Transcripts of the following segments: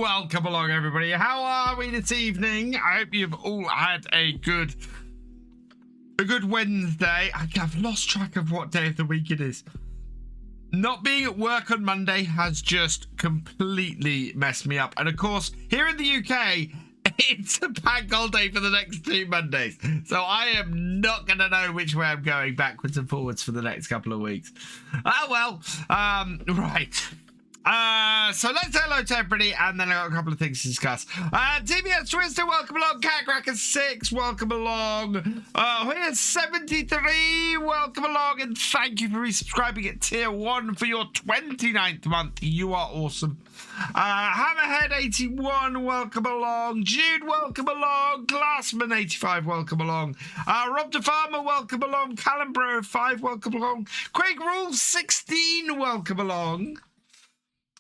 welcome along, everybody. How are we this evening? I hope you've all had a good Wednesday. I've lost track of what day of the week it is. Not being at work on Monday has just completely messed me up. And of course, here in the UK, it's a bank holiday for the next 2 Mondays. So I am not going to know which way I'm going backwards and forwards for the next couple of weeks. Oh, well. Right. So let's say hello to everybody, and then I got a couple of things to discuss. TBS Twister, welcome along. CatCracker6, welcome along. Here's 73, welcome along, and thank you for resubscribing at tier 1 for your 29th month. You are awesome. Hammerhead81, welcome along. Jude, welcome along. Glassman85, welcome along. Rob the Farmer, welcome along. Callambro5, welcome along. Craig Rules 16, welcome along.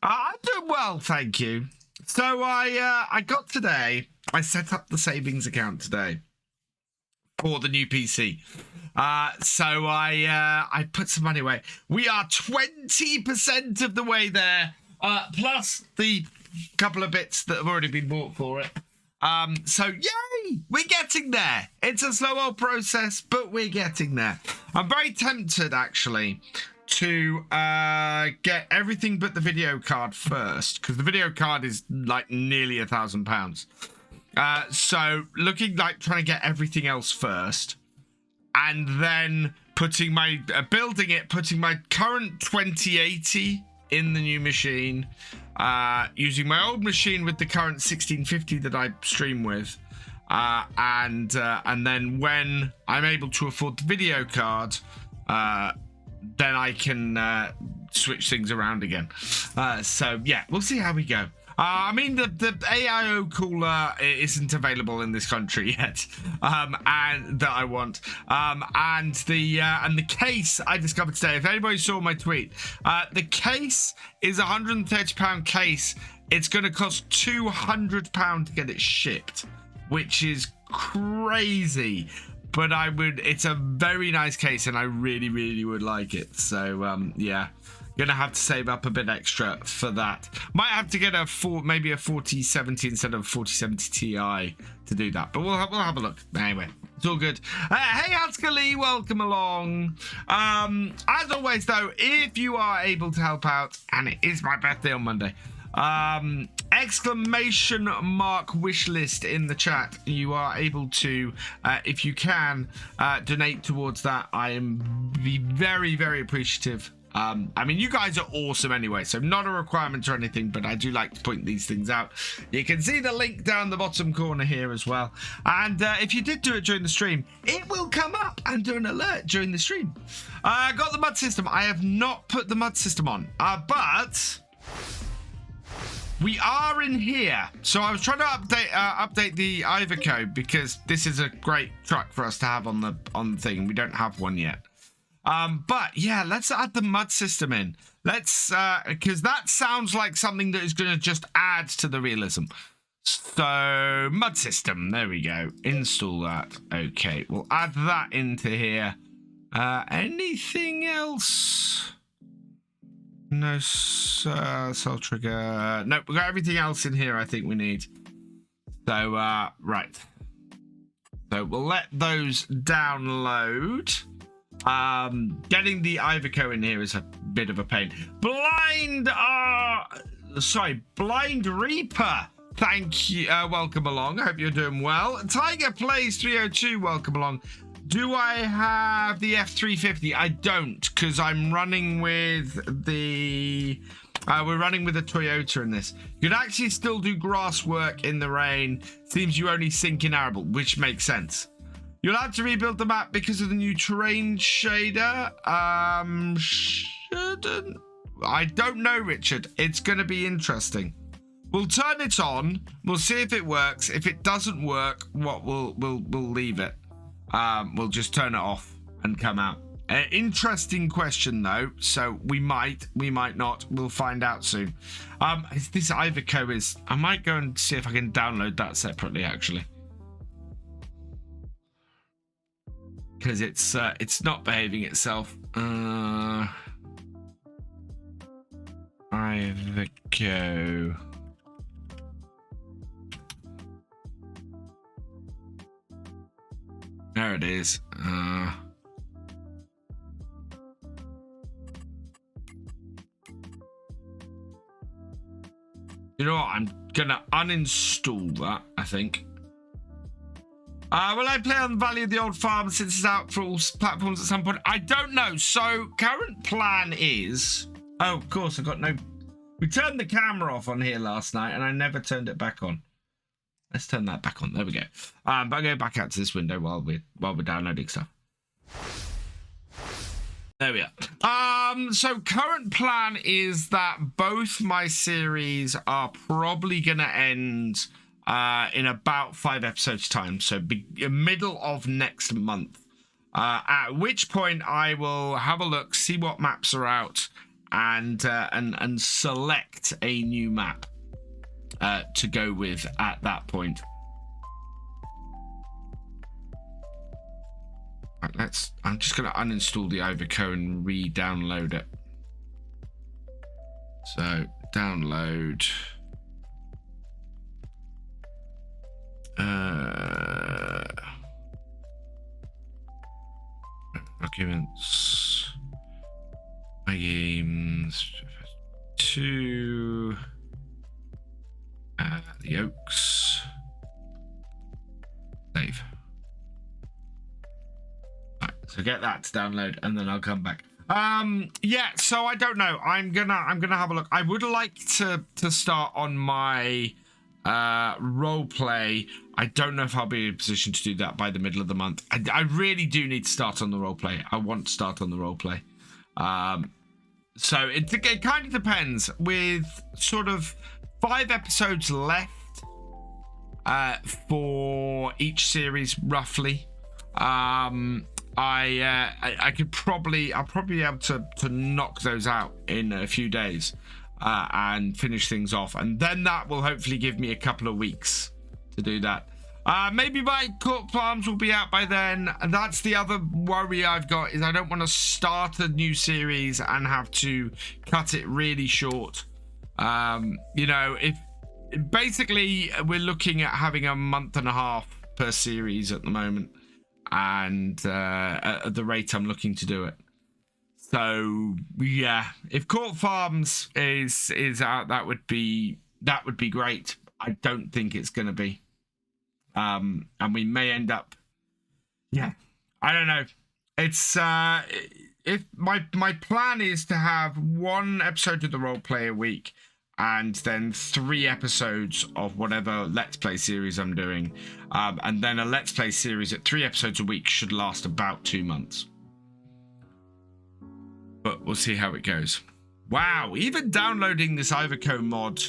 I'm doing well, thank you. So I got today, I set up the savings account today for the new PC. So I put some money away. We are 20% of the way there, plus the couple of bits that have already been bought for it. So yay, we're getting there. It's a slow old process, but we're getting there. I'm very tempted, actually, to get everything but the video card first, because the video card is like nearly £1,000. So looking like trying to get everything else first, and then putting my putting my current 2080 in the new machine, using my old machine with the current 1650 that I stream with, and then when I'm able to afford the video card, then I can switch things around again. So yeah, we'll see how we go. I mean, the AIO cooler isn't available in this country yet, and that I want. And the case I discovered today. If anybody saw my tweet, the case is a £130 case. It's going to cost £200 to get it shipped, which is crazy. But it's a very nice case, and I really, really would like it. So, yeah, gonna have to save up a bit extra for that. Might have to get maybe a 4070 instead of a 4070 Ti to do that. But we'll have a look. Anyway, it's all good. Hey, Hatsky, welcome along. As always, though, if you are able to help out, and it is my birthday on Monday, exclamation mark wish list in the chat. You are able to, if you can, donate towards that. I am very, very appreciative. I mean, you guys are awesome anyway, so not a requirement or anything, but I do like to point these things out. You can see the link down the bottom corner here as well. And if you did do it during the stream, it will come up and do an alert during the stream. Got the mud system. I have not put the mud system on, but we are in here. So I was trying to update the Iveco, because this is a great truck for us to have on the thing. We don't have one yet. But yeah, let's add the mud system in. Let's because that sounds like something that is going to just add to the realism. So mud system, there we go. Install that. Okay, we'll add that into here. Anything else? No, cell trigger. Nope, we've got everything else in here I think we need. So, right. So we'll let those download. Getting the Iveco in here is a bit of a pain. Blind Reaper. Thank you. Welcome along. I hope you're doing well. Tiger Plays 302. Welcome along. Do I have the F350? I don't, because I'm running with the... we're running with a Toyota in this. You can actually still do grass work in the rain. Seems you only sink in arable, which makes sense. You'll have to rebuild the map because of the new terrain shader. Shouldn't... I don't know, Richard. It's going to be interesting. We'll turn it on. We'll see if it works. If it doesn't work, we'll leave it. We'll just turn it off and come out. Interesting question though, so we might not. We'll find out soon. This Iveco is... I might go and see if I can download that separately, actually, because it's not behaving itself. Iveco. There it is. You know what? I'm gonna uninstall that, I think. Will I play on Valley of the Old Farm since it's out for all platforms at some point? I don't know. So current plan is... Oh, of course, I got no... We turned the camera off on here last night and I never turned it back on. Let's turn that back on. There we go. But I'll go back out to this window while we're downloading stuff. There we are. So current plan is that both my series are probably going to end in about 5 episodes time. So middle of next month. At which point I will have a look, see what maps are out, and select a new map to go with at that point. Right, I'm just going to uninstall the Ivoco and re-download it. So download. Documents. My games. 2. The Oaks. Save. Right, so get that to download and then I'll come back. Yeah, so I don't know. I'm gonna have a look. I would like to start on my role play. I don't know if I'll be in a position to do that by the middle of the month. I really do need to start on the role play. I want to start on the role play. So it kind of depends. With sort of 5 episodes left for each series, roughly. I'll probably be able to knock those out in a few days and finish things off, and then that will hopefully give me a couple of weeks to do that. Maybe my Court Farms will be out by then, and that's the other worry I've got, is I don't want to start a new series and have to cut it really short. You know, if basically we're looking at having a month and a half per series at the moment, and at the rate I'm looking to do it. So yeah, if Court Farms is out, that would be great. I don't think it's going to be. And we may end up, yeah, I don't know. It's if my plan is to have 1 episode of the role play a week, and then 3 episodes of whatever Let's Play series I'm doing, and then a Let's Play series at 3 episodes a week should last about 2 months. But we'll see how it goes. Wow, even downloading this Ivoco mod.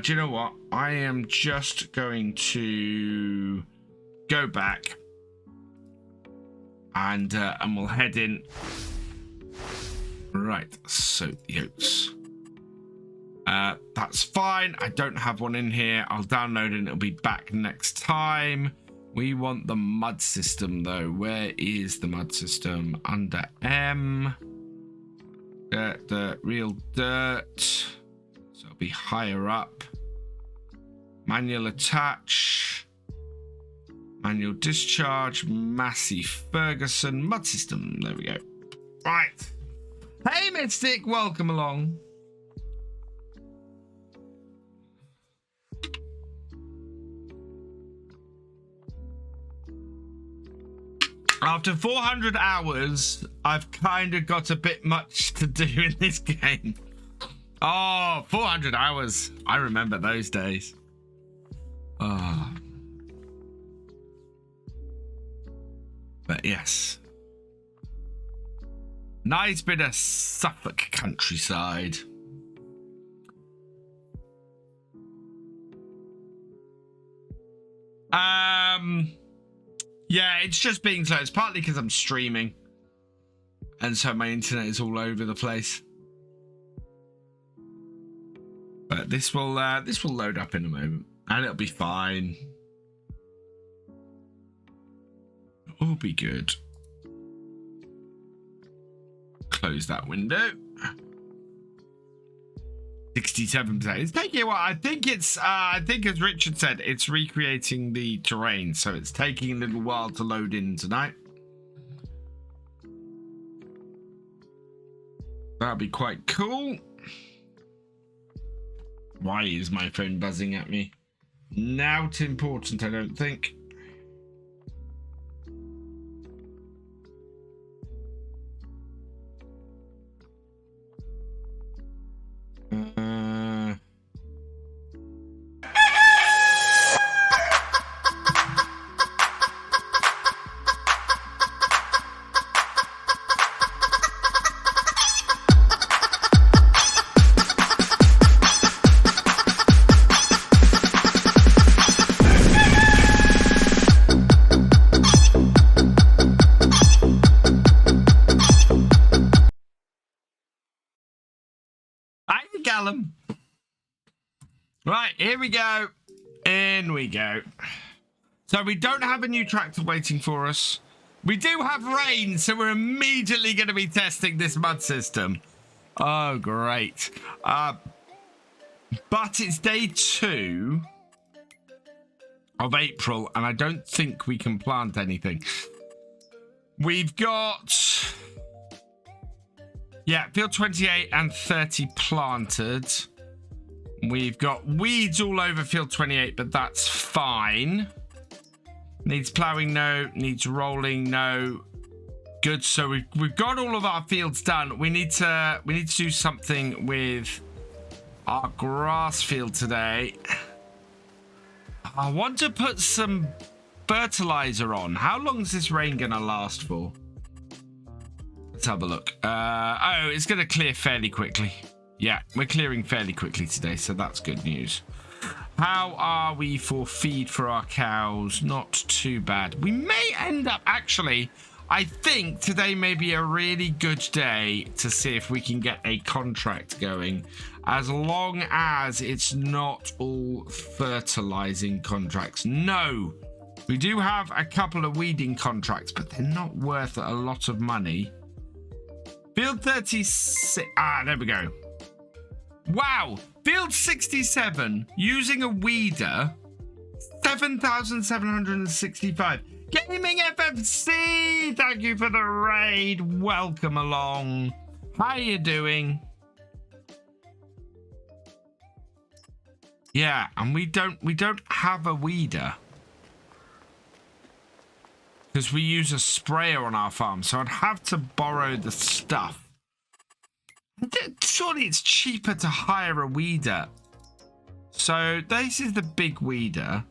Do you know what? I am just going to go back and we'll head in. Right, so the Oaks. That's fine. I don't have one in here. I'll download it and it'll be back next time. We want the mud system though. Where is the mud system? Under M. Dirt, real dirt. So it'll be higher up. Manual attach. Manual discharge. Massey Ferguson. Mud system. There we go. Right. Hey Mystic, welcome along. After 400 hours, I've kind of got a bit much to do in this game. Oh, 400 hours. I remember those days. Oh. But yes. Nice bit of Suffolk countryside. Yeah, it's just being slow. It's partly because I'm streaming, and so my internet is all over the place. But this will load up in a moment, and it'll be fine. It'll be good. Close that window. 67%. It's taking a while. I think as Richard said, it's recreating the terrain, so it's taking a little while to load in tonight. That'll be quite cool. Why is my phone buzzing at me? Not important, I don't think. Right, here we go. In we go. So we don't have a new tractor waiting for us. We do have rain, so we're immediately going to be testing this mud system. Oh, great. But it's day 2 of April, and I don't think we can plant anything. We've got... yeah, field 28 and 30 planted. We've got weeds all over field 28, but that's fine. Needs ploughing, no. Needs rolling, no. Good. So we've got all of our fields done. We need to do something with our grass field today. I want to put some fertilizer on. How long is this rain gonna last for? Let's have a look. Oh, it's gonna clear fairly quickly. Yeah, we're clearing fairly quickly today, so that's good news. How are we for feed for our cows? Not too bad. We may end up, actually, I think today may be a really good day to see if we can get a contract going, as long as it's not all fertilizing contracts. No, we do have a couple of weeding contracts, but they're not worth a lot of money. Field 36, there we go. Wow, field 67 using a weeder, 7,765. Gaming FFC, thank you for the raid. Welcome along. How you doing? Yeah, and we don't have a weeder because we use a sprayer on our farm, so I'd have to borrow the stuff. Surely it's cheaper to hire a weeder. So this is the big weeder.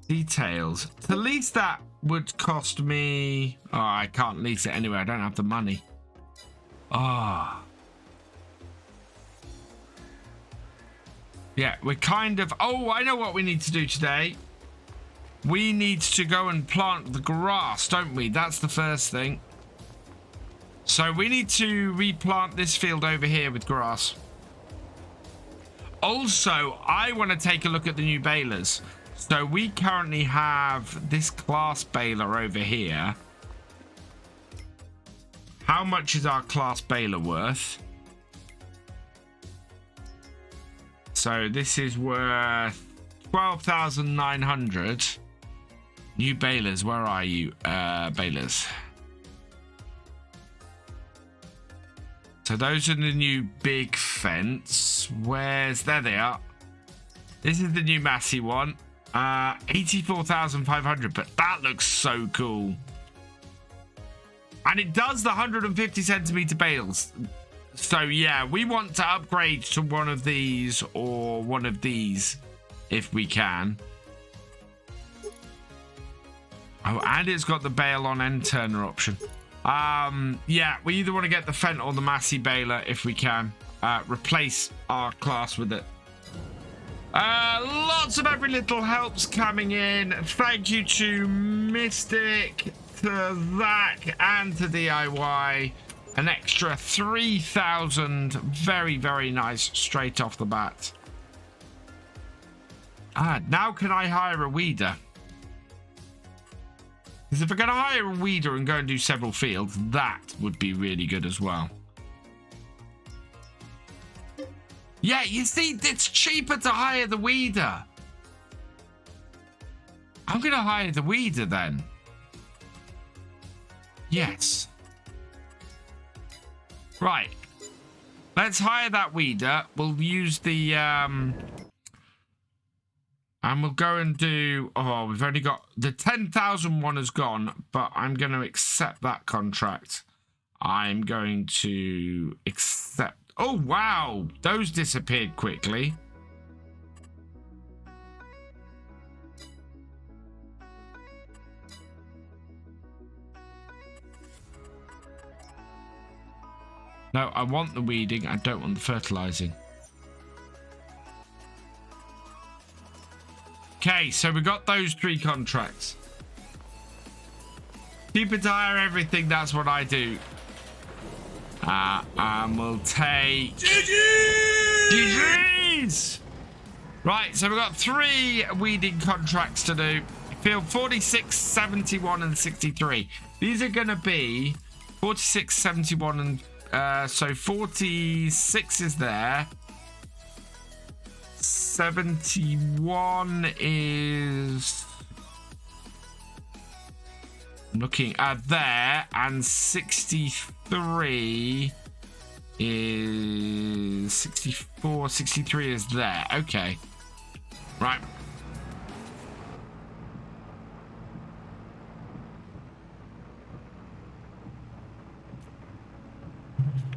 Details. To lease that would cost me... oh, I can't lease it anyway. I don't have the money. Ah. Oh. Yeah, we're kind of... oh, I know what we need to do today. We need to go and plant the grass, don't we? That's the first thing. So we need to replant this field over here with grass. Also, I want to take a look at the new balers. So we currently have this class baler over here. How much is our class baler worth? So this is worth 12,900. New balers, where are you? Balers. So those are the new big fence. Where's... there they are. This is the new Massey one. 84,500, but that looks so cool. And it does the 150 centimeter bales. So yeah, we want to upgrade to one of these or one of these if we can. Oh, and it's got the bale on end turner option. Yeah, we either want to get the Fent or the Massey baler if we can. Replace our class with it. Lots of every little helps coming in. Thank you to Mystic, to Zach, and to DIY. An extra 3,000. Very, very nice straight off the bat. Now can I hire a weeder? Because if we're going to hire a weeder and go and do several fields, that would be really good as well. Yeah, you see, it's cheaper to hire the weeder. I'm going to hire the weeder then. Yes. Right. Let's hire that weeder. We'll use the... and we'll go and do... Oh, we've only got... The 10,000 one has gone, but I'm going to accept that contract. I'm going to accept... Oh, wow. Those disappeared quickly. No, I want the weeding. I don't want the fertilizing. Okay, so we got those 3 contracts. Keep it to hire everything. That's what I do. And we'll take... GG's! Right, so we've got 3 weeding contracts to do. Field 46, 71, and 63. These are going to be 46, 71, and... so 46 is there. 71 is... looking at there, and 63 is 64, 63 is there. Okay. Right.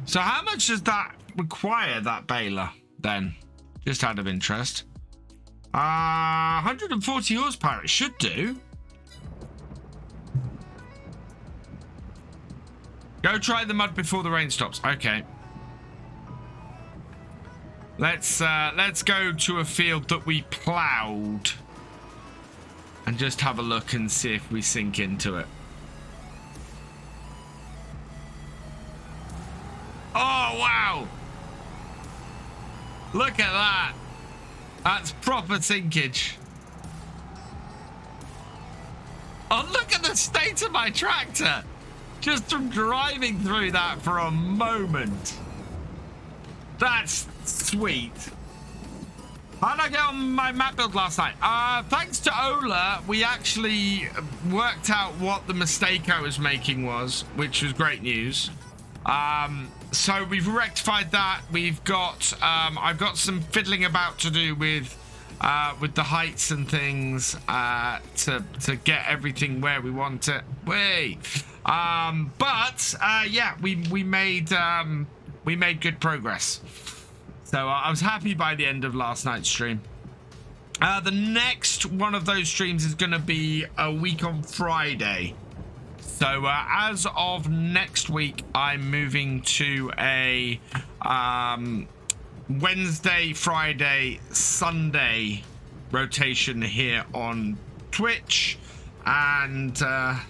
So how much does that require, that baler, then? Just out of interest. 140 horsepower, it should do. Go try the mud before the rain stops. Okay. Let's go to a field that we ploughed and just have a look and see if we sink into it. Oh, wow. Look at that. That's proper sinkage. Oh, look at the state of my tractor. Just from driving through that for a moment. That's sweet. How'd I get on my map build last night? Thanks to Ola, we actually worked out what the mistake I was making was, which was great news. So we've rectified that. We've got, I've got some fiddling about to do with the heights and things to get everything where we want it. Wait. Yeah, we made good progress. So I was happy by the end of last night's stream. The next one of those streams is going to be a week on Friday. So as of next week, I'm moving to a Wednesday, Friday, Sunday rotation here on Twitch, and then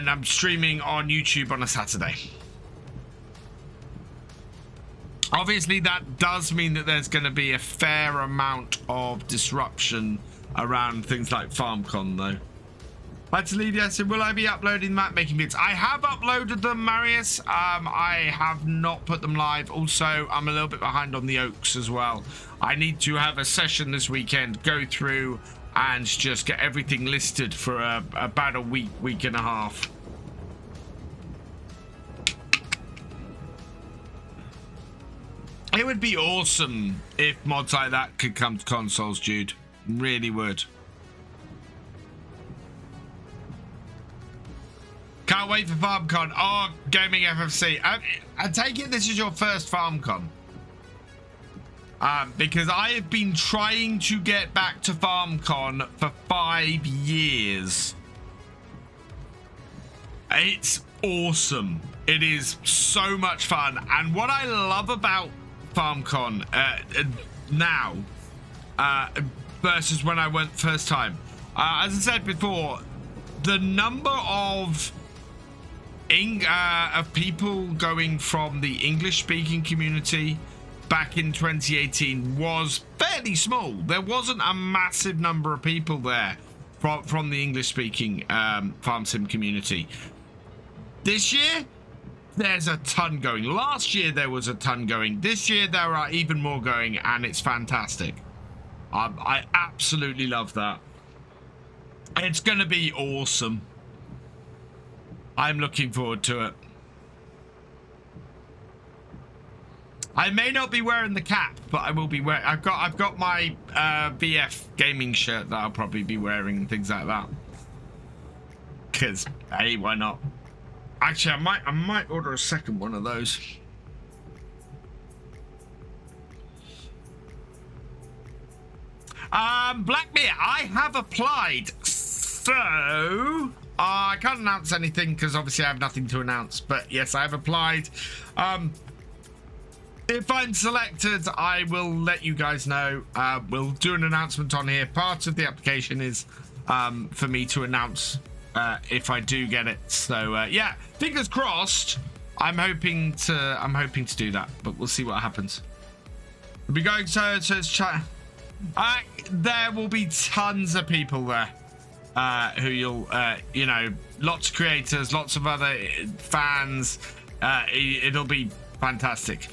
I'm streaming on YouTube on a Saturday. Obviously, that does mean that there's going to be a fair amount of disruption around things like FarmCon, though. That's Lydia said, will I be uploading map making bits? I have uploaded them, Marius. I have not put them live. Also, I'm a little bit behind on the Oaks as well. I need to have a session this weekend, go through and just get everything listed for about a week and a half. It would be awesome if mods like that could come to consoles, Jude. Really would. Can't wait for FarmCon. Oh, Gaming FFC. I take it this is your first FarmCon. Because I have been trying to get back to FarmCon for 5 years. It's awesome. It is so much fun. And what I love about FarmCon now versus when I went first time, as I said before, the number of people going from the English-speaking community back in 2018 was fairly small. There wasn't a massive number of people there from the English-speaking farm sim community. This year, there's a ton going. Last year there was a ton going. This year there are even more going, and it's fantastic. I absolutely love that. It's going to be awesome. I'm looking forward to it. I may not be wearing the cap, but I will be wearing. I've got my VF gaming shirt that I'll probably be wearing and things like that. Cause hey, why not? Actually, I might order a second one of those. Blackbeard, I have applied, so I can't announce anything because obviously I have nothing to announce. But yes, I have applied. If I'm selected, I will let you guys know. We'll do an announcement on here. Part of the application is for me to announce if I do get it. So yeah, fingers crossed. I'm hoping to do that, but we'll see what happens. We'll be going so it's chat. There will be tons of people there who you'll you know, lots of creators, lots of other fans. It'll be fantastic.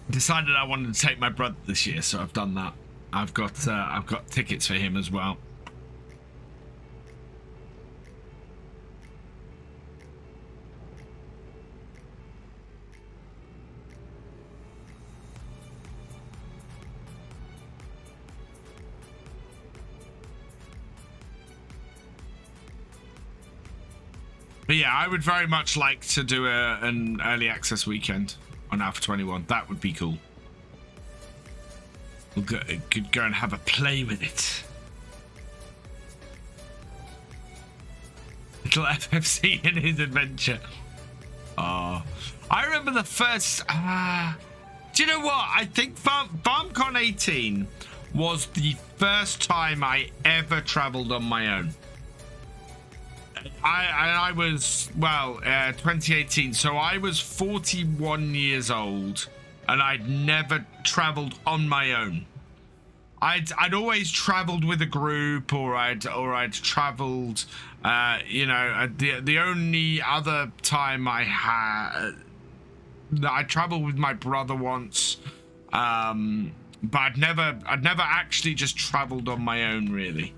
Decided I wanted to take my brother this year, so I've done that. I've got tickets for him as well. But yeah, I would very much like to do an early access weekend on Alpha 21. That would be cool. We'll could go and have a play with it. Little FFC in his adventure. Oh, I remember the first. Do you know what? I think FarmCon 18 was the first time I ever traveled on my own. I was, well, 2018, so I was 41 years old, and I'd never traveled on my own. I'd always traveled with a group, or I'd traveled, you know, the only other time I traveled with my brother once, but I'd never actually just traveled on my own, really.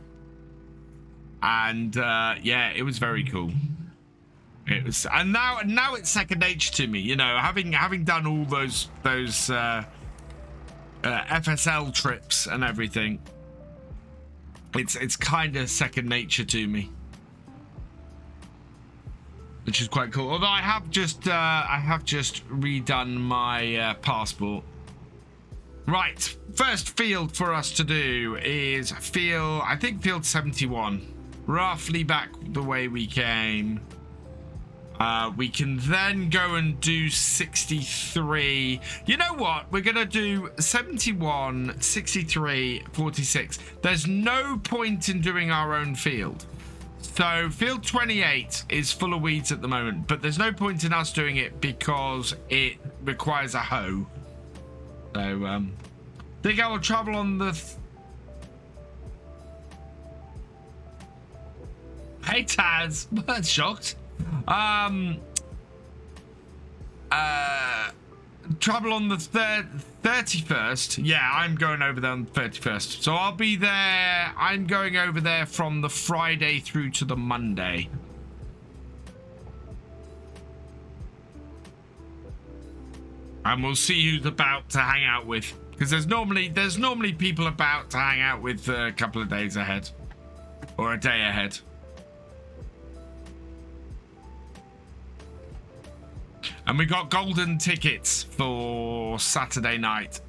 And yeah, it was very cool. It was, and now it's second nature to me. You know, having done all those FSL trips and everything, it's kind of second nature to me, which is quite cool. Although I have just redone my passport. Right, first field for us to do is I think field 71. Roughly back the way we came. We can then go and do 63. You know what? We're going to do 71, 63, 46. There's no point in doing our own field. So field 28 is full of weeds at the moment, but there's no point in us doing it because it requires a hoe. So, think I will travel on the... Hey Taz, that's shocked. Travel on the 31st. Yeah, I'm going over there on the 31st. So I'll be there. I'm going over there from the Friday through to the Monday. And we'll see who's about to hang out with. Because there's normally people about to hang out with a couple of days ahead. Or a day ahead. And we got golden tickets for Saturday night.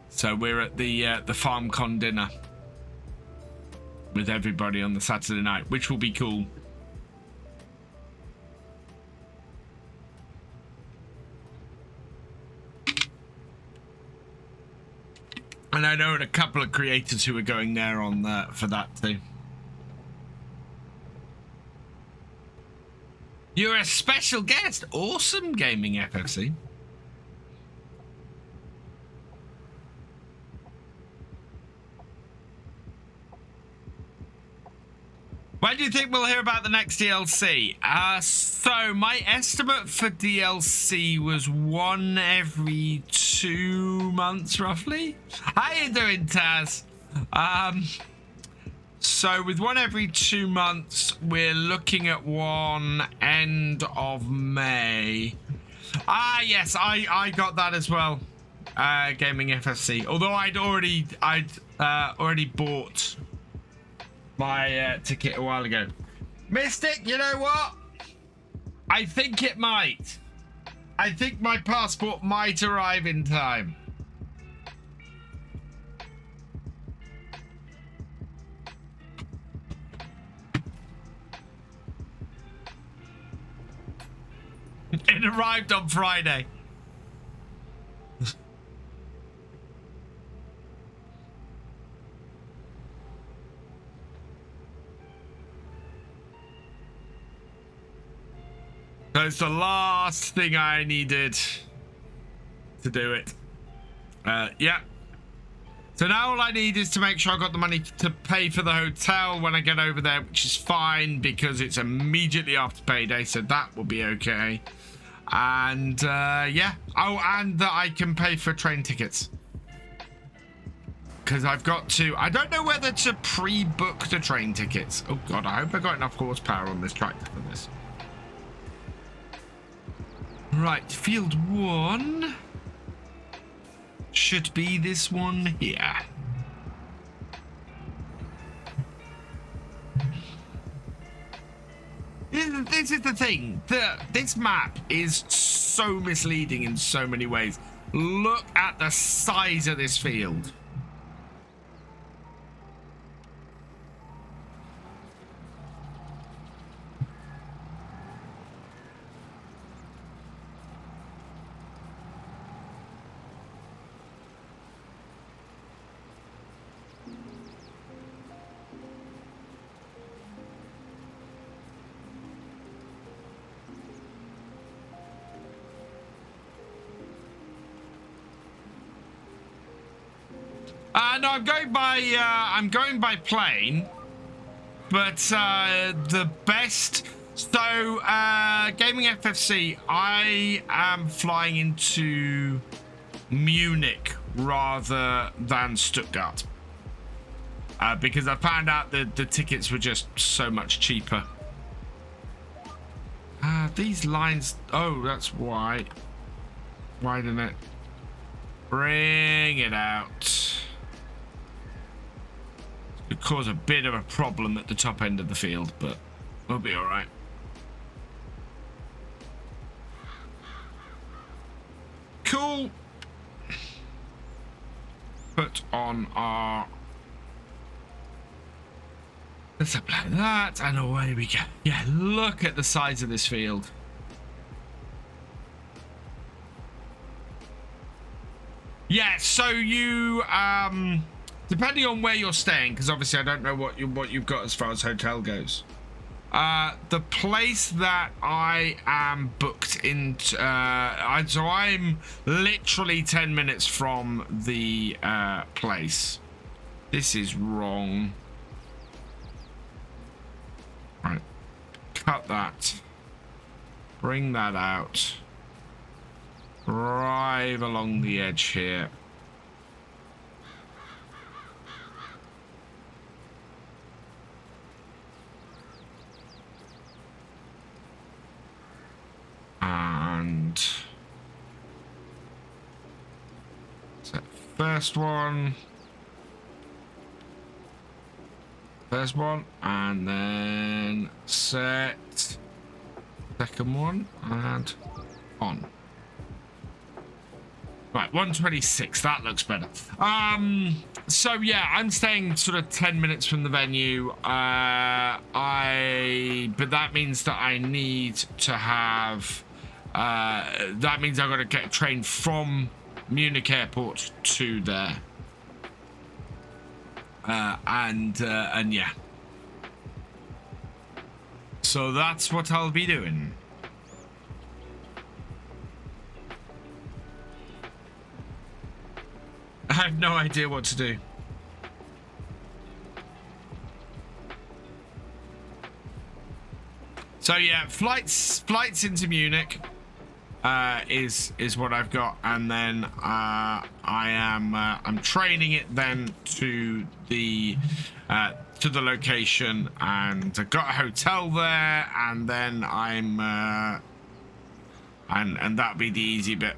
So we're at the FarmCon dinner with everybody on the Saturday night, which will be cool. And I know a couple of creators who are going there on for that too. You're a special guest. Awesome, Gaming FFC. When do you think we'll hear about the next DLC? So my estimate for DLC was 1 every 2 months, roughly. How you doing, Taz? So with 1 every 2 months, we're looking at 1 end of May. Yes, I got that as well. Gaming FFC. Although I'd already bought my ticket a while ago. Mystic, you know what? I think it might. I think my passport might arrive in time. It arrived on Friday. That's the last thing I needed to do it. Yeah. So now all I need is to make sure I got the money to pay for the hotel when I get over there, which is fine because it's immediately after payday, so that will be okay. And yeah. Oh, and that I can pay for train tickets. Because I've got to... I don't know whether to pre-book the train tickets. Oh, God, I hope I got enough horsepower on this tractor for this. Right, field 1 should be this one here. This is the thing. This map is so misleading in so many ways. Look at the size of this field. No, I'm going by plane, but the best. So, Gaming FFC, I am flying into Munich rather than Stuttgart because I found out that the tickets were just so much cheaper. These lines. Oh, that's why. Widen it. Bring it out. Could cause a bit of a problem at the top end of the field, but we'll be all right. Cool. Put on our... Let's apply that, and away we go. Yeah, look at the size of this field. Yeah, so you... depending on where you're staying, because obviously I don't know what you've got as far as hotel goes. The place that I am booked into, so I'm literally 10 minutes from the place. This is wrong. Right, cut that. Bring that out. Drive along the edge here. And set first one, and then set second one and on. Right, 126, that looks better. So yeah, I'm staying sort of 10 minutes from the venue. But that means that I need to have that means I've got to get a train from Munich Airport to there. And yeah. So that's what I'll be doing. I have no idea what to do. So yeah, flights into Munich is what I've got, and then I'm training it then to the location, and I've got a hotel there, and then I'm and that'll be the easy bit.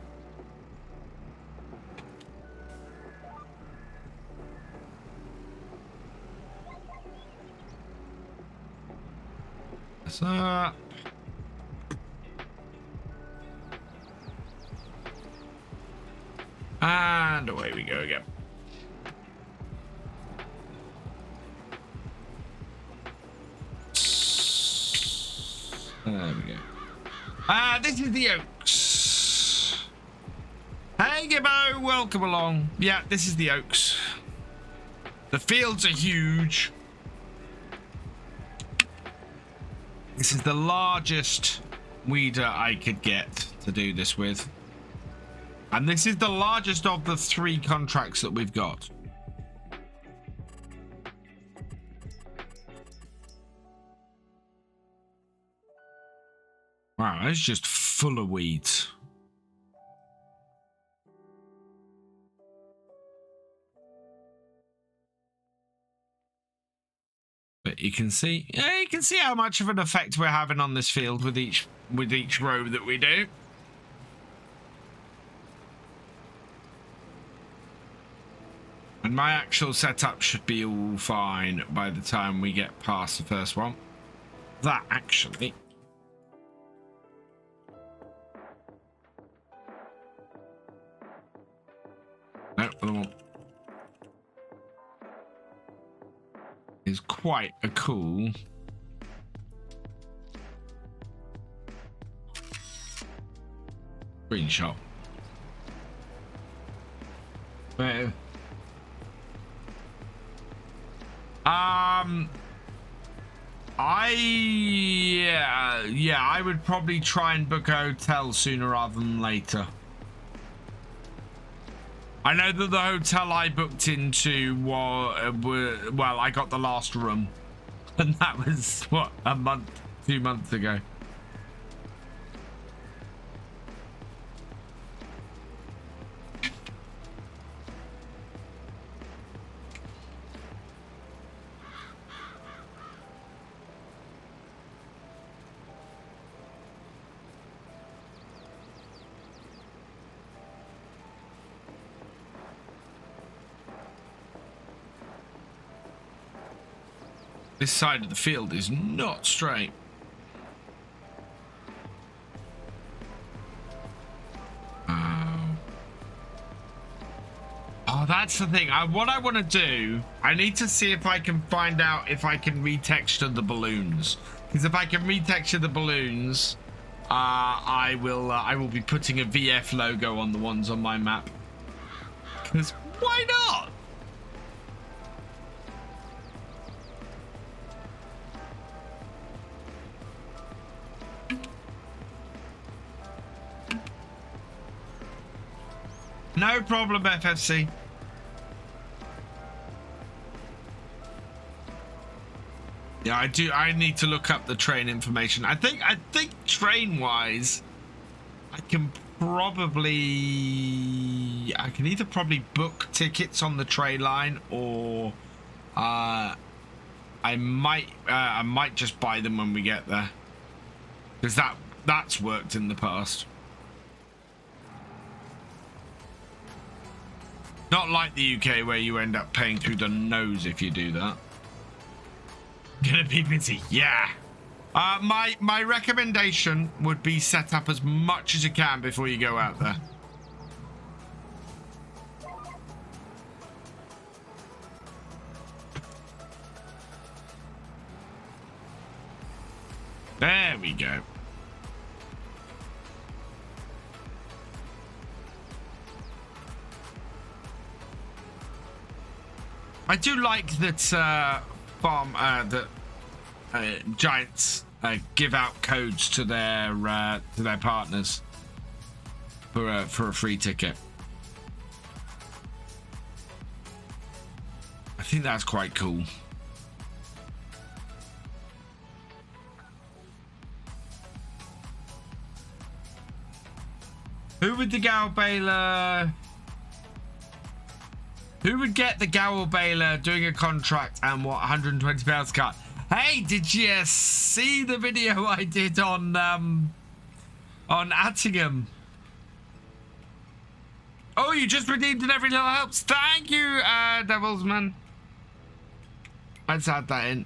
So and away we go again. There we go. This is the Oaks. Hey Gibbo, welcome along. Yeah, this is the Oaks. The fields are huge. This is the largest weeder I could get to do this with. And this is the largest of the 3 contracts that we've got. Wow, it's just full of weeds. But you can see, yeah, you can see how much of an effect we're having on this field with each row that we do. And my actual setup should be all fine by the time we get past the first one. That actually. No, other one. Is quite a cool screenshot. Where? I would probably try and book a hotel sooner rather than later. I know that the hotel I booked into was well, I got the last room, and that was what, a month, 2 months ago. This side of the field is not straight. Oh, that's the thing. What I want to do, I need to see if I can find out if I can retexture the balloons. Because if I can retexture the balloons, I will be putting a VF logo on the ones on my map. Because why not? No problem, FFC. Yeah, I do. I need to look up the train information. I think train-wise, I can either probably book tickets on the train line, or I might just buy them when we get there, because that's worked in the past. Not like the UK where you end up paying through the nose if you do that. Gonna be busy, yeah. My recommendation would be set up as much as you can before you go out there. There we go. I do like that Giants give out codes to their partners for a free ticket. I think that's quite cool. Who would the Gowl Baler... Who would get the Gowl Baler doing a contract and what, £120 cut? Hey, did you see the video I did on Attingham? Oh, you just redeemed and every little helps. Thank you, Devilsman. Let's add that in.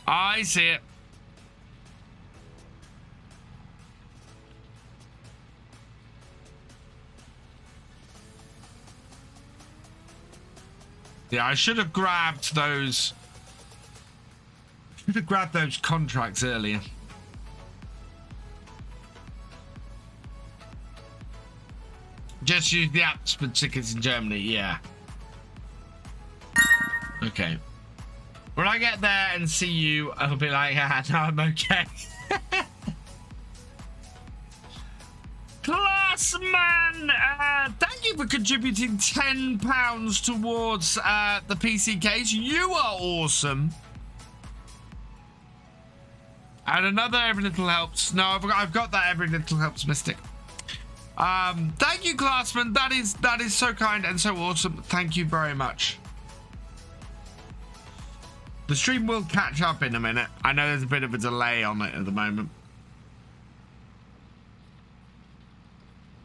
I see it. Yeah, I should have grabbed those. Should have grabbed those contracts earlier. Just use the apps for tickets in Germany, yeah. Okay. When I get there and see you, I'll be like, ah, no, I'm okay. Classman, thank you for contributing £10 towards the PC case. You are awesome. And another every little helps. No, I've got that every little helps mystic. Thank you, Classman. That is so kind and so awesome. Thank you very much. The stream will catch up in a minute. I know there's a bit of a delay on it at the moment.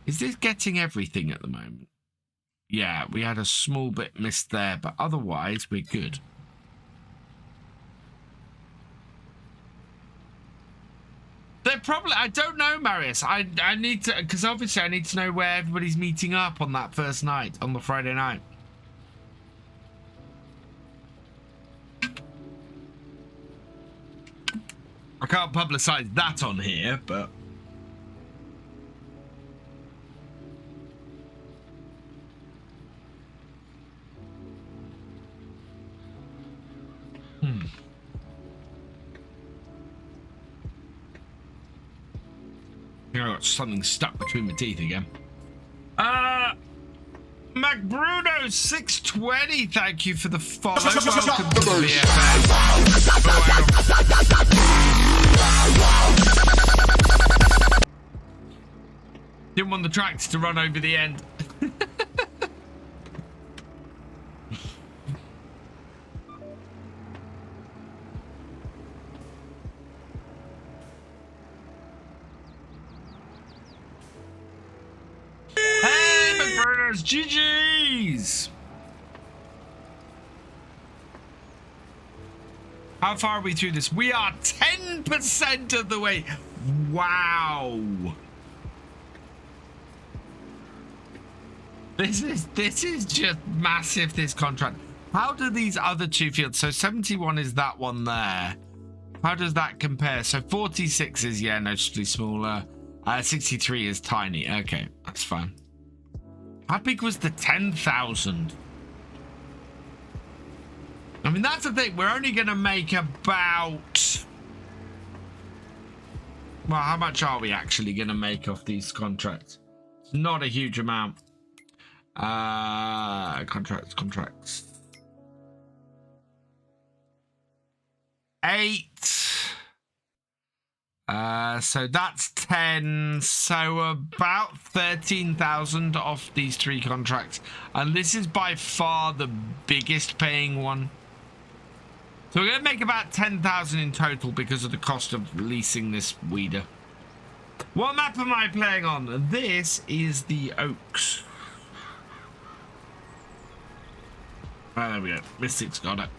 Is this getting everything at the moment? Yeah, we had a small bit missed there, but otherwise we're good. They're probably, I don't know, Marius. I need to, because obviously I need to know where everybody's meeting up on that first night, on the Friday night. I can't publicize that on here, but... I think I got something stuck between my teeth again. MacBruno 620, thank you for the follow. Welcome to the VFA. Didn't want the tracks to run over the end. GG's. How far are we through this? We are 10% of the way. Wow. This is just massive, this contract. How do these other two fields? So 71 is that one there. How does that compare? So 46 is, yeah, noticeably smaller. 63 is tiny. Okay, that's fine. How big was the 10,000? I mean, that's the thing. We're only going to make about... Well, how much are we actually going to make off these contracts? It's not a huge amount. Contracts. 8. So that's 10. So about 13,000 off these 3 contracts. And this is by far the biggest paying one. So we're going to make about 10,000 in total because of the cost of leasing this weeder. What map am I playing on? This is the Oaks. Oh, there we go. Mystic's got it.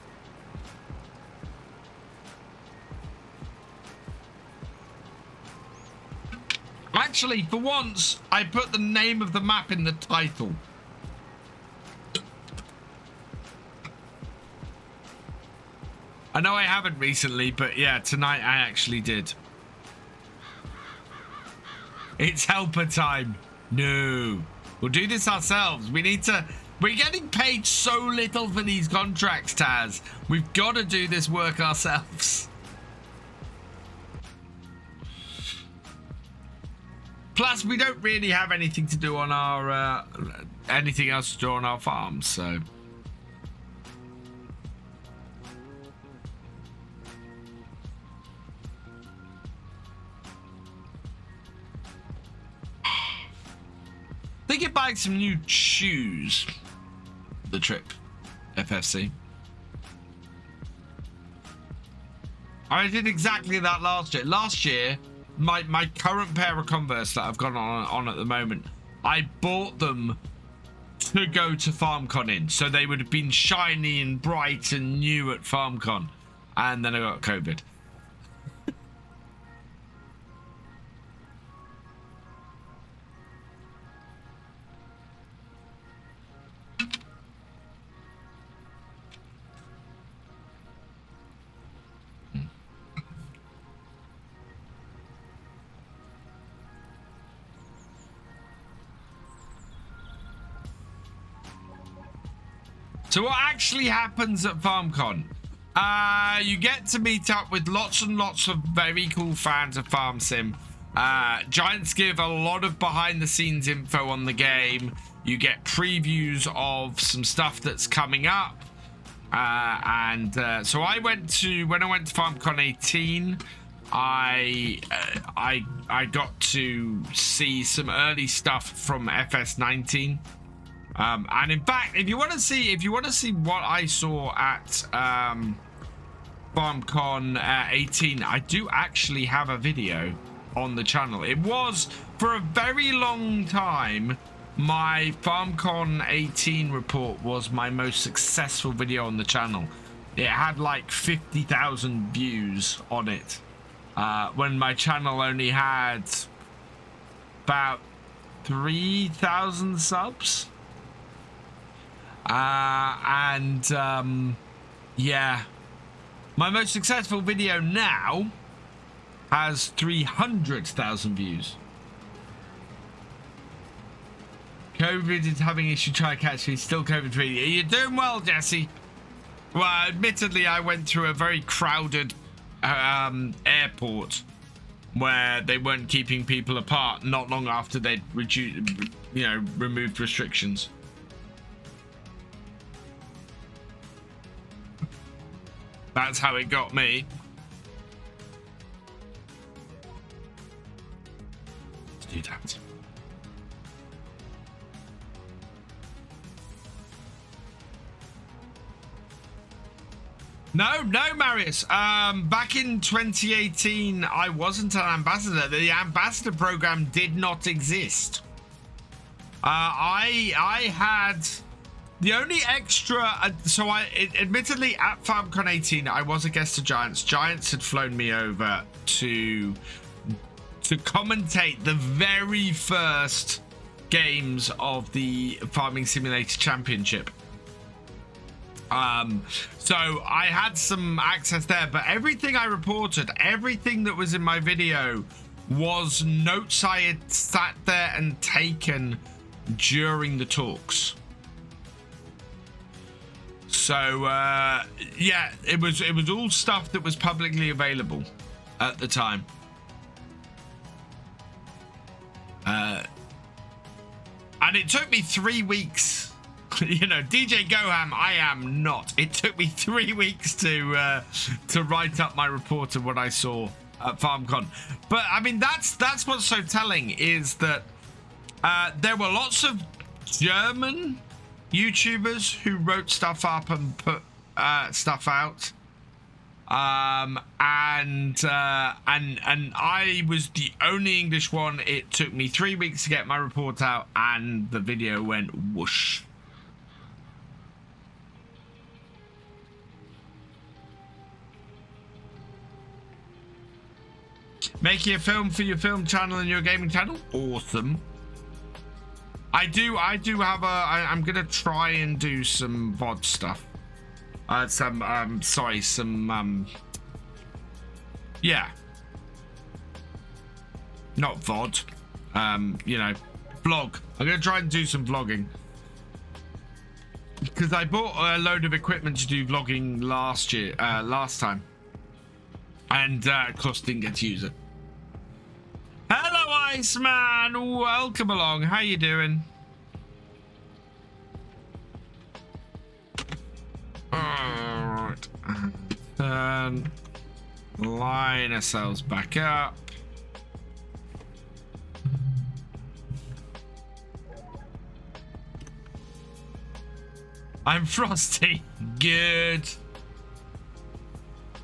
Actually, for once, I put the name of the map in the title. I know I haven't recently, but yeah, tonight I actually did. It's helper time. No. We'll do this ourselves. We need to... We're getting paid so little for these contracts, Taz. We've got to do this work ourselves. Plus, we don't really have anything to do on our... anything else to do on our farm, so... buy some new shoes. The trip, FFC. I did exactly that last year. Last year, my current pair of Converse that I've got on at the moment, I bought them to go to FarmCon in, so they would have been shiny and bright and new at FarmCon, and then I got COVID. So what actually happens at FarmCon? You get to meet up with lots and lots of very cool fans of Farm Sim. Giants give a lot of behind the scenes info on the game. You get previews of some stuff that's coming up. So when I went to FarmCon 18, I got to see some early stuff from FS 19. And in fact, if you want to see what I saw at FarmCon 18, I do actually have a video on the channel. It was for a very long time my FarmCon 18 report was my most successful video on the channel. It had like 50,000 views on it when my channel only had about 3,000 subs. Yeah, my most successful video now has 300,000 views. COVID is having issue. Try catch me. Still COVID free. You're doing well, Jesse. Well, admittedly, I went through a very crowded airport where they weren't keeping people apart. Not long after they'd removed restrictions. That's how it got me. Let's do that. No, Marius. Back in 2018, I wasn't an ambassador. The ambassador program did not exist. I had the only extra. Admittedly, at FarmCon 18, I was a guest of Giants. Giants had flown me over to commentate the very first games of the Farming Simulator Championship. So I had some access there, but everything I reported, everything that was in my video was notes I had sat there and taken during the talks. So yeah, it was all stuff that was publicly available at the time. And it took me 3 weeks. You know, DJ Goham, I am not. It took me 3 weeks to write up my report of what I saw at FarmCon. But I mean, that's what's so telling is that there were lots of German YouTubers who wrote stuff up and put stuff out. And I was the only English one. It took me 3 weeks to get my report out, and the video went whoosh. Making a film for your film channel and your gaming channel? Awesome. I do have I'm gonna try and do some VOD stuff. Yeah. Not VOD. You know, vlog. I'm gonna try and do some vlogging. Because I bought a load of equipment to do vlogging last time. And of course didn't get to use it. Hello, Iceman. Welcome along. How you doing? Alright. Turn. Line ourselves back up. I'm frosty. Good.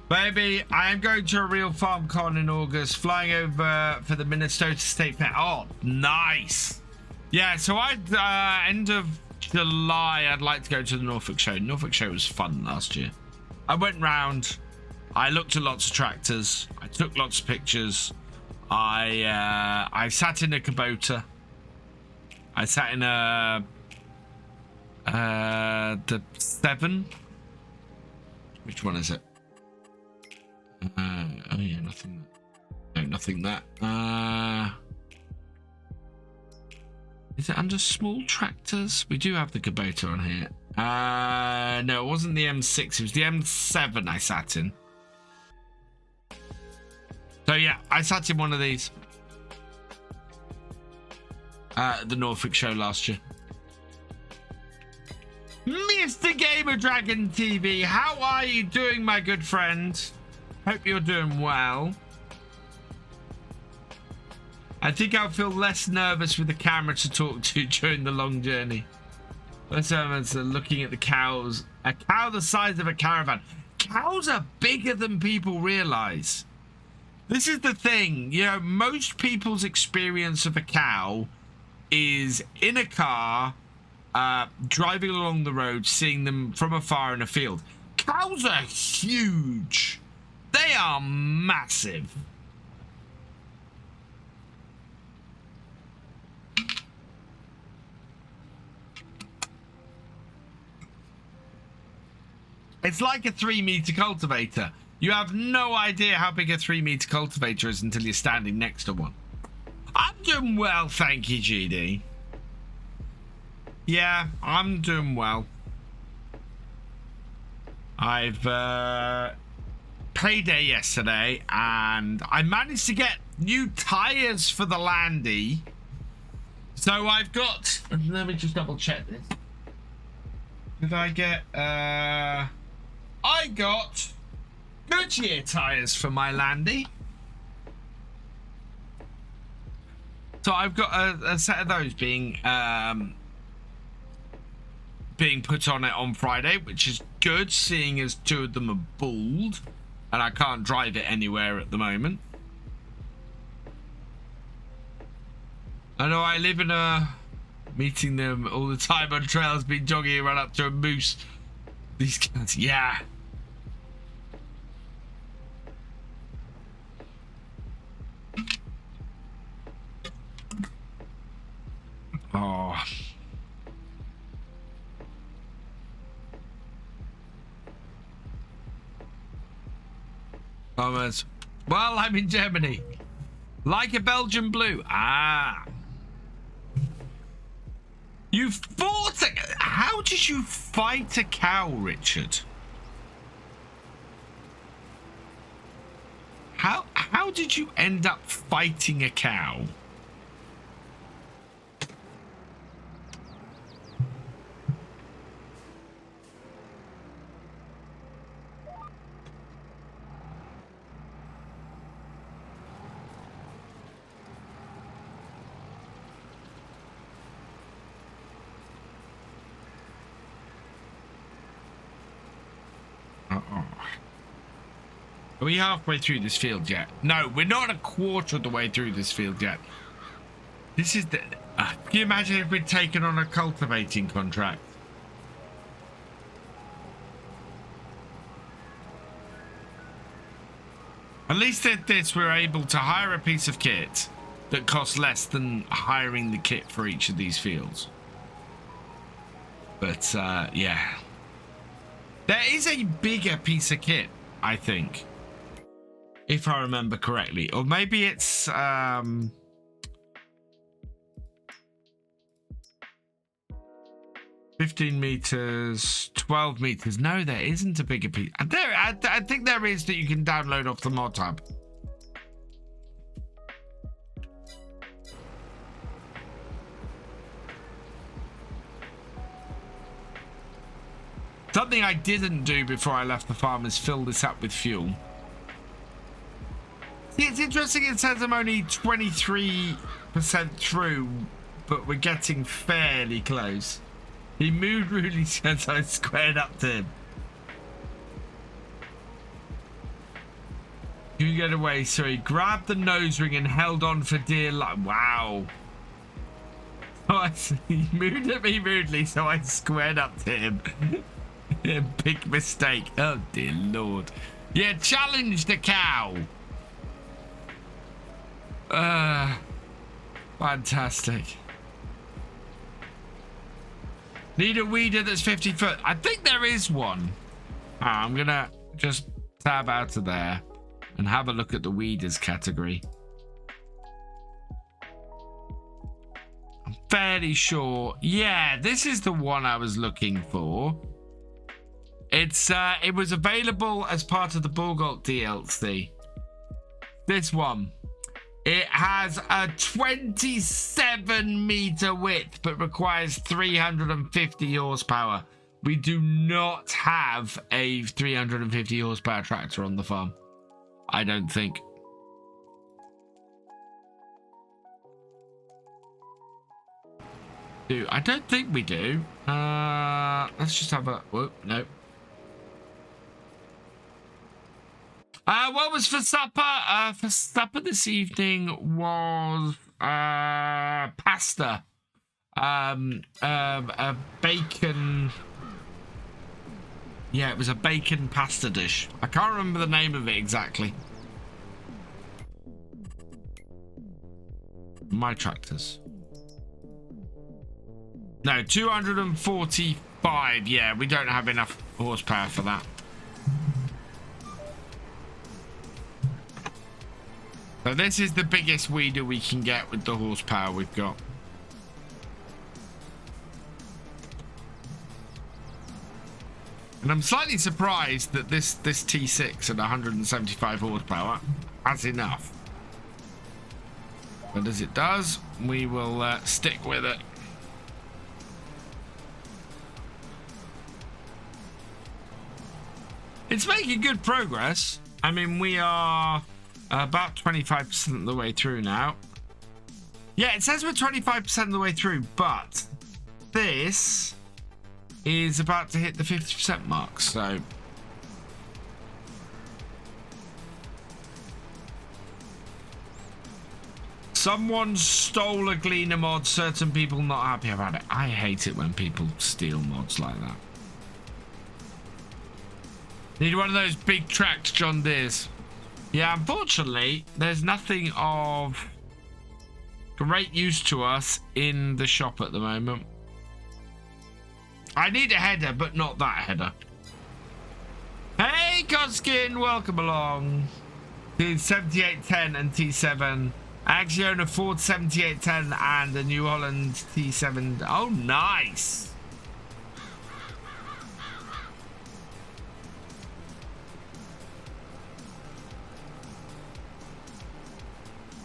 Baby, I am going to a real FarmCon in August, flying over for the Minnesota State Fair. Oh, nice. Yeah, so end of July, I'd like to go to the Norfolk show. Norfolk show was fun last year. I went round. I looked at lots of tractors. I took lots of pictures. I sat in a Kubota. I sat in a the 7. Which one is it? Oh yeah, nothing. No, nothing that. Is it under small tractors? We do have the Kubota on here. No, it wasn't the M6. It was the M7 I sat in. So yeah, I sat in one of these. The Norfolk show last year. Mr. Gamer Dragon TV, how are you doing, my good friend? Hope you're doing well. I think I'll feel less nervous with the camera to talk to during the long journey. Let's looking at the cows. A cow the size of a caravan. Cows are bigger than people realize. This is the thing. You know, most people's experience of a cow is in a car, driving along the road, seeing them from afar in a field. Cows are huge. They are massive. It's like a 3-meter cultivator. You have no idea how big a 3-meter cultivator is until you're standing next to one. I'm doing well, thank you, GD. Yeah, I'm doing well. I've payday yesterday, and I managed to get new tires for the Landy. So I've got. Let me just double check this. Did I get? I got Goodyear tires for my Landy. So I've got a set of those being put on it on Friday, which is good, seeing as 2 of them are bald and I can't drive it anywhere at the moment. I know I live in a meeting them all the time on trails, been jogging and run up to a moose. These guys, yeah. Oh. Thomas. Well, I'm in Germany. Like a Belgian blue. Ah. You fought a... How did you fight a cow, Richard? How did you end up fighting a cow? Are we halfway through this field yet? No, we're not a quarter of the way through this field yet. This is the... can you imagine if we'd taken on a cultivating contract? At least at this, we're able to hire a piece of kit that costs less than hiring the kit for each of these fields. But, yeah. There is a bigger piece of kit, I think. If I remember correctly. Or maybe it's... 15 meters, 12 meters. No, there isn't a bigger piece. I think there is that you can download off the mod tab. Something I didn't do before I left the farm is fill this up with fuel. See, it's interesting it says I'm only 23% through, but we're getting fairly close. He moved really since I squared up to him. You get away, so he grabbed the nose ring and held on for dear life. Wow. So he moved at me rudely, so I squared up to him. Big mistake. Oh, dear Lord. Yeah, challenge the cow. Fantastic. Need a weeder that's 50 foot. I think there is one. I'm going to just tab out of there and have a look at the weeders category. I'm fairly sure. Yeah, this is the one I was looking for. It was available as part of the Borgolt DLC. This one. It has a 27 meter width, but requires 350 horsepower. We do not have a 350 horsepower tractor on the farm. I don't think. I don't think we do. Let's just have a... Whoa, no. What was for supper? For supper this evening was pasta. A bacon... Yeah, it was a bacon pasta dish. I can't remember the name of it exactly. My tractors. No, 245. Yeah, we don't have enough horsepower for that. So this is the biggest weeder we can get with the horsepower we've got. And I'm slightly surprised that this T6 at 175 horsepower has enough. But as it does, we will stick with it. It's making good progress. I mean, we are about 25% of the way through now. Yeah, it says we're 25% of the way through, but this is about to hit the 50% mark, so... Someone stole a Gleaner mod, certain people not happy about it. I hate it when people steal mods like that. Need one of those big tracked John Deeres. Yeah, unfortunately, there's nothing of great use to us in the shop at the moment. I need a header, but not that header. Hey, Coskin, welcome along. To 7810 and T7. I actually own a Ford 7810 and a New Holland T7. Oh, nice.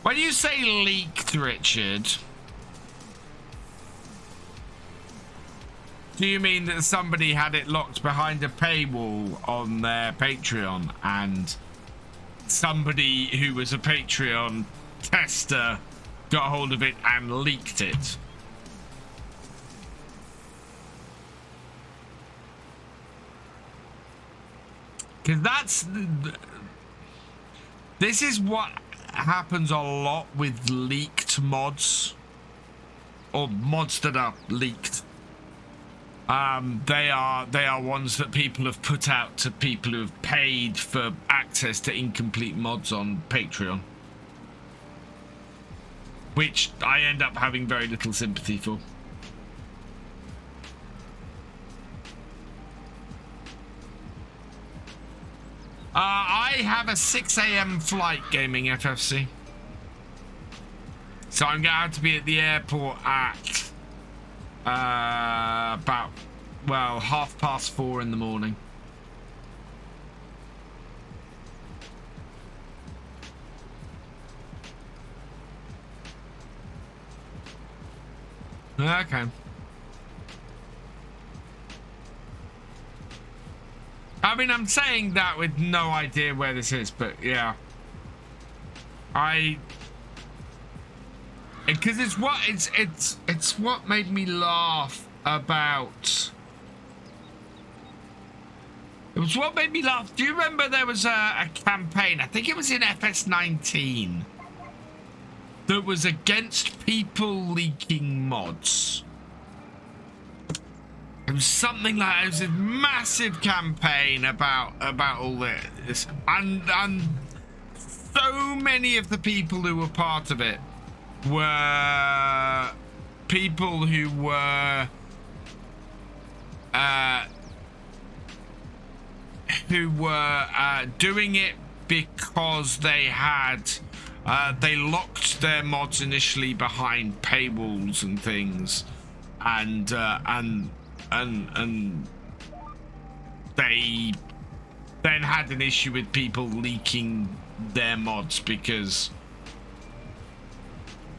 When you say leaked, Richard, do you mean that somebody had it locked behind a paywall on their Patreon and somebody who was a Patreon tester got hold of it and leaked it? Because this is what happens a lot with leaked mods, or mods that are leaked. They are ones that people have put out to people who have paid for access to incomplete mods on Patreon, which I end up having very little sympathy for. I have a 6 AM flight gaming FFC. So I'm going to have to be at the airport at about, well, 4:30 in the morning. Okay. I mean, I'm saying that with no idea where this is, but yeah. Because it's what made me laugh about... It was what made me laugh. Do you remember there was a campaign, I think it was in FS19, that was against people leaking mods? It was something like, it was a massive campaign about all this, and so many of the people who were part of it were people who were doing it because they had they locked their mods initially behind paywalls and things, and they then had an issue with people leaking their mods because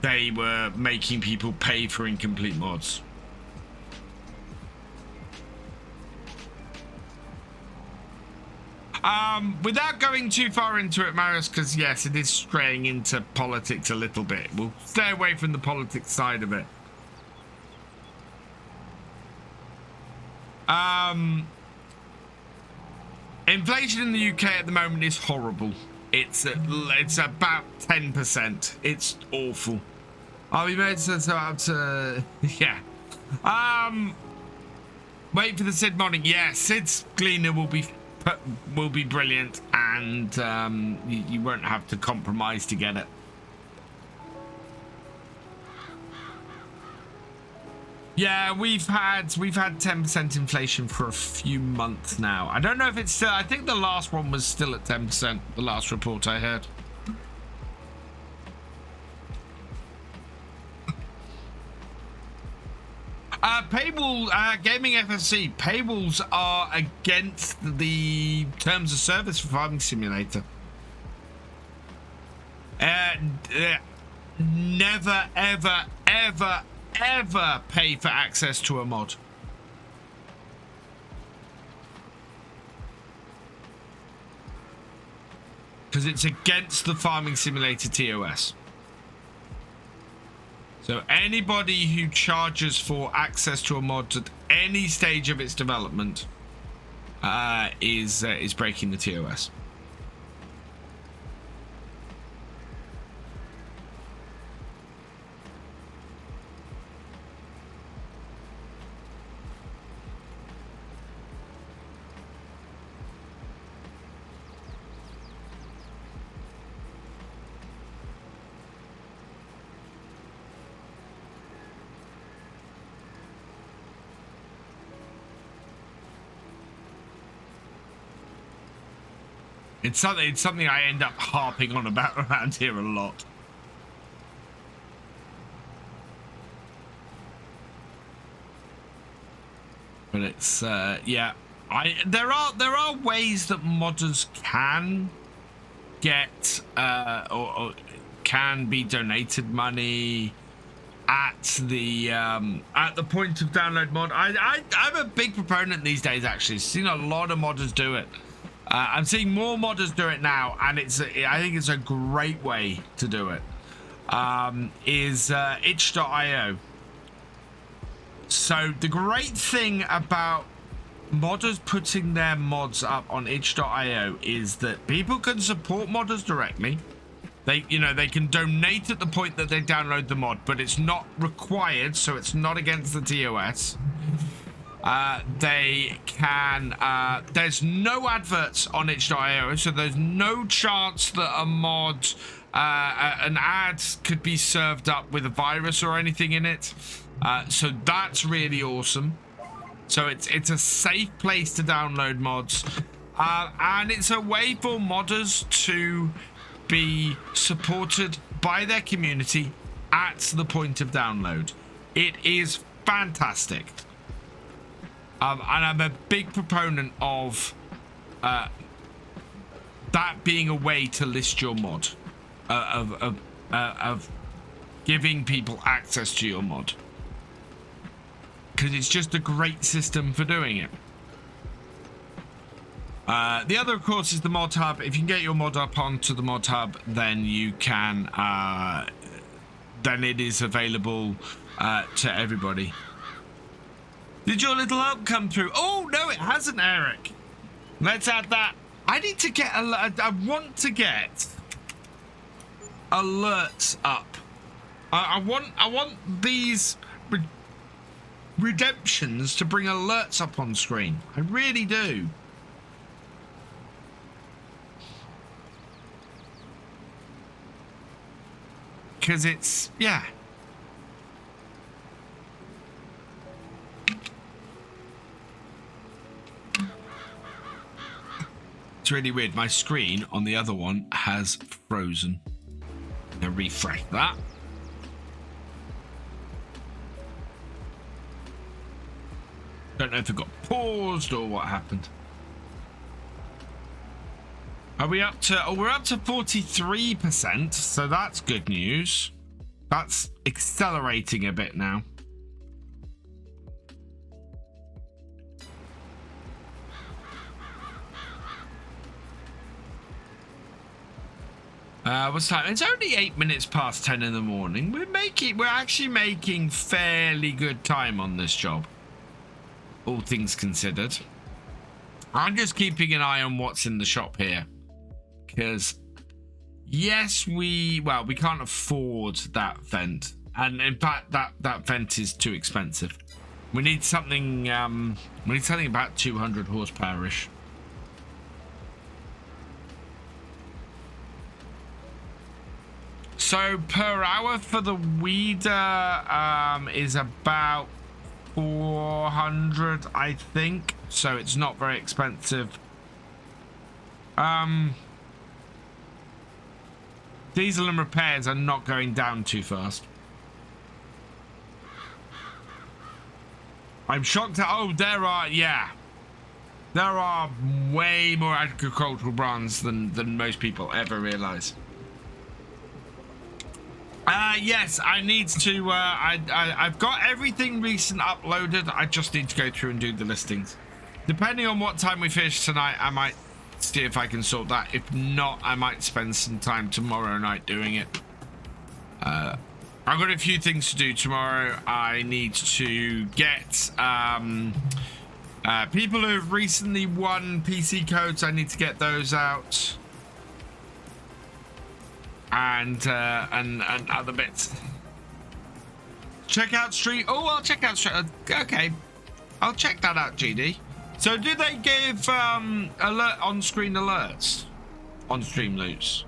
they were making people pay for incomplete mods. Without going too far into it, Marius, because yes, it is straying into politics a little bit. We'll stay away from the politics side of it. Inflation in the UK at the moment is horrible. It's about 10%. It's awful. Are we made so up to yeah. Wait for the Sid modding. Yeah, Sid's Gleaner will be brilliant, and you won't have to compromise to get it. Yeah, we've had 10% inflation for a few months now. I don't know if it's still, I think the last one was still at 10%, the last report I heard. Paywall, Gaming FSC, paywalls are against the terms of service for Farming Simulator. Never, ever, ever, ever pay for access to a mod. Because it's against the Farming Simulator TOS. So anybody who charges for access to a mod at any stage of its development is breaking the TOS. It's something I end up harping on about around here a lot. But it's yeah, there are ways that modders can get or can be donated money at the point of download mod. I'm a big proponent these days, actually. I've seen a lot of modders do it. I'm seeing more modders do it now, and I think it's a great way to do it. Is itch.io. So the great thing about modders putting their mods up on itch.io is that people can support modders directly. They can donate at the point that they download the mod, but it's not required, so it's not against the TOS. They can, there's no adverts on itch.io, so there's no chance that a mod, an ad could be served up with a virus or anything in it. So that's really awesome. So it's a safe place to download mods. And it's a way for modders to be supported by their community at the point of download. It is fantastic. And I'm a big proponent of that being a way to list your mod, of giving people access to your mod, because it's just a great system for doing it. The other, of course, is the mod hub. If you can get your mod up onto the mod hub, then you can, then it is available to everybody. Did your little help come through? Oh, no, it hasn't, Eric. Let's add that. I need to get, I want to get alerts up. I want these redemptions to bring alerts up on screen. I really do. Because it's, yeah. It's really weird. My screen on the other one has frozen. I'm gonna refresh that. Don't know if it got paused or what happened. Are we up to, oh, we're up to 43%, so that's good news. That's accelerating a bit now. What's time? It's only 8 minutes past 10 in the morning. We're actually making fairly good time on this job, all things considered. I'm just keeping an eye on what's in the shop here, because yes, we can't afford that vent, and in fact that vent is too expensive. We need something about 200 horsepower-ish. So per hour for the weeder is about 400, I think. So it's not very expensive. Diesel and repairs are not going down too fast. I'm shocked at, oh, there are way more agricultural brands than most people ever realize. Yes, I need to, I've got everything recent uploaded. I just need to go through and do the listings. Depending on what time we finish tonight, I might see if I can sort that. If not, I might spend some time tomorrow night doing it. I've got a few things to do tomorrow. I need to get people who have recently won PC codes. I need to get those out. And other bits. Check out stream. Oh, I'll check out stream. Okay, I'll check that out, GD. So, do they give alert on-screen alerts on stream loots?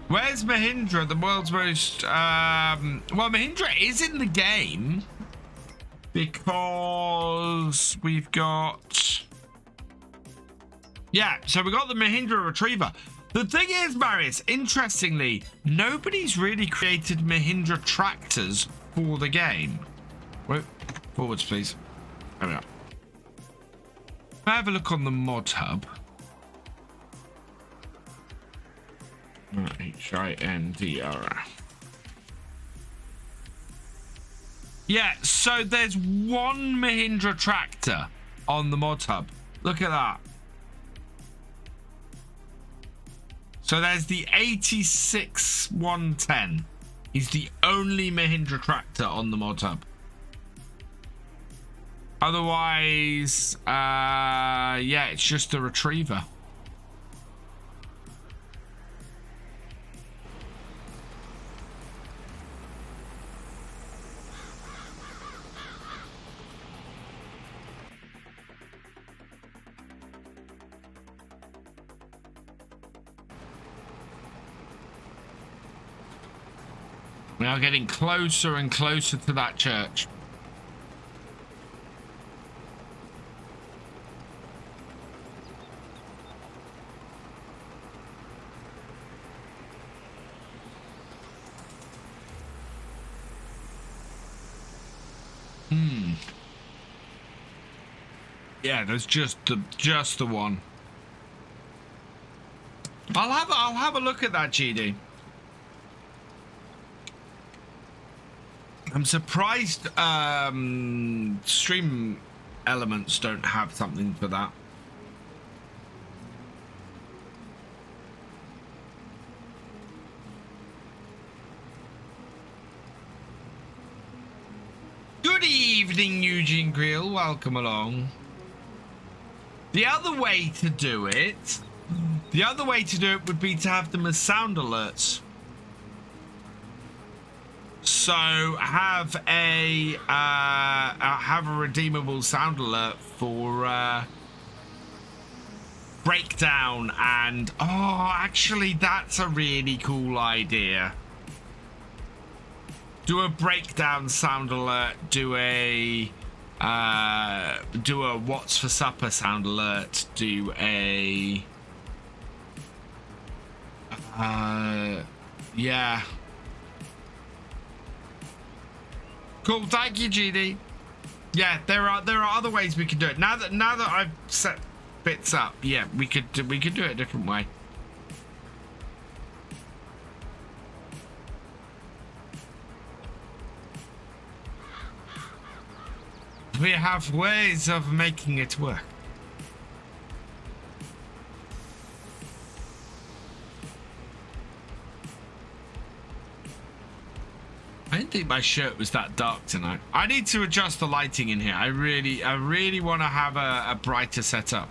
Where's Mahindra, the world's most? Well, Mahindra is in the game because we've got. Yeah, so we got the Mahindra Retriever. The thing is, Marius, interestingly, nobody's really created Mahindra tractors for the game. Wait, forwards, please. There we are. Have a look on the mod hub. Hindra. Yeah, so there's one Mahindra tractor on the mod hub. Look at that. So there's the 86-110. He's the only Mahindra tractor on the mod hub. Otherwise, yeah, it's just a Retriever. We are getting closer and closer to that church. Yeah, there's just the one. I'll have a look at that, GD. I'm surprised stream elements don't have something for that. Good evening, Eugene Creel. Welcome along. The other way to do it would be to have them as sound alerts. So have a redeemable sound alert for breakdown and actually that's a really cool idea. Do a breakdown sound alert, do a what's for supper sound alert, do a yeah. Cool, thank you, GD. Yeah, there are other ways we could do it. Now that I've set bits up, yeah, we could do it a different way. We have ways of making it work. I didn't think my shirt was that dark tonight. I need to adjust the lighting in here. I really want to have a brighter setup.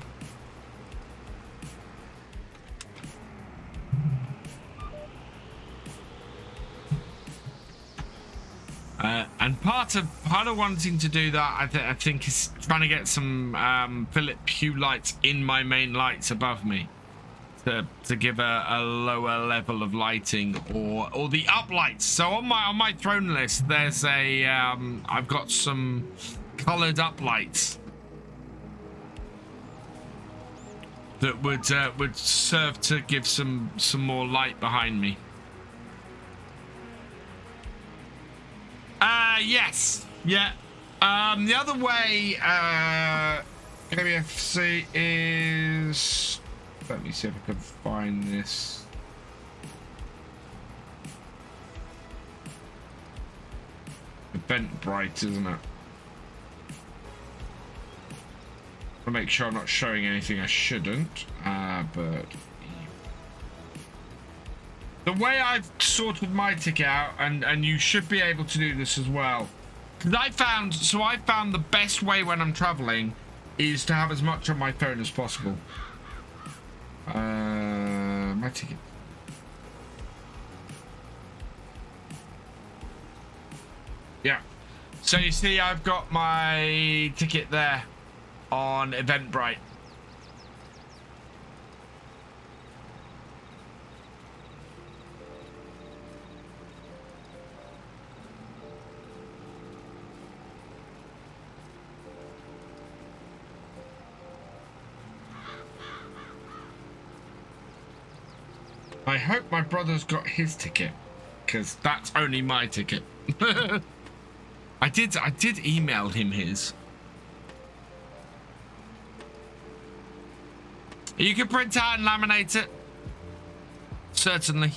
And part of wanting to do that, I think, is trying to get some Philip Hue lights in my main lights above me to give a lower level of lighting, or the up lights. So on my throne list, there's a I've got some coloured up lights that would serve to give some more light behind me. Yes. Yeah. The other way, KBFC is... Let me see if I can find this. Eventbrite, isn't it? I'll make sure I'm not showing anything I shouldn't. But... The way I've sorted my ticket out, and you should be able to do this as well, because I found the best way when I'm traveling is to have as much on my phone as possible. My ticket. Yeah. So you see, I've got my ticket there on Eventbrite. I hope my brother's got his ticket, because that's only my ticket. I did email him his. You can print out and laminate it. Certainly.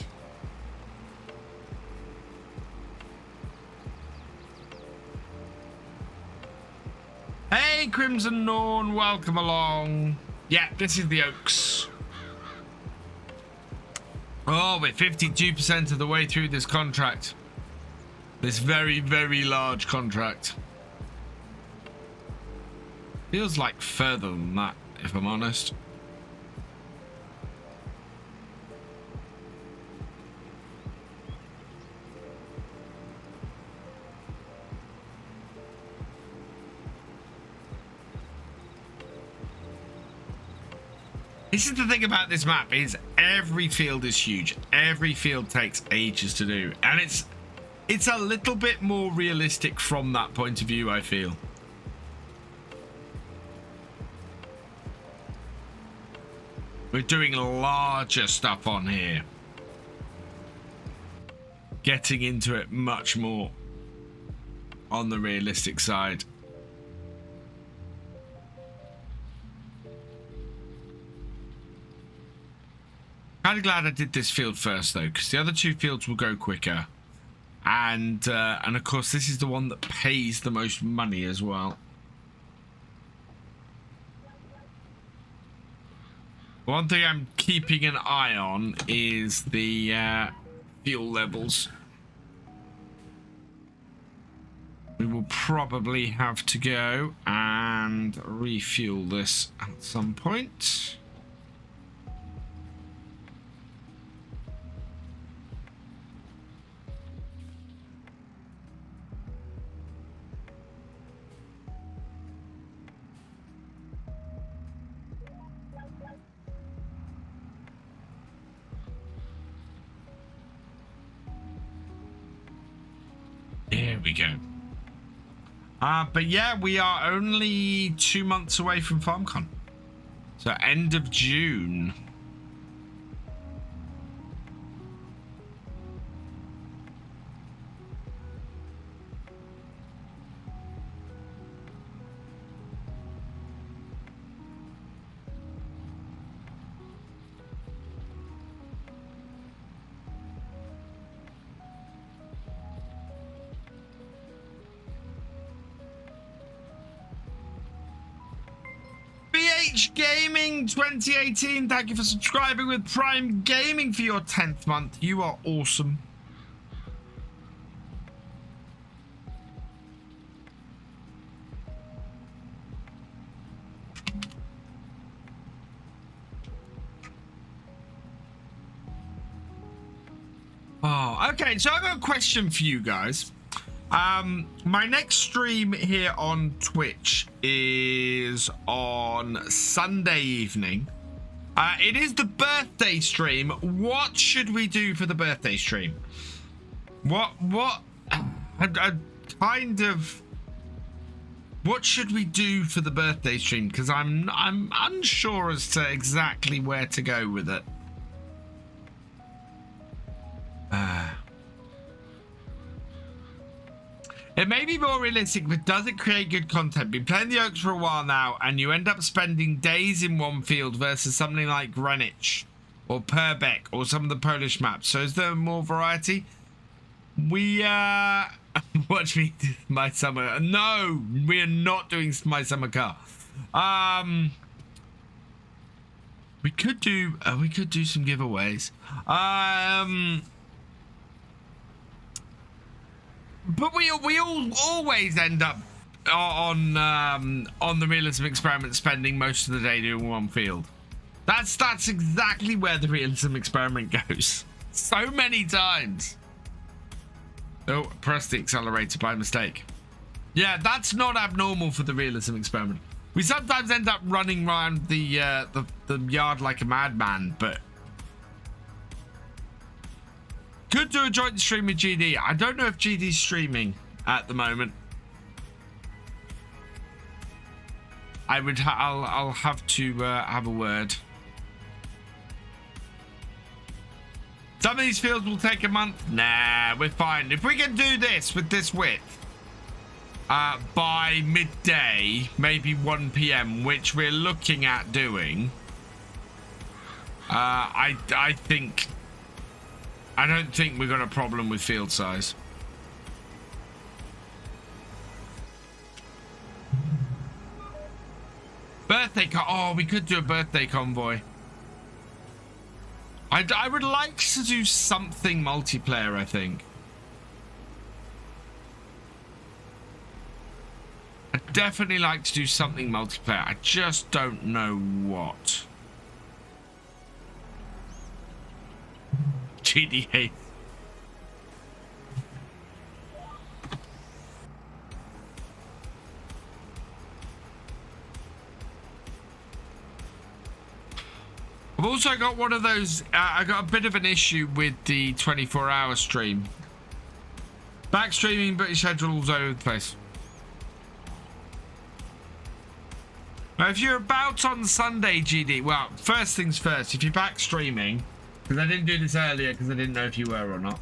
Hey, Crimson Norn, welcome along. Yeah, this is the Oaks. Oh, we're 52% of the way through this contract. This very, very large contract. Feels like further than that, if I'm honest. This is the thing about this map, is every field is huge. Every field takes ages to do. And it's a little bit more realistic from that point of view, I feel. We're doing larger stuff on here. Getting into it much more on the realistic side. Kind of glad I did this field first though, because the other two fields will go quicker, and of course this is the one that pays the most money as well. One thing I'm keeping an eye on is the fuel levels. We will will probably have to go and refuel this at some point. There we go. But yeah, we are only 2 months away from FarmCon. So end of June. Gaming 2018, thank you for subscribing with Prime Gaming for your 10th month. You are awesome. Oh, okay, so I've got a question for you guys. My next stream here on Twitch is on Sunday evening. It is the birthday stream. What should we do for the birthday stream? What should we do for the birthday stream? Because I'm unsure as to exactly where to go with it. It may be more realistic, but does it create good content? Been playing the Oaks for a while now, and you end up spending days in one field versus something like Greenwich or Purbeck or some of the Polish maps. So is there more variety? We watch me do my summer. No, we are not doing my summer car. We could do some giveaways. But we all always end up on the realism experiment spending most of the day doing one field. That's exactly where the realism experiment goes. So many times. Oh, press the accelerator by mistake. Yeah, that's not abnormal for the realism experiment. We sometimes end up running around the yard like a madman, but could do a joint stream with GD. I don't know if GD's streaming at the moment. I'll have to have a word. Some of these fields will take a month. Nah, we're fine. If we can do this with this width by midday, maybe 1 PM, which we're looking at doing, I don't think we've got a problem with field size. Birthday oh, we could do a birthday convoy. I would like to do something multiplayer, I think. I'd definitely like to do something multiplayer. I just don't know what. GDA. I've also got one of those, I got a bit of an issue with the 24-hour stream. Back streaming, but your schedule's all over the place. Now, if you're about on Sunday, GD, well, first things first, if you're back streaming, because I didn't do this earlier because I didn't know if you were or not.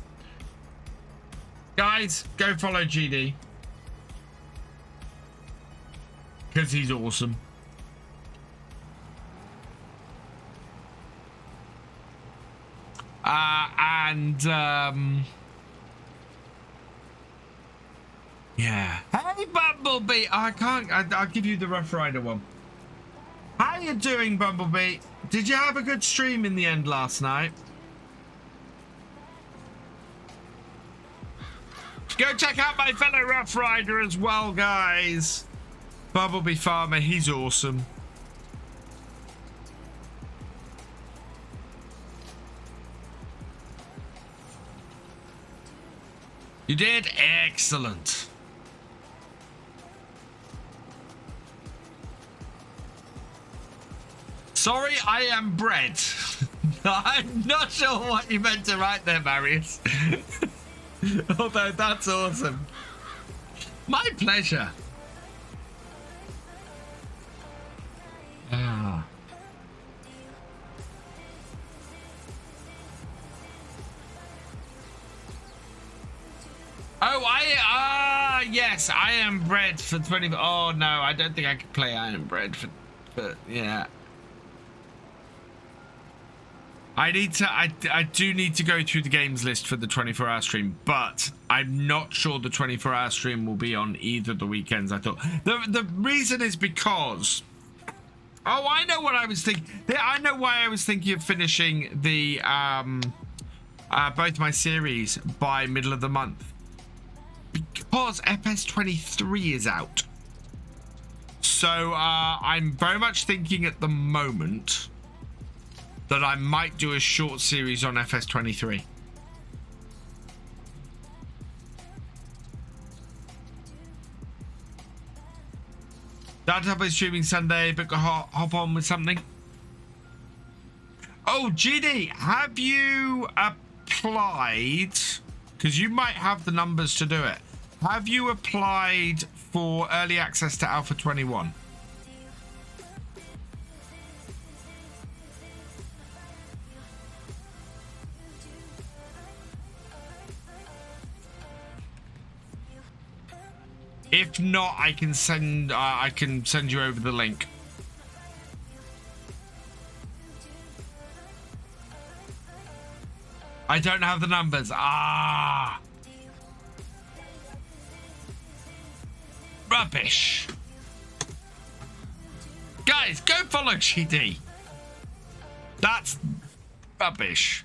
Guys, go follow GD. Because he's awesome. Yeah. Hey, Bumblebee. I'll give you the Rough Rider one. How you doing, Bumblebee? Did you have a good stream in the end last night? Go check out my fellow Rough Rider as well, guys. Bumblebee Farmer, he's awesome. You did excellent. Sorry, I am bread. I'm not sure what you meant to write there, Marius. Although that's awesome. My pleasure. Ah. Oh, yes, I am bred for 20. Oh no, I don't think I could play I am bred for yeah. I do need to go through the games list for the 24-hour stream, but I'm not sure the 24-hour stream will be on either of the weekends. I thought the reason is because I know what I was thinking. I know why I was thinking of finishing the both my series by middle of the month. Because FS23 is out. So I'm very much thinking at the moment that I might do a short series on FS23. Dad will be streaming Sunday, but hop on with something. Oh, GD, have you applied? Because you might have the numbers to do it. Have you applied for early access to Alpha 21? If not, I can send you over the link. I don't have the numbers. Ah. Rubbish. Guys, go follow GD. That's rubbish.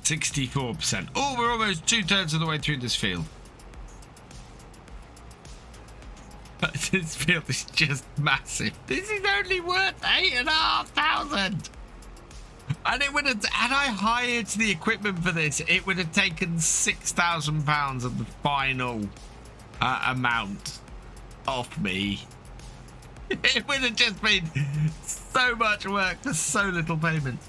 %64%. Oh, we're almost 2/3 of the way through this field. But this field is just massive. This is only worth 8,500. And it would have, had I hired the equipment for this, it would have taken £6,000 of the final amount off me. It would have just been so much work for so little payment.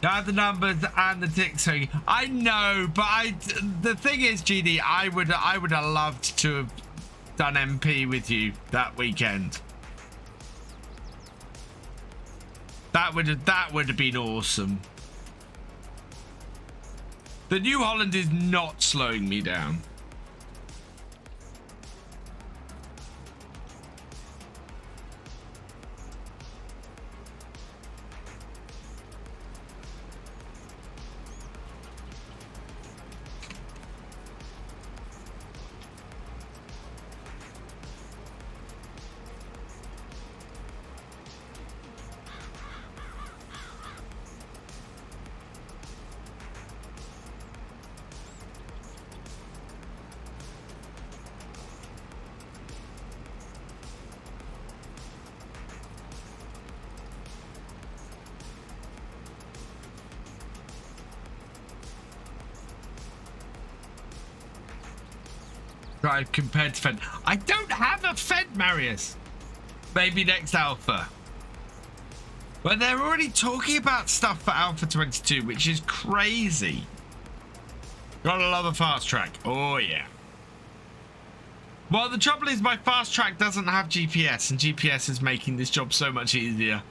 I have the numbers and the ticks. I know, but the thing is, GD, I would have loved to have done MP with you that weekend. That would have been awesome. The New Holland is not slowing me down. Drive compared to Fed. I don't have a Fed, Marius. Maybe next Alpha. But they're already talking about stuff for Alpha 22, which is crazy. Gotta love a fast track. Oh, yeah. Well, the trouble is my fast track doesn't have GPS, and GPS is making this job so much easier.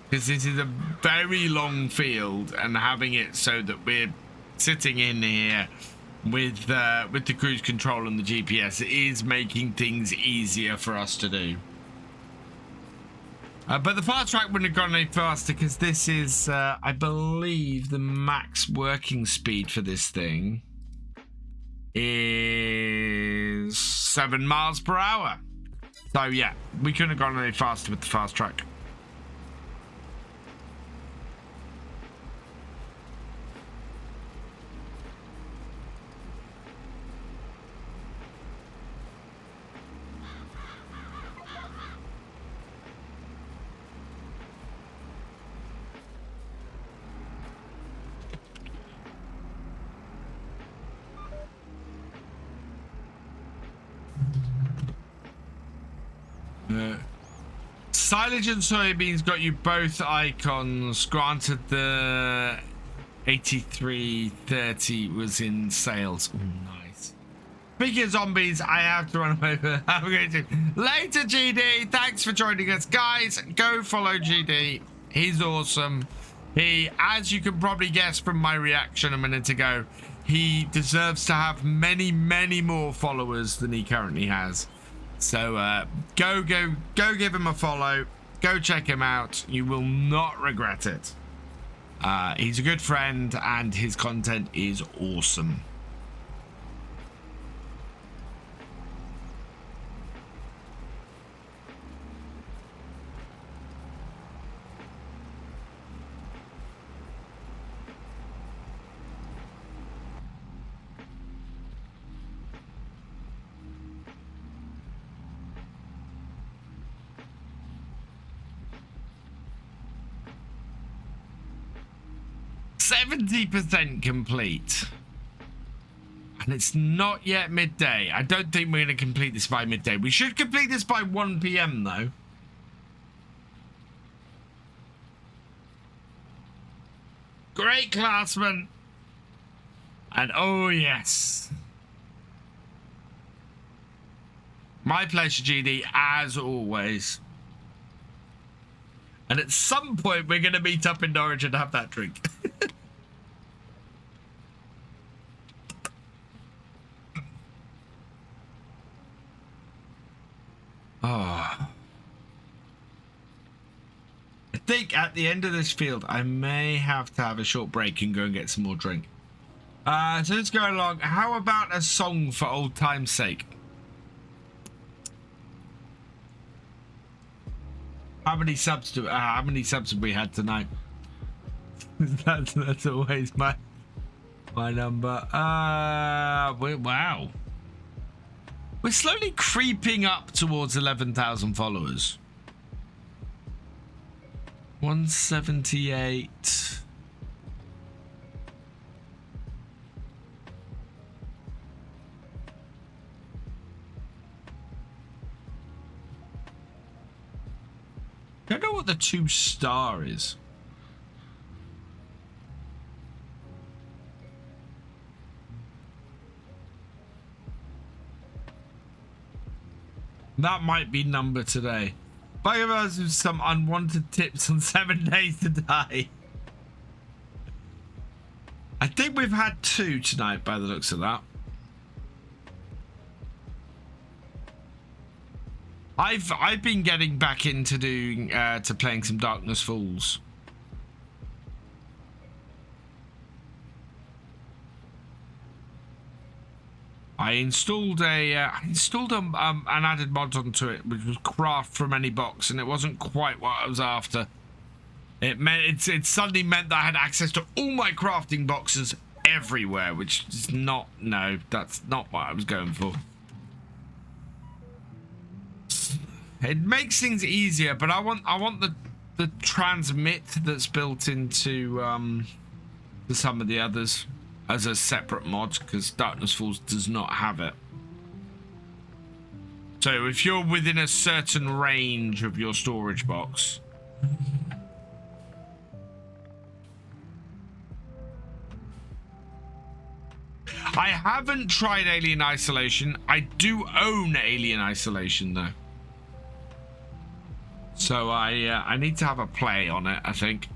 Because this is a very long field, and having it so that we're sitting in here with the cruise control and the GPS is making things easier for us to do. But the fast track wouldn't have gone any faster because this is, I believe, the max working speed for this thing is 7 miles per hour. So yeah, we couldn't have gone any faster with the fast track. Silage and soybeans got you both icons. Granted, the 8330 was in sales. Oh, nice. Speaking of zombies, I have to run over. Have a great day. Later, GD. Thanks for joining us. Guys, go follow GD. He's awesome. He, as you can probably guess from my reaction a minute ago, he deserves to have many, many more followers than he currently has. So go give him a follow. Go check him out. You will not regret it. He's a good friend and his content is awesome. %70 complete, and it's not yet midday. I don't think we're going to complete this by midday. We should complete this by 1 PM though. Great, classman. And oh yes, my pleasure, GD, as always. And at some point we're going to meet up in Norwich and have that drink. Oh. I think at the end of this field, I may have to have a short break and go and get some more drink. So let's go along. How about a song for old time's sake? How many subs have we had tonight? that's always my number. Wow. We're slowly creeping up towards 11,000 followers. 178. I don't know what the 2-star is. That might be number today. By us with some unwanted tips on 7 days to die. I think we've had 2 tonight by the looks of that. I've been getting back into doing to playing some Darkness Falls. I installed an added mod onto it, which was craft from any box, and it wasn't quite what I was after. It suddenly meant that I had access to all my crafting boxes everywhere, which is not, no, that's not what I was going for. It makes things easier, but I want the transmit that's built into some of the others as a separate mod, because Darkness Falls does not have it. So if you're within a certain range of your storage box, I haven't tried Alien Isolation. I do own Alien Isolation though. So I need to have a play on it, I think.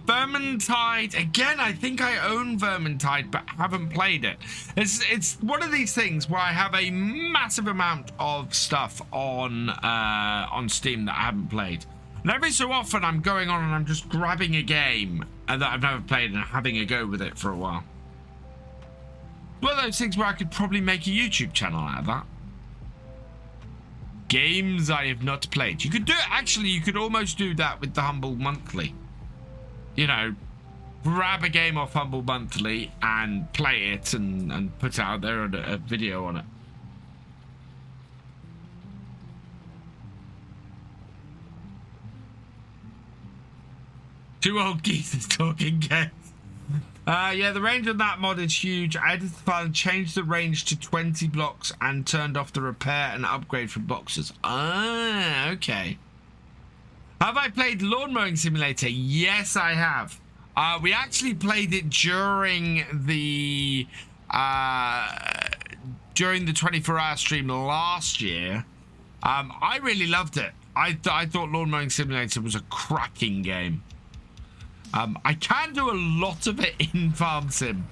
Vermintide, again, I think I own Vermintide, but haven't played it. It's one of these things where I have a massive amount of stuff on Steam that I haven't played. And every so often I'm going on and I'm just grabbing a game that I've never played and having a go with it for a while. One of those things where I could probably make a YouTube channel out of that. Games I have not played. You could do it, actually, you could almost do that with the Humble Monthly. You know, grab a game off Humble Monthly and play it and put out there a video on it. Two old geezers talking games. Yeah, the range on that mod is huge. I edited the file and changed the range to 20 blocks and turned off the repair and upgrade for boxes. Ah, okay. Have I played Lawn Mowing Simulator? Yes, I have. We actually played it during the 24-hour stream last year. I really loved it. I thought Lawn Mowing Simulator was a cracking game. I can do a lot of it in Farm Sim.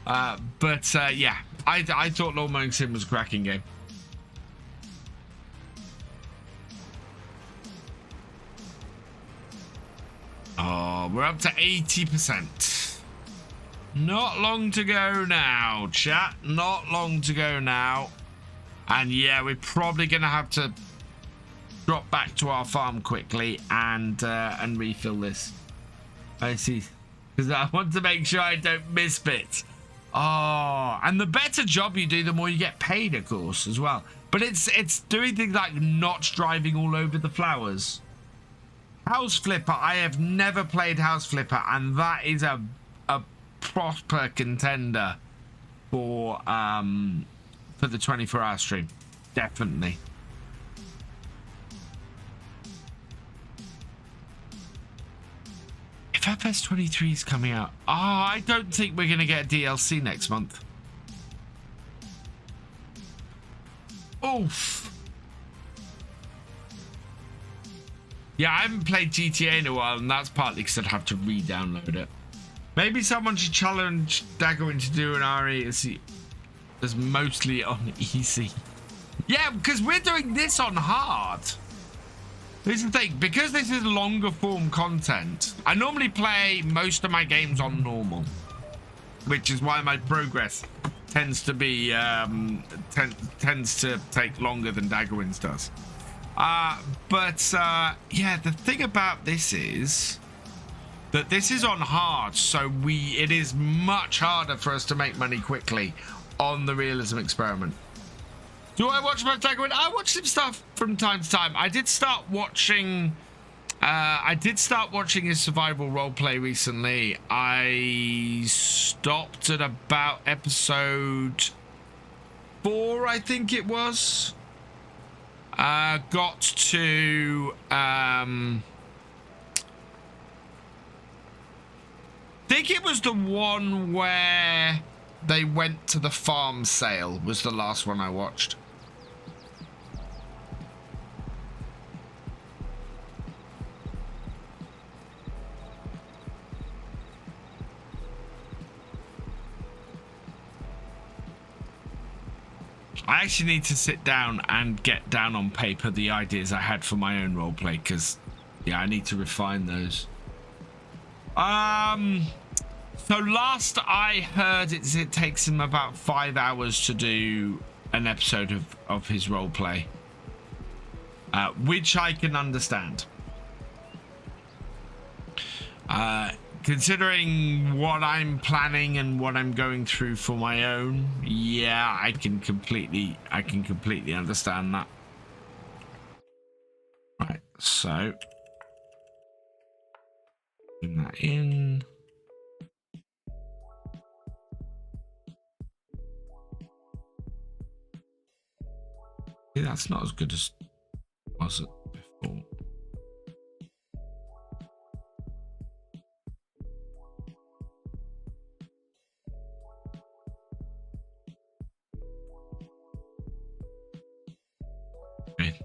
But yeah, I thought Lawn Mowing Sim was a cracking game. Oh, we're up to 80%. Not long to go now, chat. Not long to go now. And yeah, we're probably going to have to drop back to our farm quickly and refill this. I see. Because I want to make sure I don't miss bits. Oh, and the better job you do, the more you get paid, of course, as well. But it's doing things like not driving all over the flowers. House Flipper, I have never played House Flipper, and that is a proper contender for the 24-hour stream. Definitely. If FS23 is coming out, I don't think we're gonna get DLC next month. Oof. Yeah, I haven't played GTA in a while, and that's partly because I'd have to re-download it. Maybe someone should challenge Daggerwin to do an RE as mostly on easy. Yeah, because we're doing this on hard. Here's the thing, because this is longer form content, I normally play most of my games on normal, which is why my progress tends to be tends to take longer than Daggerwin's does. Yeah, the thing about this is that this is on hard, so it is much harder for us to make money quickly on the realism experiment. Do I watch my Daggerwin? I watch some stuff from time to time. I did start watching his survival roleplay recently. I stopped at about episode 4, I think it was. Got to think it was the one where they went to the farm sale was the last one I watched. I actually need to sit down and get down on paper the ideas I had for my own roleplay, because yeah, I need to refine those. So last I heard it takes him about 5 hours to do an episode of his roleplay, which I can understand. Considering what I'm planning and what I'm going through for my own, yeah, I can completely understand that. Right, so bring that in. Yeah, that's not as good as was it before. Okay.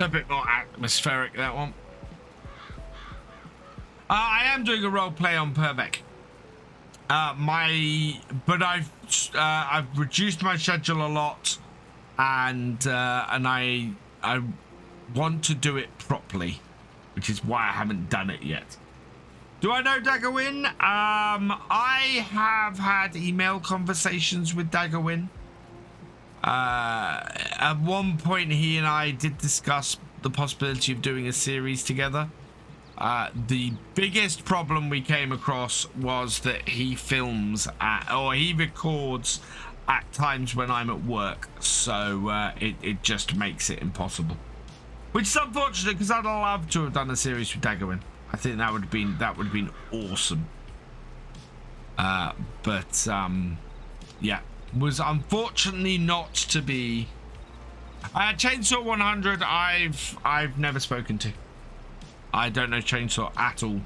A bit more atmospheric, that one. I am doing a role play on Purbeck. But I've reduced my schedule a lot, and I want to do it properly, which is why I haven't done it yet. Do I know Daggerwin? I have had email conversations with Daggerwin. At one point, he and I did discuss the possibility of doing a series together. The biggest problem we came across was that he films or he records at times when I'm at work, so it just makes it impossible. Which is unfortunate, because I'd love to have done a series with Daggerwin. I think that would have been awesome. But yeah, was unfortunately not to be. Chainsaw 100, I've never spoken to. I don't know Chainsaw at all.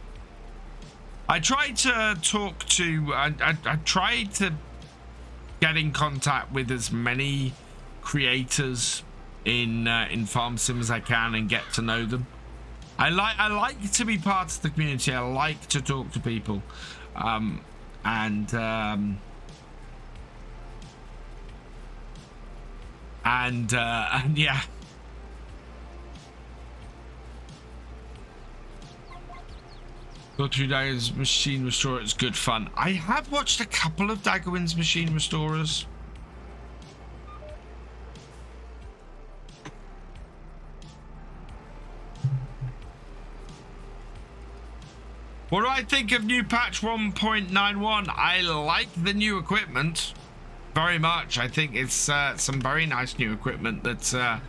I tried to talk to. I tried to get in contact with as many creators in Farm Sim as I can and get to know them. I like to be part of the community. I like to talk to people, and yeah. Go through Daggerwin's Machine Restorer, it's good fun. I have watched a couple of Daggerwin's Machine Restorers. What do I think of new patch 1.91? I like the new equipment very much. I think it's some very nice new equipment that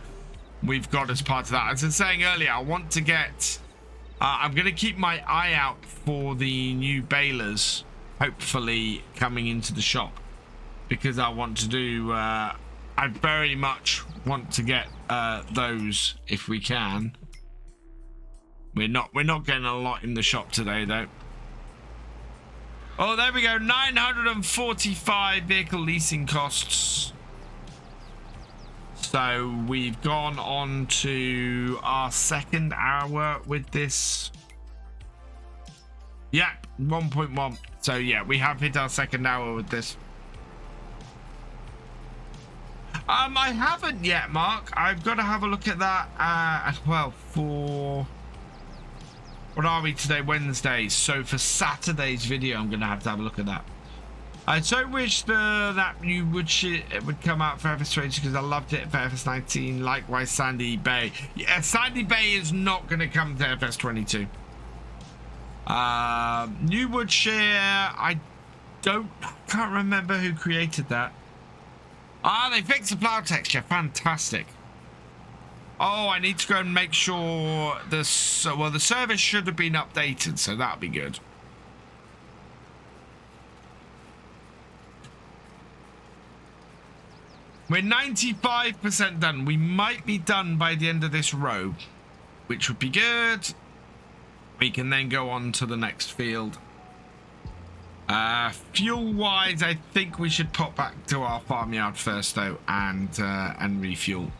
we've got as part of that. As I was saying earlier, I want to get... I'm going to keep my eye out for the new balers, hopefully coming into the shop, because I want to do... I very much want to get those if we can. We're not getting a lot in the shop today, though. Oh, there we go. 945 vehicle leasing costs. So we've gone on to our second hour with this. Yeah, 1.1. So yeah, we have hit our second hour with this. I haven't yet, Mark. I've got to have a look at that as well for... What are we today? Wednesday. So for Saturday's video, I'm going to have a look at that. I so wish that you would come out for FS20 because I loved it for FS19. Likewise, Sandy Bay. Yeah, Sandy Bay is not going to come to FS22. New Woodshare. I can't remember who created that. They fixed the plow texture. Fantastic. Oh, I need to go and make sure this. Well, the service should have been updated, so that'll be good. We're 95% done. We might be done by the end of this row, which would be good. We can then go on to the next field. Fuel-wise, I think we should pop back to our farmyard first, though, and refuel.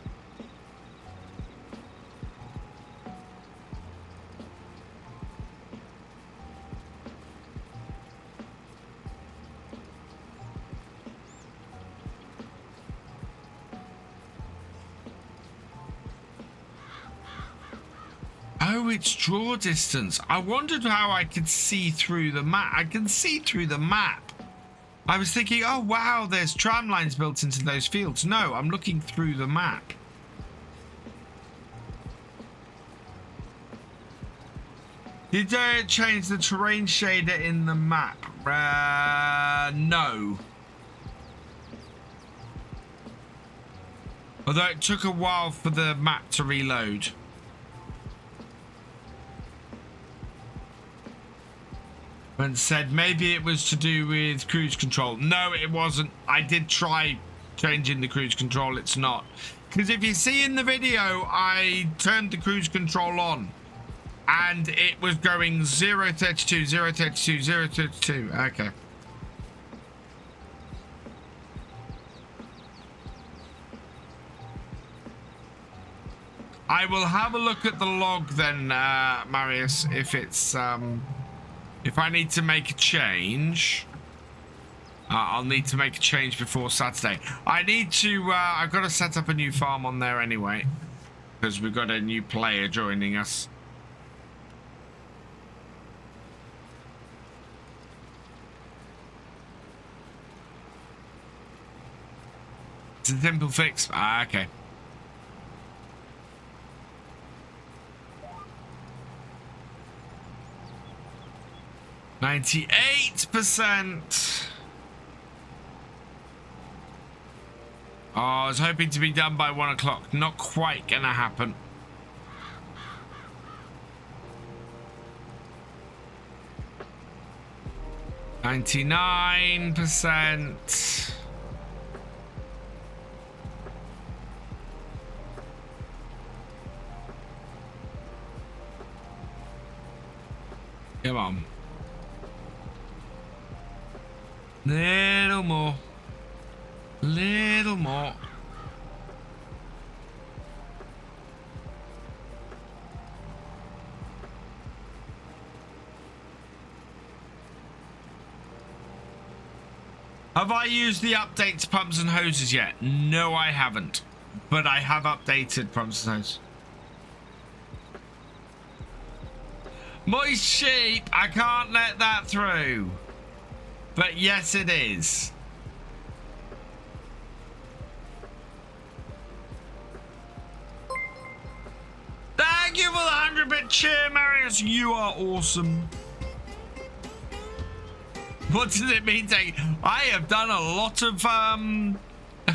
Oh, it's draw distance. I wondered how I could see through the map. I can see through the map. I was thinking, oh, wow, there's tram lines built into those fields. No, I'm looking through the map. Did they change the terrain shader in the map? No. Although it took a while for the map to reload. And said maybe it was to do with cruise control. No, it wasn't. I did try changing the cruise control. It's not. Because if you see in the video, I turned the cruise control on and it was going 032, 032, 032. Okay. I will have a look at the log then, Marius, if it's, if I need to make a change. I'll need to make a change before Saturday. I need to, I've got to set up a new farm on there anyway, because we've got a new player joining us. It's a simple fix. Okay. %. Oh, I was hoping to be done by 1 o'clock. Not quite gonna happen. %. Come on. Little more. Little more. Have I used the update to pumps and hoses yet? No, I haven't. But I have updated pumps and hoses. Moist sheep, I can't let that through. But yes, it is. Thank you for the 100-bit cheer, Marius. You are awesome. What does it mean? I have done a lot of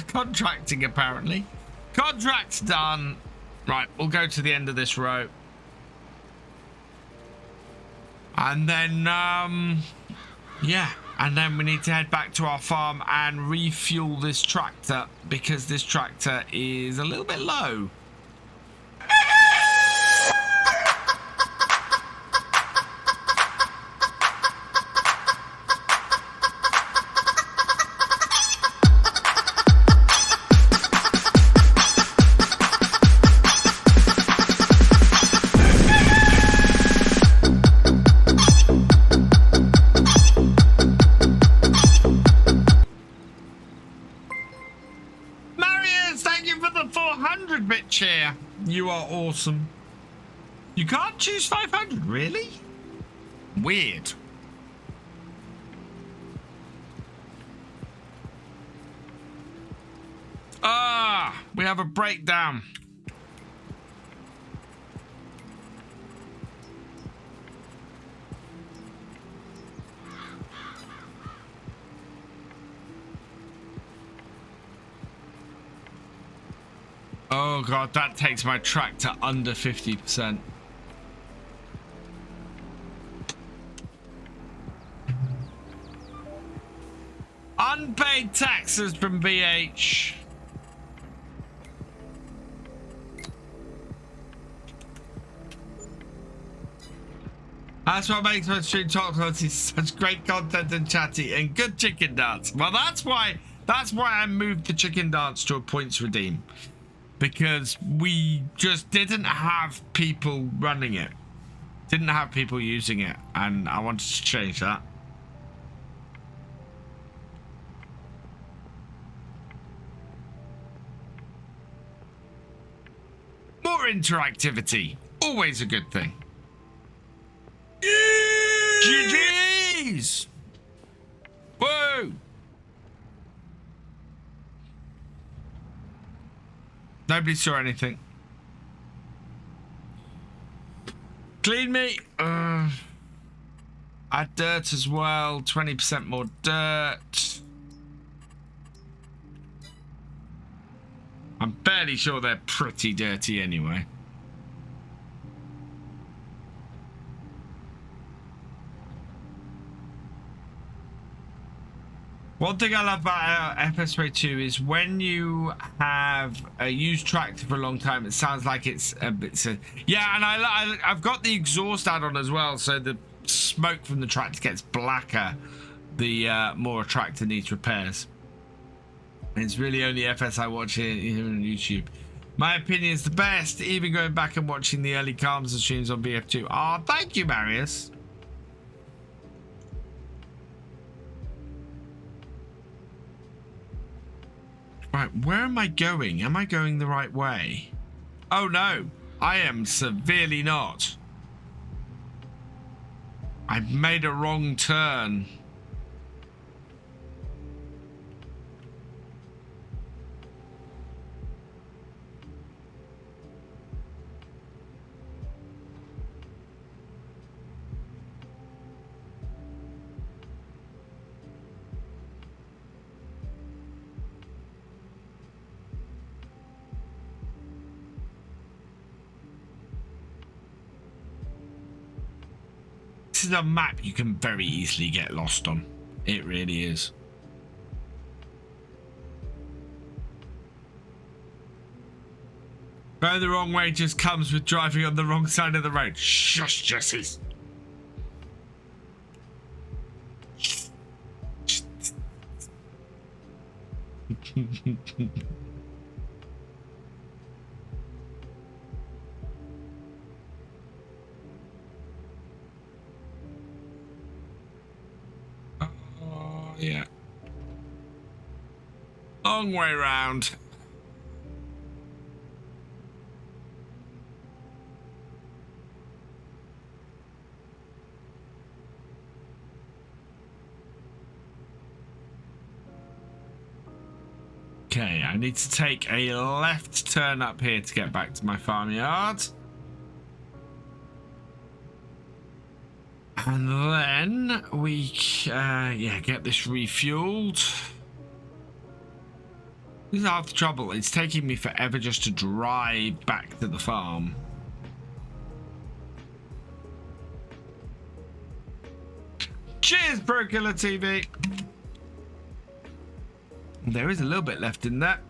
contracting, apparently. Contract's done. Right, we'll go to the end of this row. And then, yeah. And then we need to head back to our farm and refuel this tractor because this tractor is a little bit low. Chair, you are awesome. You can't choose 500, really? Weird. We have a breakdown. Oh god, that takes my tractor under 50%. Unpaid taxes from BH. That's what makes my stream talk quality such great content and chatty and good chicken dance. Well, that's why I moved the chicken dance to a points redeem. Because we just didn't have people running it. Didn't have people using it. And I wanted to change that. More interactivity. Always a good thing. GG's! Whoa! Nobody saw anything. Clean meat. Add dirt as well. 20% more dirt. I'm fairly sure they're pretty dirty anyway. One thing I love about FS2 is when you have used tractor for a long time, it sounds like it's a yeah, and I've got the exhaust add-on as well, so the smoke from the tractor gets blacker the more a tractor needs repairs. It's really only FS I watch here on YouTube. My opinion is the best, even going back and watching the early comms and streams on BF2. Oh, thank you, Marius. Right, where am I going? Am I going the right way? Oh no, I am severely not. I've made a wrong turn. This is a map you can very easily get lost on. It really is. Going the wrong way just comes with driving on the wrong side of the road. Shush, Jesse. Yeah. Long way round. Okay, I need to take a left turn up here to get back to my farmyard. And then we, yeah, get this refueled. This is half the trouble. It's taking me forever just to drive back to the farm. Cheers, Pro Killer TV. There is a little bit left in that.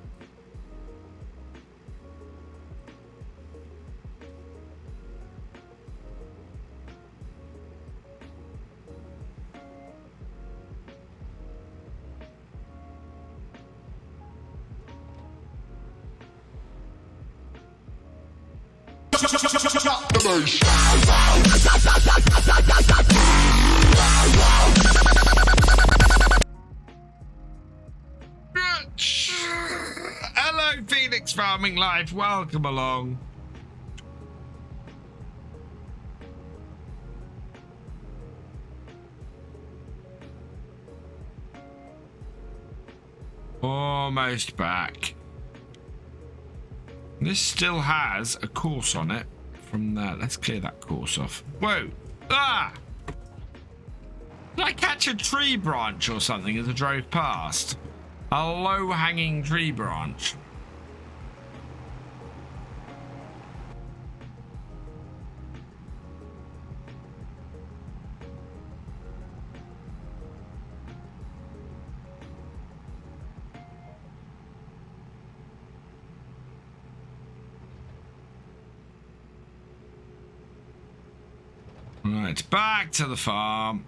Hello, Phoenix Farming Life. Welcome along. Almost back. This still has a course on it from there. Let's clear that course off. Whoa! Ah! Did I catch a tree branch or something as I drove past? A low-hanging tree branch. Right, back to the farm.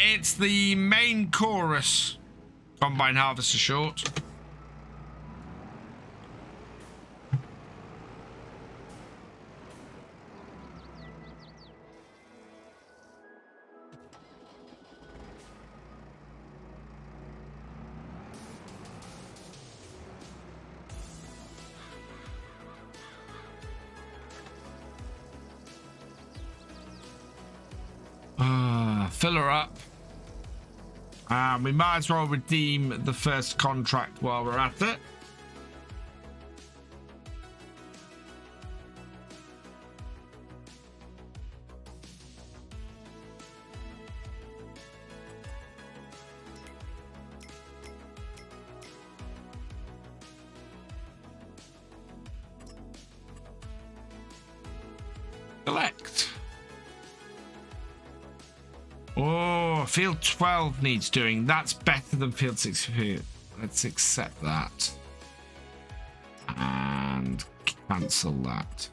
It's the main chorus. Combine harvester short. Fill her up. We might as well redeem the first contract while we're at it. Select. Oh, field 12 needs doing. That's better than field 6. Let's accept that. And cancel that.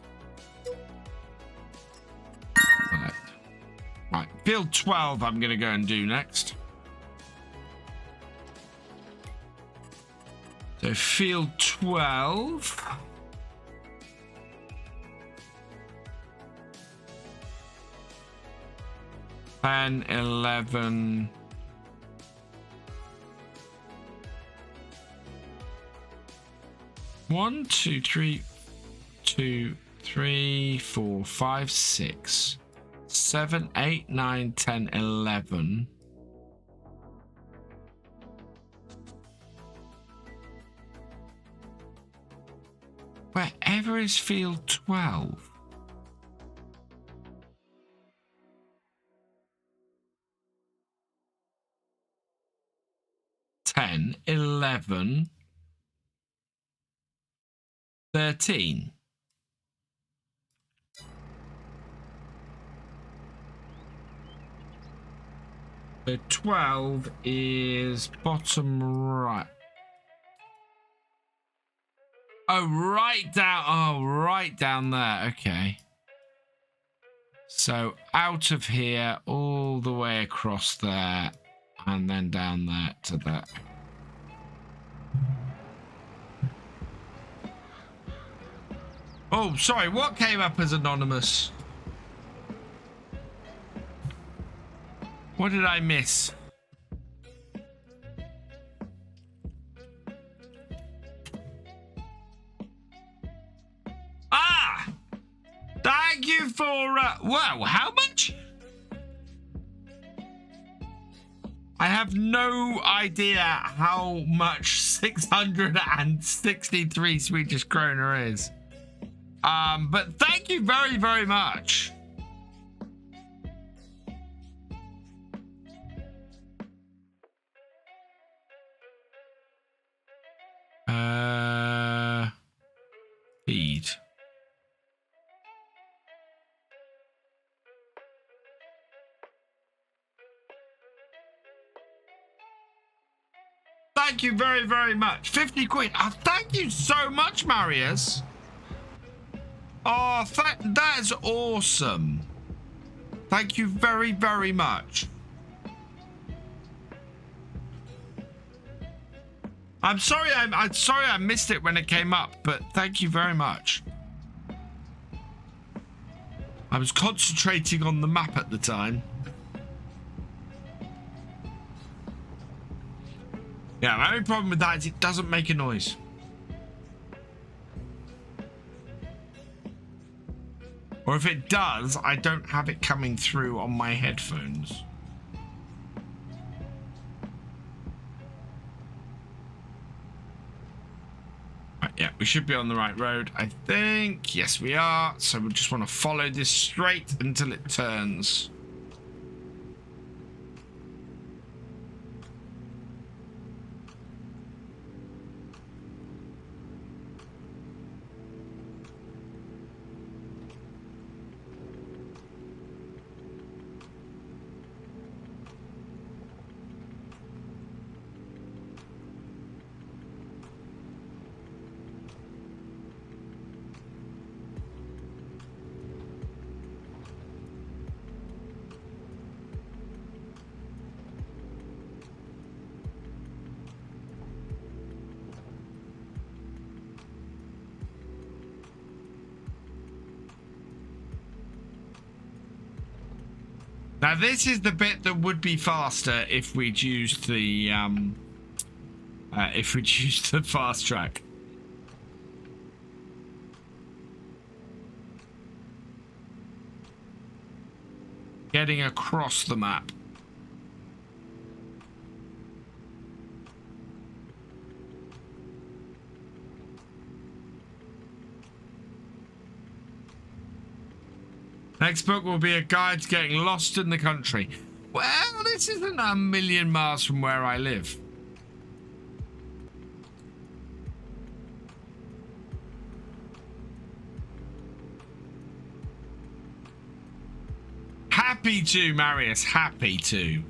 Right, field 12 I'm going to go and do next. So field 12. And 11. One, two, three, 2, 3, 4, 5, 6, 7, 8, 9, 10, 11. Wherever is field 12? Ten, 11, 13. So 12 is bottom right. Oh, right down. Oh, right down there. Okay. So out of here, all the way across there, and then down there to that. Oh, sorry. What came up as anonymous? What did I miss? Ah! Thank you for... wow, how much? I have no idea how much 663 Swedish kroner is. But thank you very, very much. Feed. Thank you very, very much. 50 quid. Oh, thank you so much, Marius. Oh, that is awesome. Thank you very, very much. I'm sorry I missed it when it came up, but thank you very much. I was concentrating on the map at the time. Yeah, my only problem with that is it doesn't make a noise. Or if it does, I don't have it coming through on my headphones. Right, yeah, we should be on the right road, I think. Yes, we are. So we just want to follow this straight until it turns. Now this is the bit that would be faster if we'd used the fast track. Getting across the map. Next book will be a guide to getting lost in the country. Well, this isn't a million miles from where I live. Happy to, Marius. Happy to.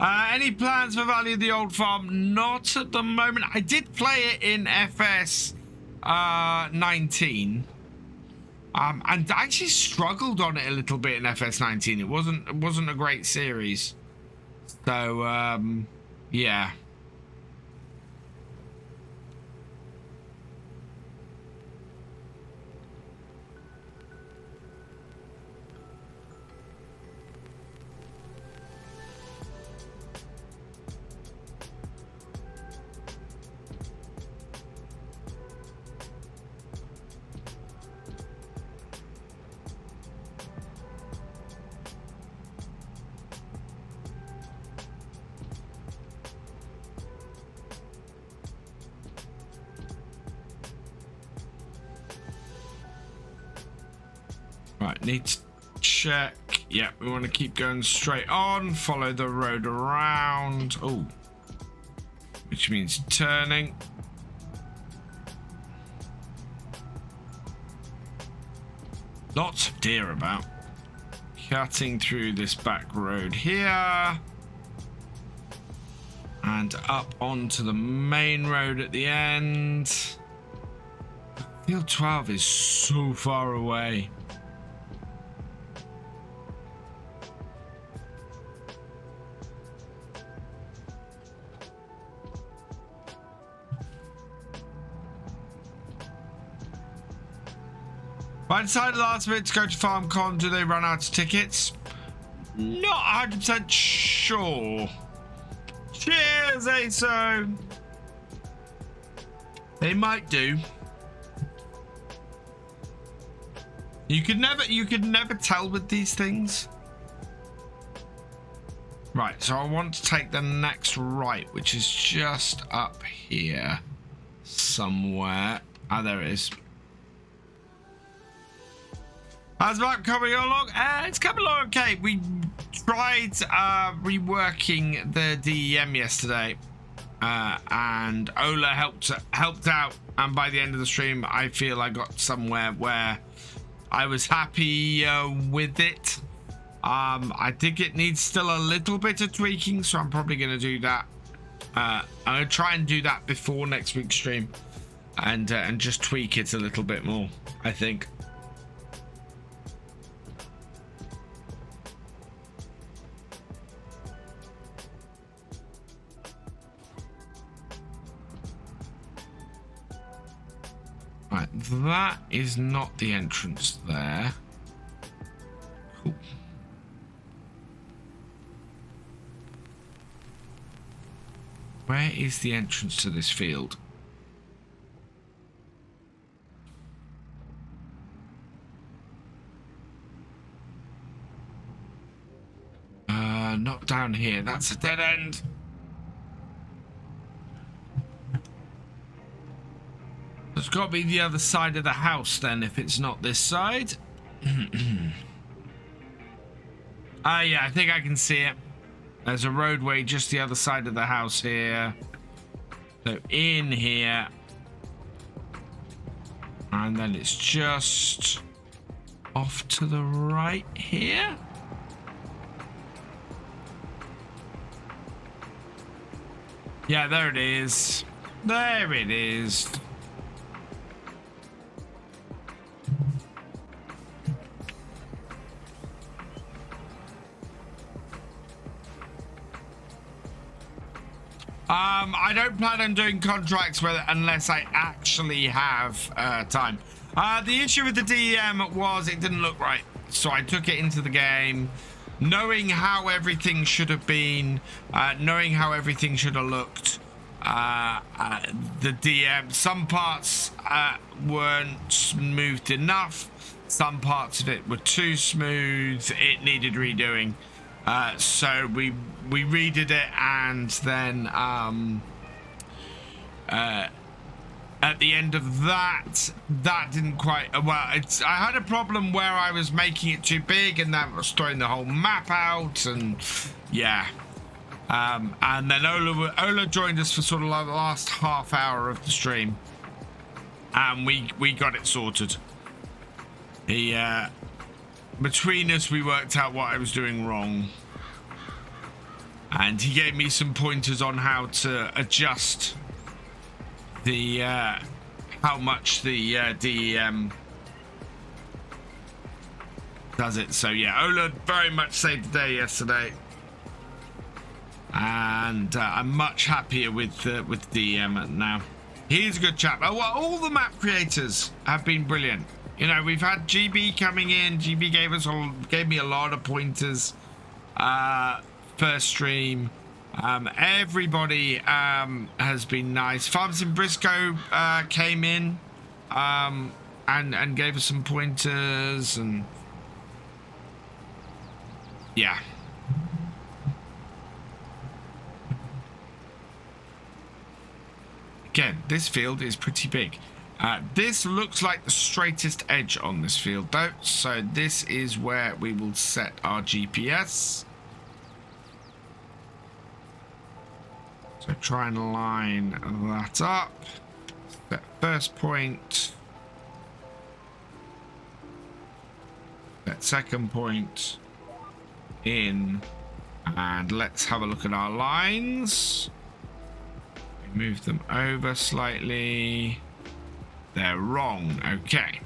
Any plans for Valley of the Old Farm? Not at the moment. I did play it in FS 19. And I actually struggled on it a little bit in FS 19. It wasn't a great series. So yeah. Right, need to check. Yeah, we want to keep going straight on. Follow the road around. Oh, which means turning. Lots of deer about. Cutting through this back road here. And up onto the main road at the end. Field 12 is so far away. I decided last minute to go to FarmCon. Do they run out of tickets? Not 100% sure. Cheers, ASO. They might do. You could never tell with these things. Right, so I want to take the next right, which is just up here somewhere. Ah, there it is. How's that coming along? It's coming along okay. We tried reworking the DEM yesterday, and Ola helped out. And by the end of the stream, I feel I got somewhere where I was happy with it. I think it needs still a little bit of tweaking, so I'm probably going to do that. I'm going to try and do that before next week's stream, and just tweak it a little bit more, I think. Right, that is not the entrance there. Cool. Where is the entrance to this field? Not down here. That's a dead end. It's got to be the other side of the house then, if it's not this side. Yeah, I think I can see it. There's a roadway just the other side of the house here. So in here. And then it's just off to the right here. Yeah, there it is. There it is. I don't plan on doing contracts with it unless I actually have time. The issue with the DEM was it didn't look right, so I took it into the game, knowing how everything should have been, knowing how everything should have looked. The DM, some parts weren't smoothed enough, some parts of it were too smooth. It needed redoing. So we redid it, and then at the end of that didn't quite I had a problem where I was making it too big, and that was throwing the whole map out, and yeah. And then Ola joined us for sort of like the last half hour of the stream, and we got it sorted. He between us, we worked out what I was doing wrong. and he gave me some pointers on how to adjust the how much the DEM does it. So yeah, Ola very much saved the day yesterday, and I'm much happier with DEM now. He's a good chap. Oh, well, all the map creators have been brilliant. You know, we've had GB coming in. GB gave me a lot of pointers. First stream. Everybody has been nice. Farms in Briscoe came in and gave us some pointers, and yeah. Again, this field is pretty big. This looks like the straightest edge on this field though, so this is where we will set our GPS. So try and line that up. Set first point. Set second point in, and let's have a look at our lines. Move them over slightly. They're wrong. Okay.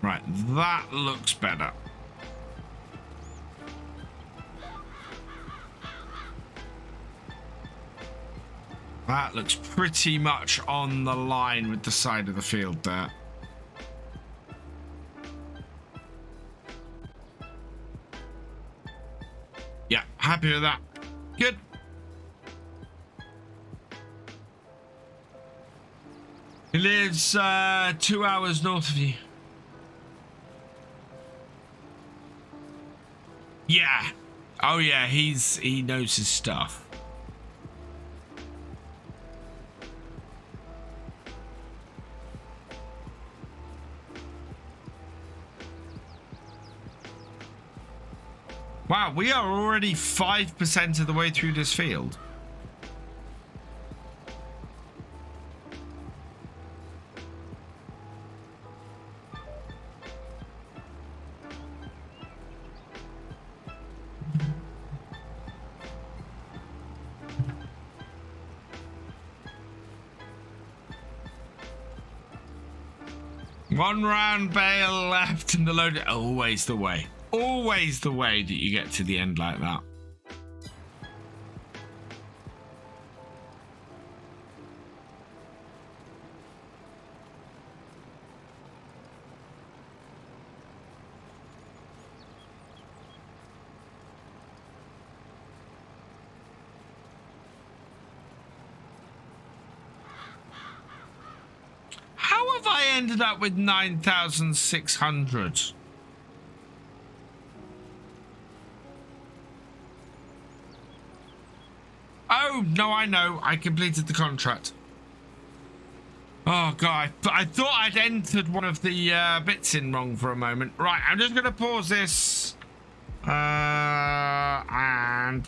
Right, that looks better. That looks pretty much on the line with the side of the field there. Yeah, happy with that. Good. He lives 2 hours north of you. Yeah. Oh yeah, he knows his stuff. Wow, we are already 5% of the way through this field. One round bale left in the load. Always the way. Always the way that you get to the end like that. How have I ended up with 9,600? Oh, no, I know. I completed the contract. Oh, God. I thought I'd entered one of the bits in wrong for a moment. Right, I'm just going to pause this. And...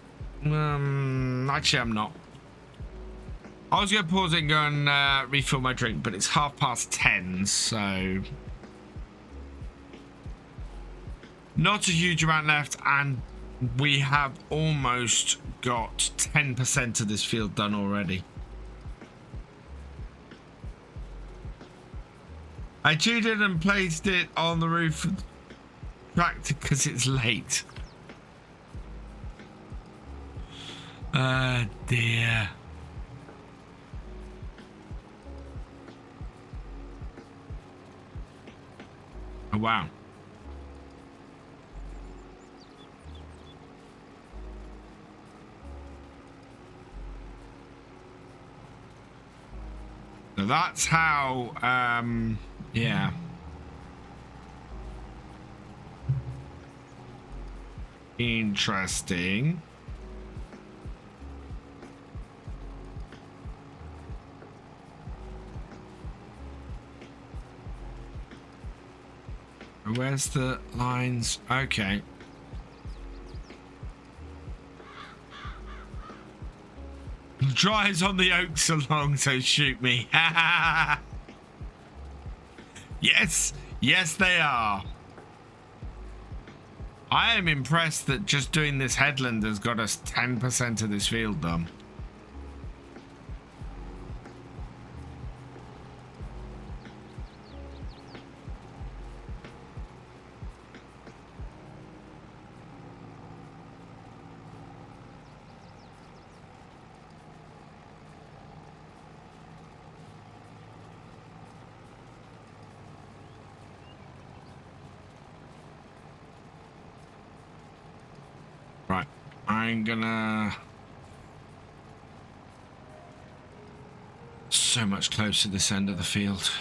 actually, I'm not. I was going to pause it and go and refill my drink, but it's 10:30, so... Not a huge amount left, and we have almost got 10% of this field done already. I cheated and placed it on the roof of the tractor because it's late. Dear. Oh, wow. So that's how, yeah. Interesting. Where's the lines? Okay. Drives on the oaks along, so shoot me. Yes, yes they are. I am impressed that just doing this headland has got us 10% of this field done. Right, I'm gonna... So much closer to this end of the field.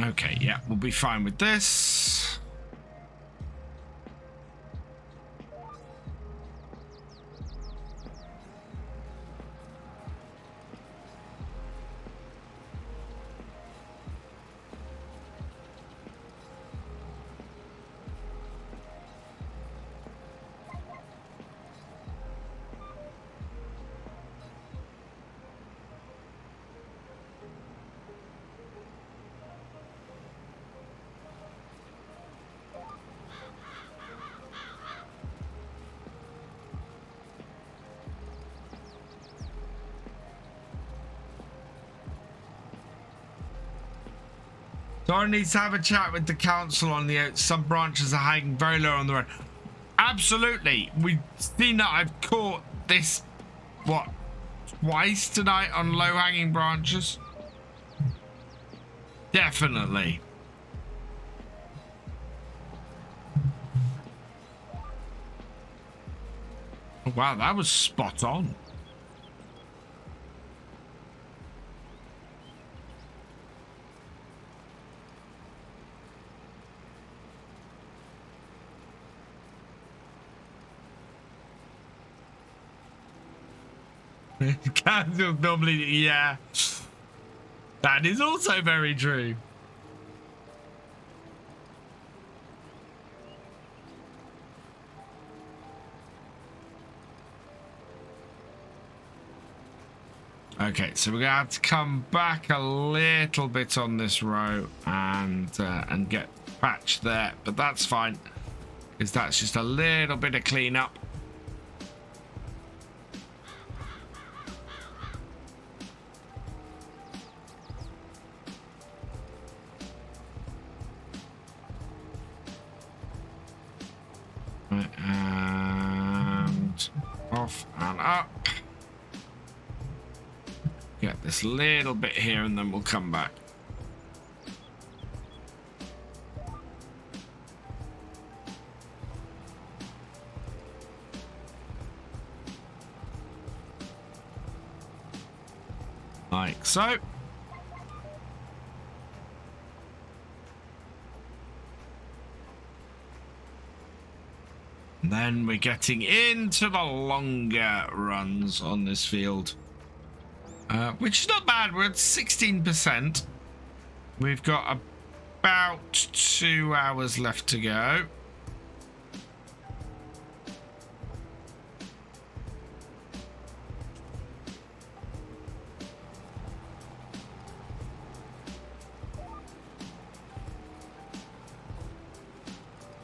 Okay, yeah, we'll be fine with this. Someone needs to have a chat with the council on the some branches are hanging very low on the road. Absolutely. We've seen that. I've caught this, what, twice tonight on low hanging branches. Definitely. Oh, wow, that was spot on. Council normally, yeah. That is also very true. Okay, so we're gonna have to come back a little bit on this row and get patched there, but that's fine, because that's just a little bit of cleanup. And off and up. Get this little bit here and then we'll come back. Like so. And then we're getting into the longer runs on this field. Which is not bad. We're at 16%. We've got about 2 hours left to go.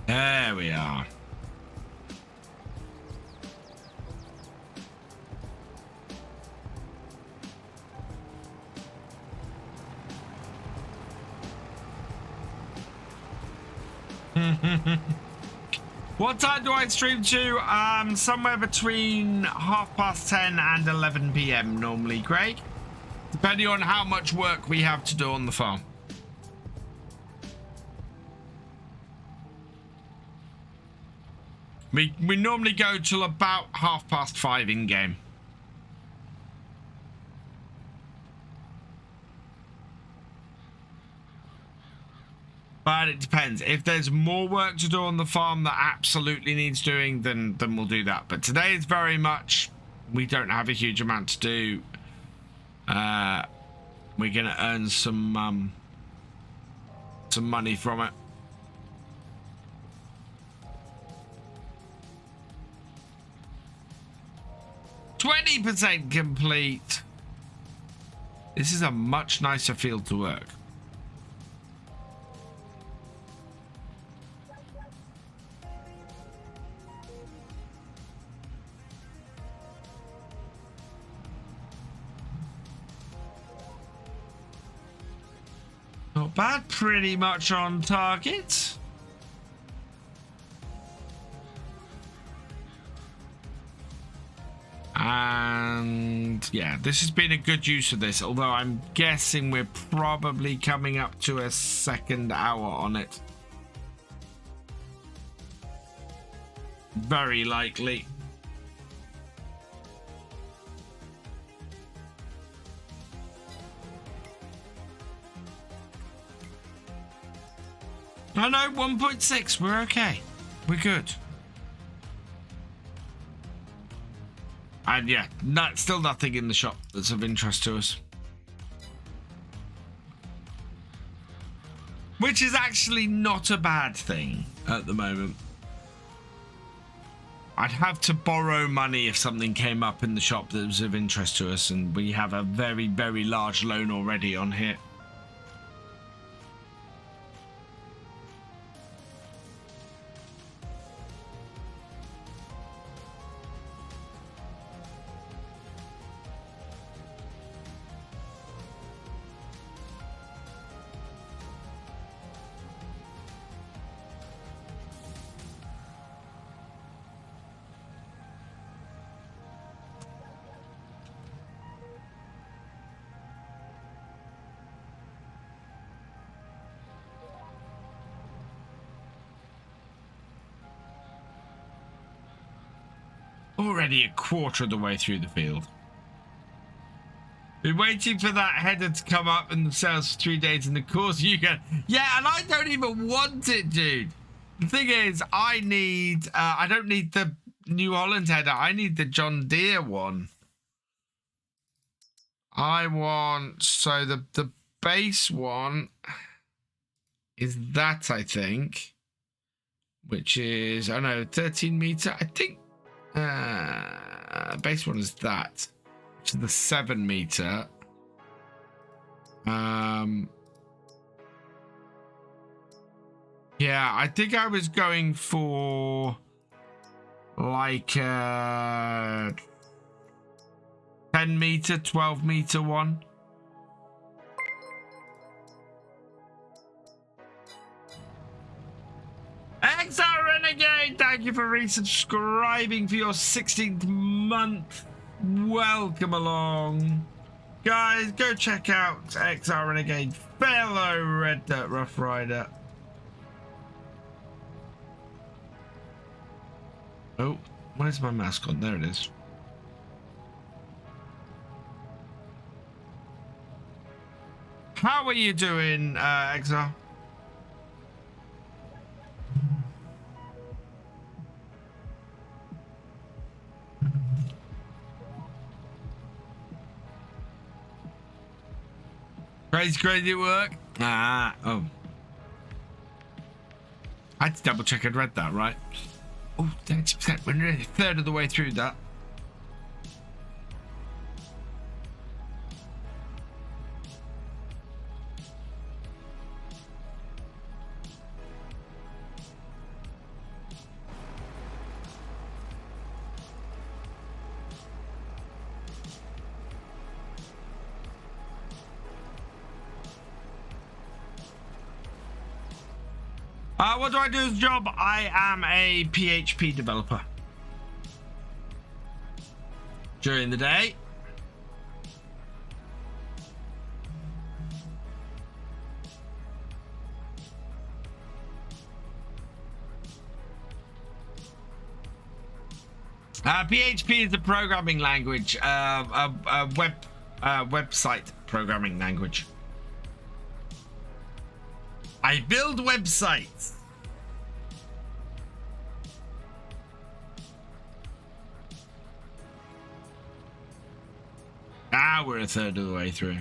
There we are. What time do I stream to? Somewhere between 10:30 and 11 PM normally, Craig. Depending on how much work we have to do on the farm. We normally go till about 5:30 in game. But it depends. If there's more work to do on the farm that absolutely needs doing, then we'll do that. But today is very much, we don't have a huge amount to do. We're gonna earn some money from it. %20 complete. This is a much nicer field to work. Not bad, pretty much on target. And yeah, this has been a good use of this, although I'm guessing we're probably coming up to a second hour on it. Very likely. I know, 1.6, we're okay. We're good. And yeah, still nothing in the shop that's of interest to us. Which is actually not a bad thing at the moment. I'd have to borrow money if something came up in the shop that was of interest to us, and we have a very, very large loan already on here. Already a quarter of the way through the field. Been waiting for that header to come up in the sales for 3 days, and of course you can. Yeah, and I don't even want it, dude. The thing is, I don't need the New Holland header. I need the John Deere one. I want, so the base one is that, I think, which is, I don't know, 13 meter, I think. Base one is that, which is the 7 meter. Yeah, I think I was going for like 10 meter, 12 meter one. XR Renegade, thank you for resubscribing for your 16th month. Welcome along. Guys, go check out XR Renegade, fellow Red Dirt Rough Rider. Oh, where's my mascot? There it is. How are you doing, XR? Crazy at work. Oh. I had to double check I'd read that right. Oh, 30%. We're nearly a third of the way through that. What do I do as a job? I am a PHP developer. During the day. PHP is a programming language, a website programming language. I build websites. Ah, we're a third of the way through.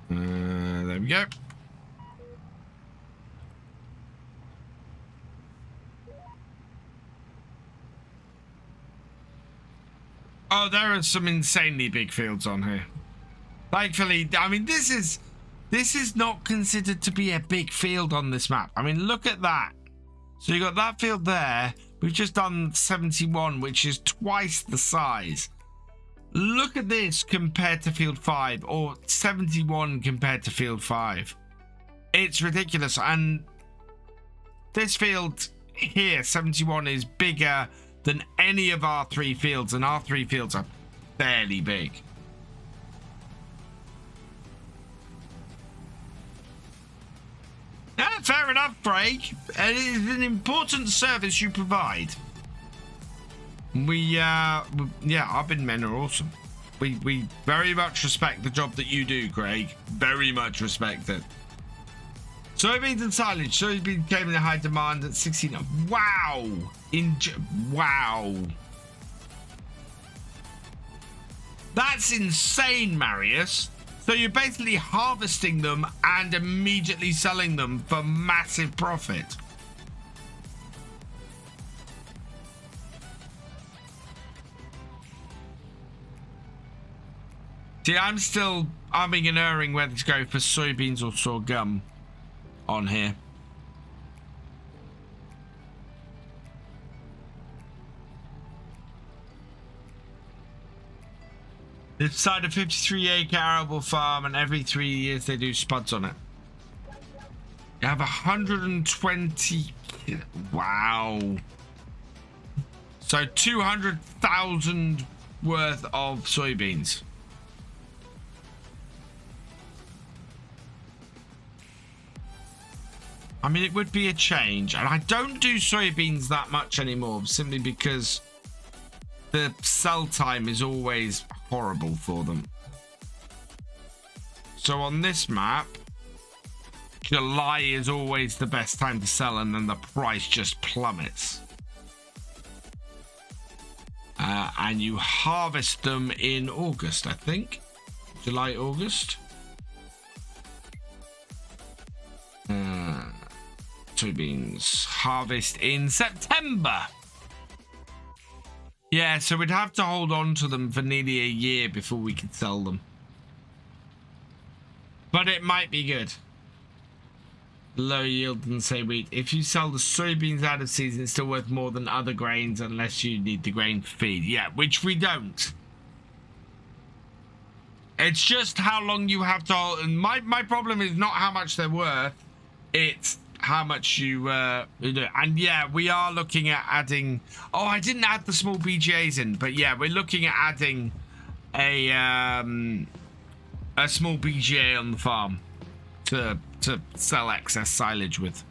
There we go. Oh, there are some insanely big fields on here. Thankfully, I mean, this is not considered to be a big field on this map. I mean, look at that. So you got that field there. We've just done 71, which is twice the size. Look at this compared to field 5, or 71 compared to field 5. It's ridiculous. And this field here, 71, is bigger than any of our 3 fields, and our 3 fields are fairly big. Yeah, fair enough, Craig. It is an important service you provide. Yeah, our bin men are awesome. We very much respect the job that you do, Craig. Very much respect it. Soybeans and silage. Soybeans came in high demand at 16. Wow! Wow. That's insane, Marius. So you're basically harvesting them and immediately selling them for massive profit. See, I'm still umming and erring whether to go for soybeans or sorghum on here. They've started a 53-acre arable farm, and every 3 years they do spuds on it. You have 120. Wow. So 200,000 worth of soybeans. I mean, it would be a change, and I don't do soybeans that much anymore, simply because the sell time is always horrible for them. So on this map, July is always the best time to sell, and then the price just plummets. And you harvest them in August, I think. July, August. Soybeans harvest in September. Yeah, so we'd have to hold on to them for nearly a year before we could sell them. But it might be good. Low yield and say wheat. If you sell the soybeans out of season, it's still worth more than other grains unless you need the grain for feed. Yeah, which we don't. It's just how long you have to hold. And my problem is not how much they're worth. It's how much you do. And yeah, we are looking at adding. Oh, I didn't add the small BGAs in, but yeah, we're looking at adding a small BGA on the farm to sell excess silage with.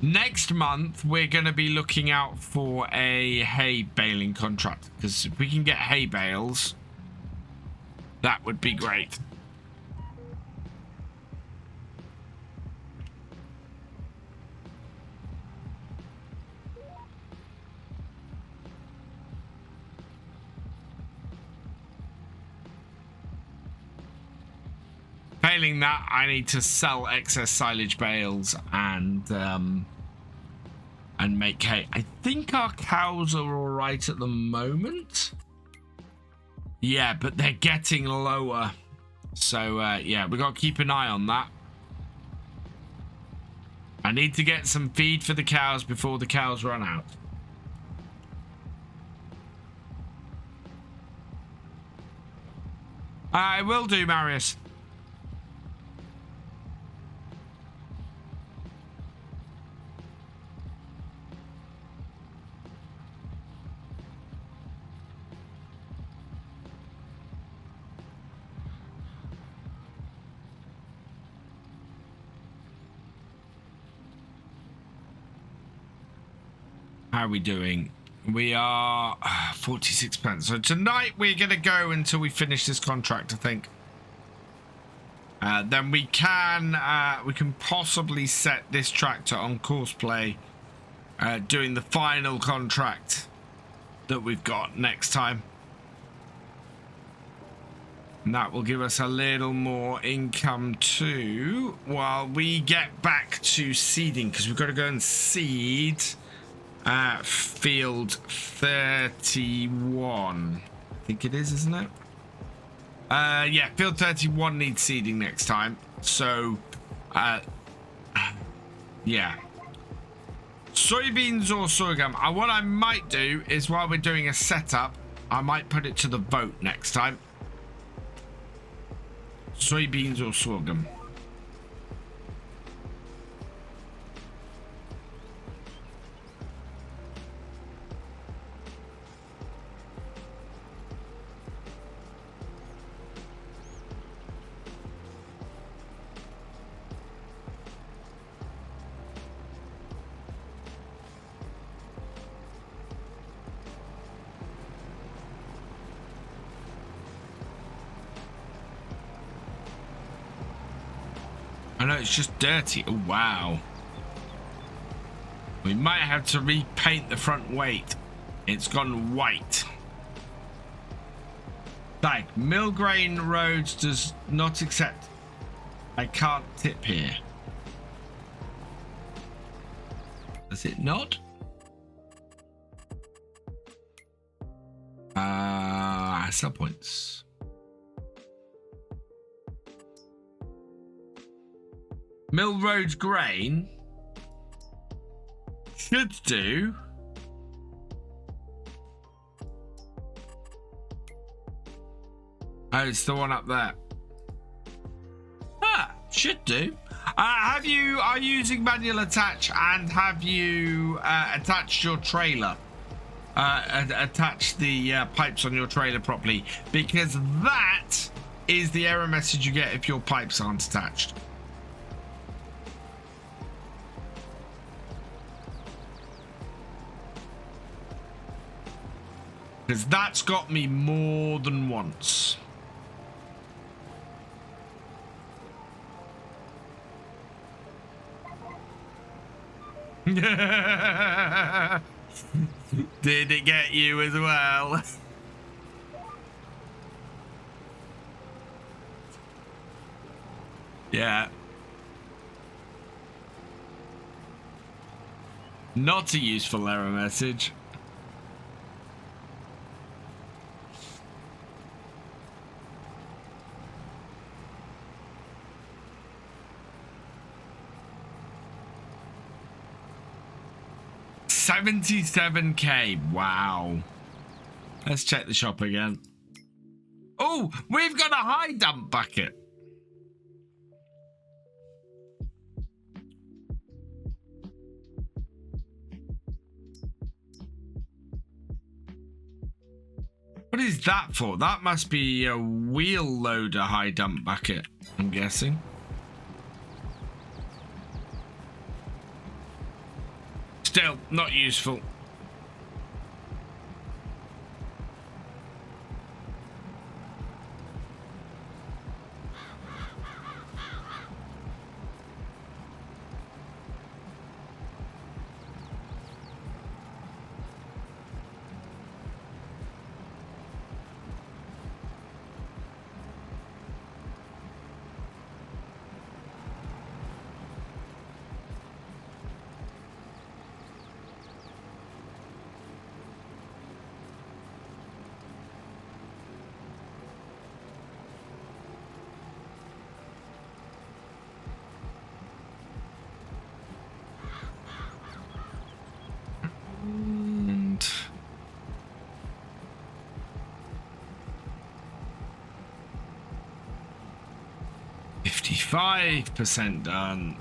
Next month, we're going to be looking out for a hay baling contract, because if we can get hay bales, that would be great. Failing that, I need to sell excess silage bales and make hay. I think our cows are all right at the moment. Yeah, but they're getting lower. So, yeah, we've got to keep an eye on that. I need to get some feed for the cows before the cows run out. I will do, Marius. How are we doing? We are 46%. So tonight we're going to go until we finish this contract, I think. Then we can possibly set this tractor on course play, doing the final contract that we've got next time. And that will give us a little more income too, while we get back to seeding, because we've got to go and seed field 31. I think it is, isn't it? Yeah, field 31 needs seeding next time. So, yeah. Soybeans or sorghum. What I might do is, while we're doing a setup, I might put it to the vote next time. Soybeans or sorghum. I know, it's just dirty. Oh, wow. We might have to repaint the front weight. It's gone white. Like, Millgrain Roads does not accept. I can't tip here. Does it not? Sell points. Mill Road Grain should do. Oh, it's the one up there. Ah, should do. Are you using manual attach, and have you attached your trailer? Attach the pipes on your trailer properly, because that is the error message you get if your pipes aren't attached. Because that's got me more than once. Did it get you as well? Yeah. Not a useful error message. $77K. Wow. Let's check the shop again. Oh, we've got a high dump bucket. What is that for? That must be a wheel loader high dump bucket, I'm guessing. Still not useful. And 55% done.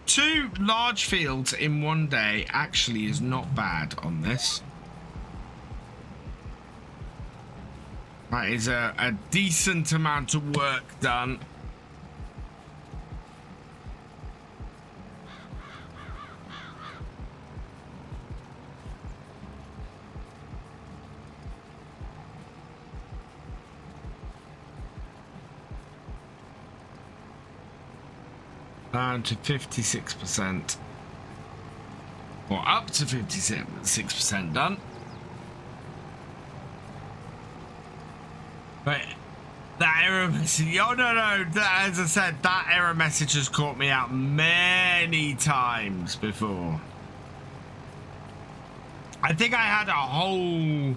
Two large fields in one day actually is not bad on this. That is a decent amount of work done. Down to 56%. Or up to 56% done. But that error message, oh no, that, as I said, that error message has caught me out many times before. I think I had a whole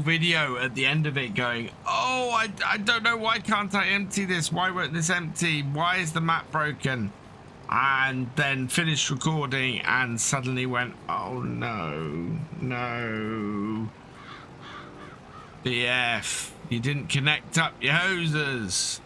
video at the end of it going, oh, I don't know, why can't I empty this? Why won't this empty? Why is the map broken? And then finished recording and suddenly went, oh no, BF, you didn't connect up your hoses.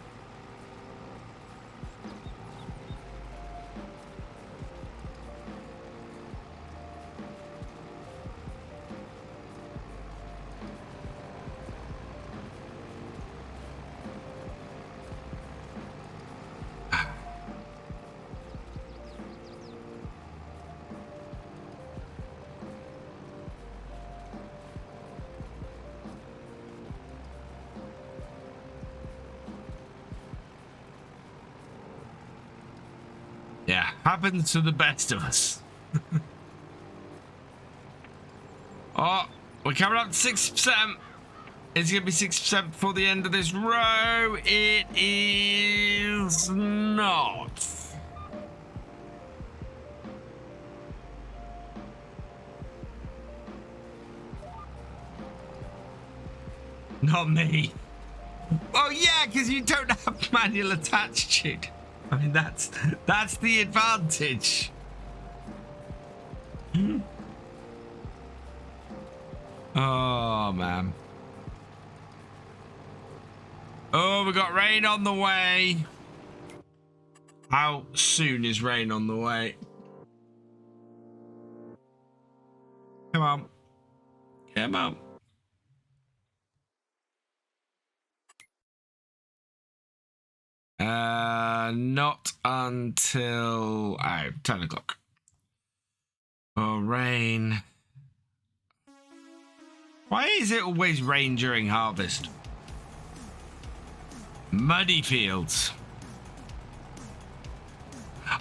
Yeah, happens to the best of us. Oh, we're coming up to 6%. It's going to be 6% before the end of this row. It is not. Not me. Oh yeah, because you don't have manual attitude. I mean, that's the advantage. Oh man. Oh, we got rain on the way. How soon is rain on the way? Come on. Come on. Not until 10 o'clock. Oh, rain. Why is it always rain during harvest? Muddy fields.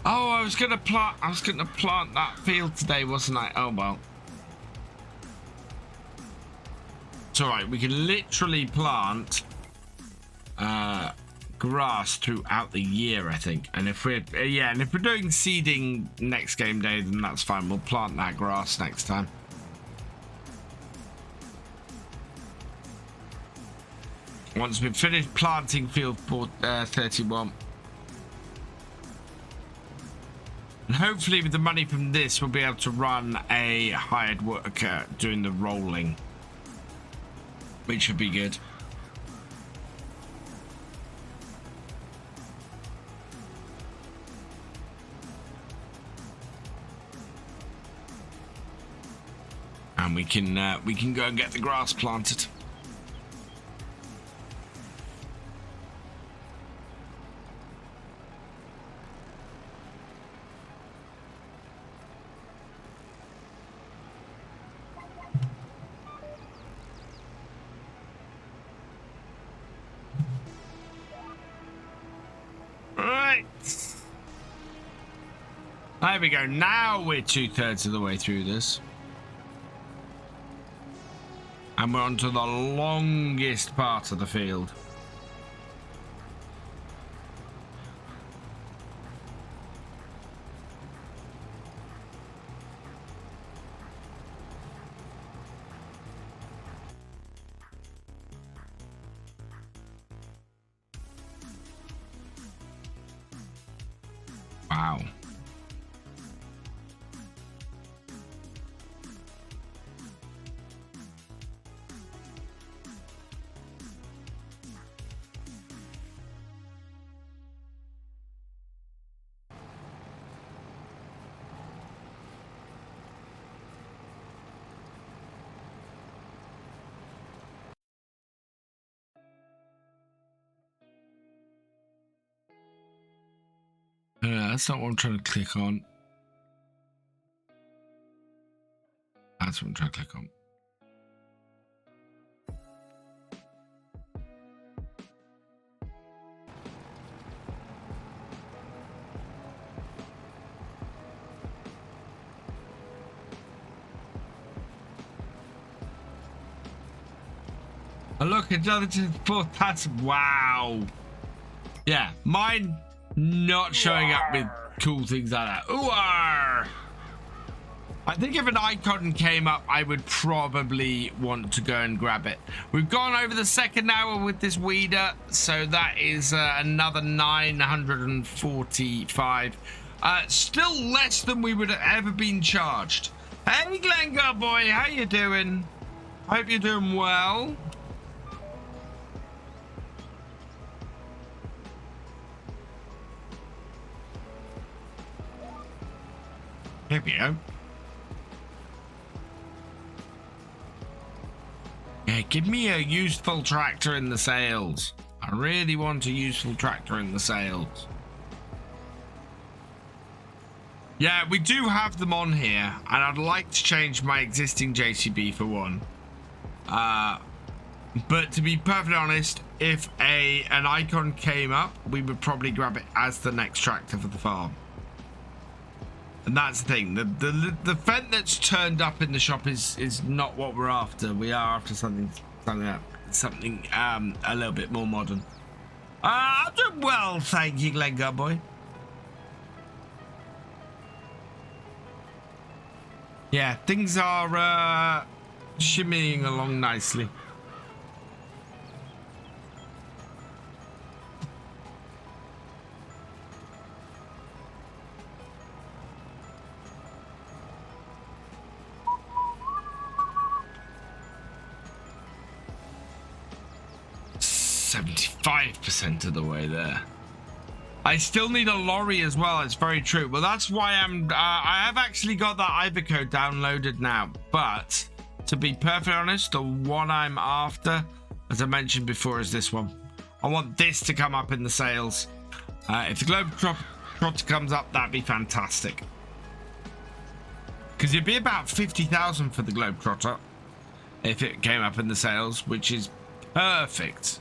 Oh, I was gonna plant that field today, wasn't I? Oh well. It's alright, we can literally plant grass throughout the year, I think. And if we're doing seeding next game day, then that's fine. We'll plant that grass next time. Once we've finished planting field 31. And hopefully with the money from this, we'll be able to run a hired worker doing the rolling, which should be good. And we can go and get the grass planted. Right. There we go. Now we're 2/3 of the way through this. And we're on to the longest part of the field. Wow. That's not what I'm trying to click on. That's what I'm trying to click on. A look, another to the fourth. That's wow. Yeah, mine not showing up with cool things like that. Ooh, I think if an icon came up, I would probably want to go and grab it. We've gone over the second hour with this weeder, so that is another 945. Still less than we would have ever been charged. Hey, Galcomp boy, how you doing? Hope you're doing well. Here we go. Yeah, give me a useful tractor in the sales. I really want a useful tractor in the sales. Yeah, we do have them on here, and I'd like to change my existing JCB for one. But to be perfectly honest, if an icon came up, we would probably grab it as the next tractor for the farm. And that's the thing. The Fent that's turned up in the shop is not what we're after. We are after something a little bit more modern. I'm doing well, thank you, Galcomp boy. Yeah, things are shimmying along nicely. .75% of the way there. I still need a lorry as well. It's very true. Well, that's why I have actually got that Iveco downloaded now. But to be perfectly honest, the one I'm after, as I mentioned before, is this one. I want this to come up in the sales. If the Globetrotter comes up, that'd be fantastic. Because it'd be about 50,000 for the Globetrotter if it came up in the sales, which is perfect.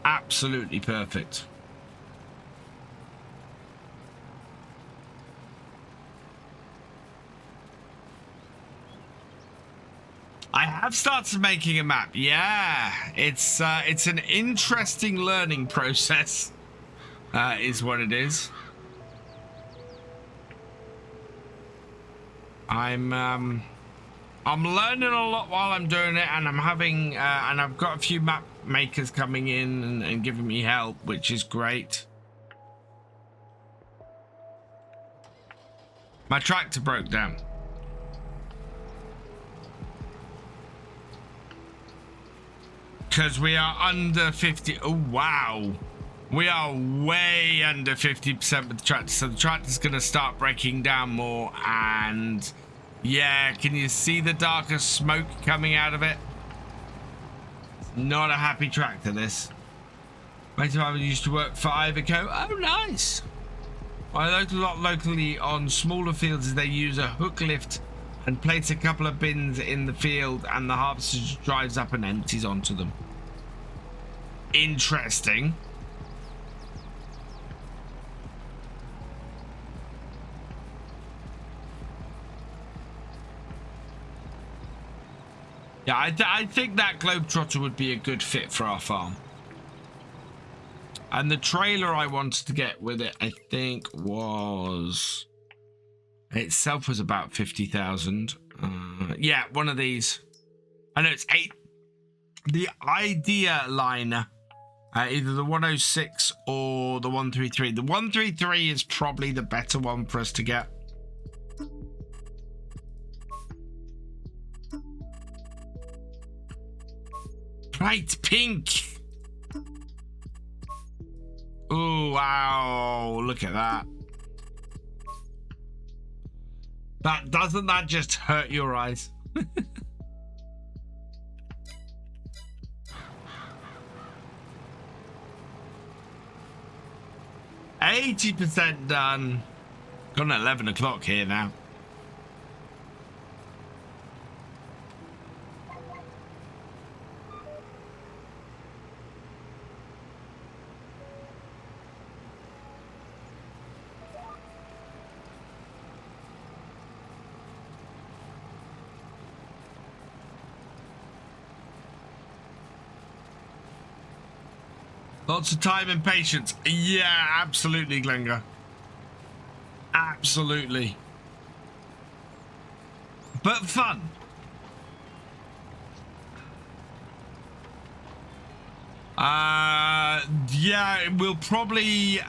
Absolutely perfect. I have started making a map. Yeah, it's an interesting learning process, is what it is. I'm learning a lot while I'm doing it, and I'm having and I've got a few map makers coming in and giving me help, which is great. My tractor broke down. Because we are under 50. Oh, wow. We are way under 50% with the tractor. So the tractor's going to start breaking down more. And yeah, can you see the darker smoke coming out of it? It's not a happy tractor, this. My father used to work for Iveco. Oh, nice. I learned a lot locally on smaller fields as they use a hook lift and place a couple of bins in the field, and the harvester just drives up and empties onto them. Interesting. Yeah, I think that Globetrotter would be a good fit for our farm. And the trailer I wanted to get with it, I think, was... itself was about 50,000. Yeah, one of these. I know it's 8. The Idea line, either the 106 or the 133. The 133 is probably the better one for us to get. Bright pink. Oh, wow. Look at that. Doesn't that just hurt your eyes? 80% done. Gone at 11 o'clock here now. Lots of time and patience. Yeah, absolutely, Glengar. Absolutely. But fun. Yeah, we'd probably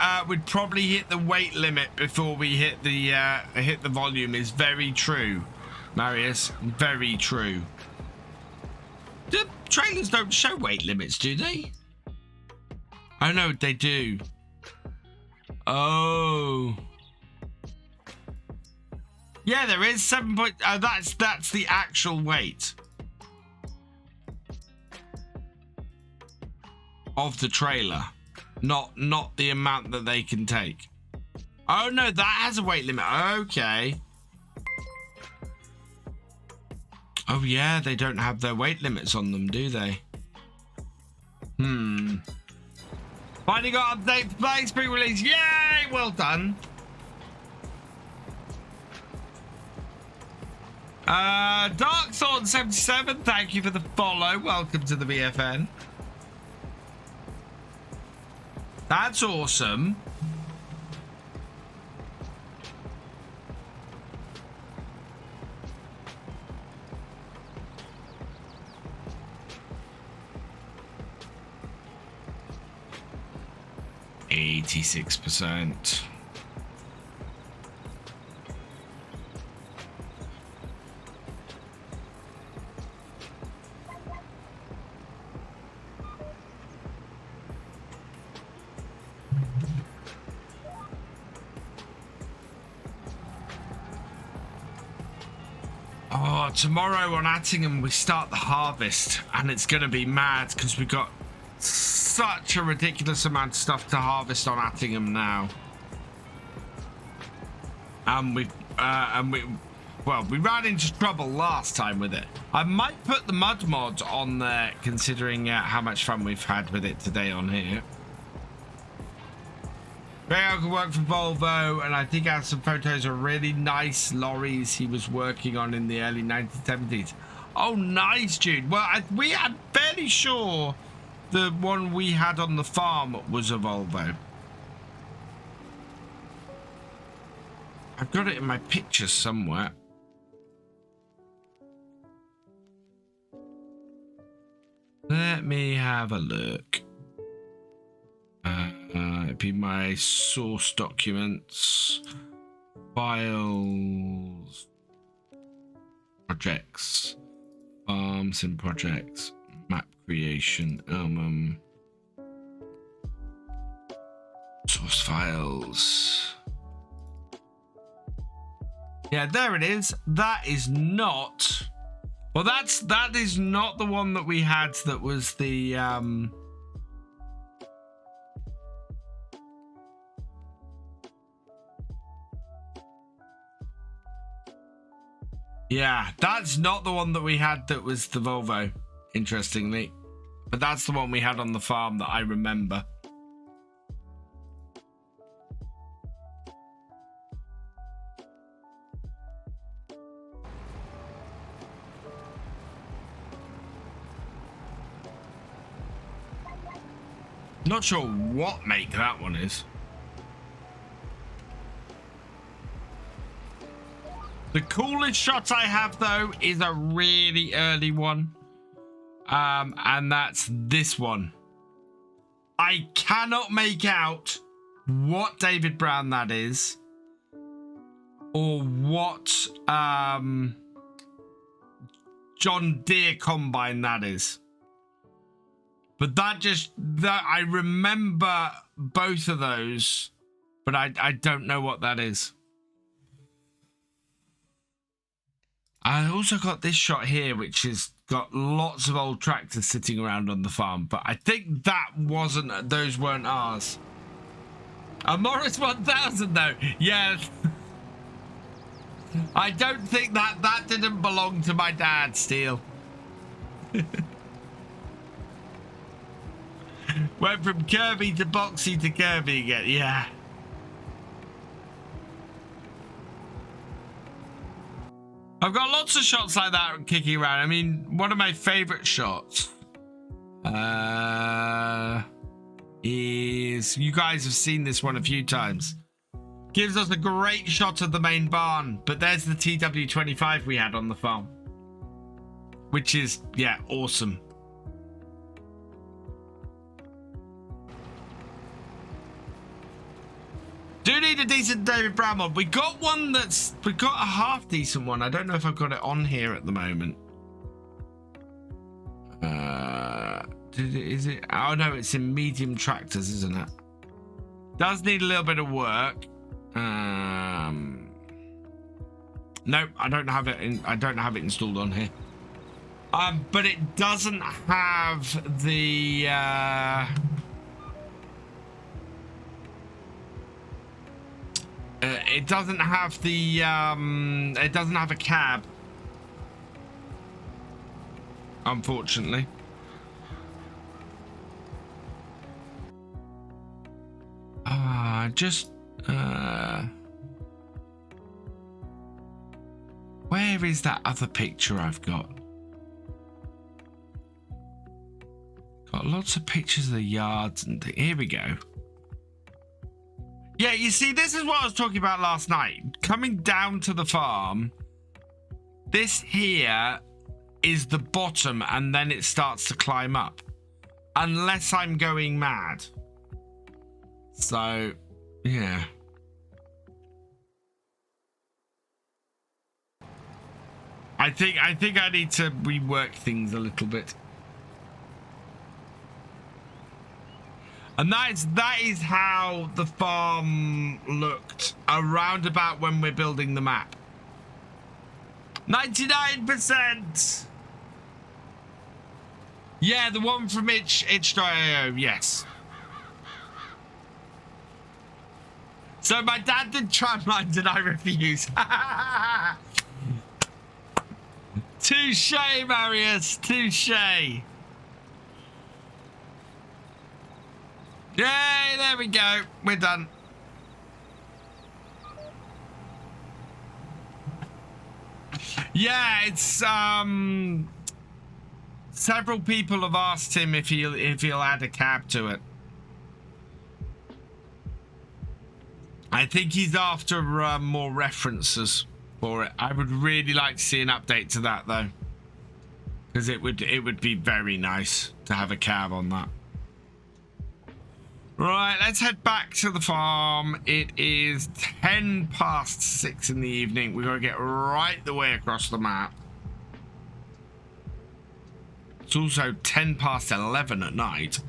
hit the weight limit before we hit the volume. Is very true, Marius. Very true. The trailers don't show weight limits, do they? Oh no, they do. Oh. Yeah, there is 7 point. That's the actual weight of the trailer, not the amount that they can take. Oh no, that has a weight limit. Okay. Oh yeah, they don't have their weight limits on them, do they? Finally got update for Playing Spring release. Yay! Well done. Dark Sword 77, thank you for the follow. Welcome to the VFN. That's awesome. %. Oh, tomorrow on Attingham we start the harvest, and it's going to be mad because we've got such a ridiculous amount of stuff to harvest on Attingham now. And we ran into trouble last time with it. I might put the mud mod on there, considering how much fun we've had with it today on here. Greg Uncle worked for Volvo, and I think I have some photos of really nice lorries he was working on in the early 1970s. Oh, nice, Jude. Well, I'm fairly sure the one we had on the farm was a Volvo. I've got it in my pictures somewhere. Let me have a look. It'd be my source documents, files, projects, farms and projects, map creation, source files. Yeah, there it is. That is not. Well, that is not the one that we had. That was the Yeah, that's not the one that we had that was the Volvo, interestingly. But that's the one we had on the farm that I remember. Not sure what make that one is. The coolest shot I have, though, is a really early one. And that's this one. I cannot make out what David Brown that is. Or what John Deere combine that is. But that I remember both of those. But I don't know what that is. I also got this shot here, which has got lots of old tractors sitting around on the farm, but I think those weren't ours. A Morris 1000 though, yeah. I don't think that didn't belong to my dad, Steele. Went from Kirby to Boxy to Kirby again, yeah. I've got lots of shots like that kicking around. I mean, one of my favorite shots. is, you guys have seen this one a few times. Gives us a great shot of the main barn, but there's the TW25 we had on the farm, which is, yeah, awesome. Do need a decent David Brown mod. We got one we got a half decent one. I don't know if I've got it on here at the moment. Is it? Oh no, it's in medium tractors, isn't it? Does need a little bit of work. No, I don't have it. I don't have it installed on here. But it doesn't have the. It doesn't have the. It doesn't have a cab. Unfortunately. Where is that other picture I've got? Got lots of pictures of the yards and here we go. Yeah, you see, this is what I was talking about last night. Coming down to the farm, this here is the bottom and then it starts to climb up. Unless I'm going mad. So, yeah. I think I need to rework things a little bit. And that is how the farm looked around about when we're building the map. 99%. Yeah, the one from itch.io, yes. So my dad did tramlines and I refuse. Touche, Marius, touche. Yay, there we go. We're done. Yeah, it's several people have asked him if he'll add a cab to it. I think he's after more references for it. I would really like to see an update to that though, because it would be very nice to have a cab on that. Right, let's head back to the farm. It is 6:10 in the evening. We've got to get right the way across the map. It's also 11:10 at night.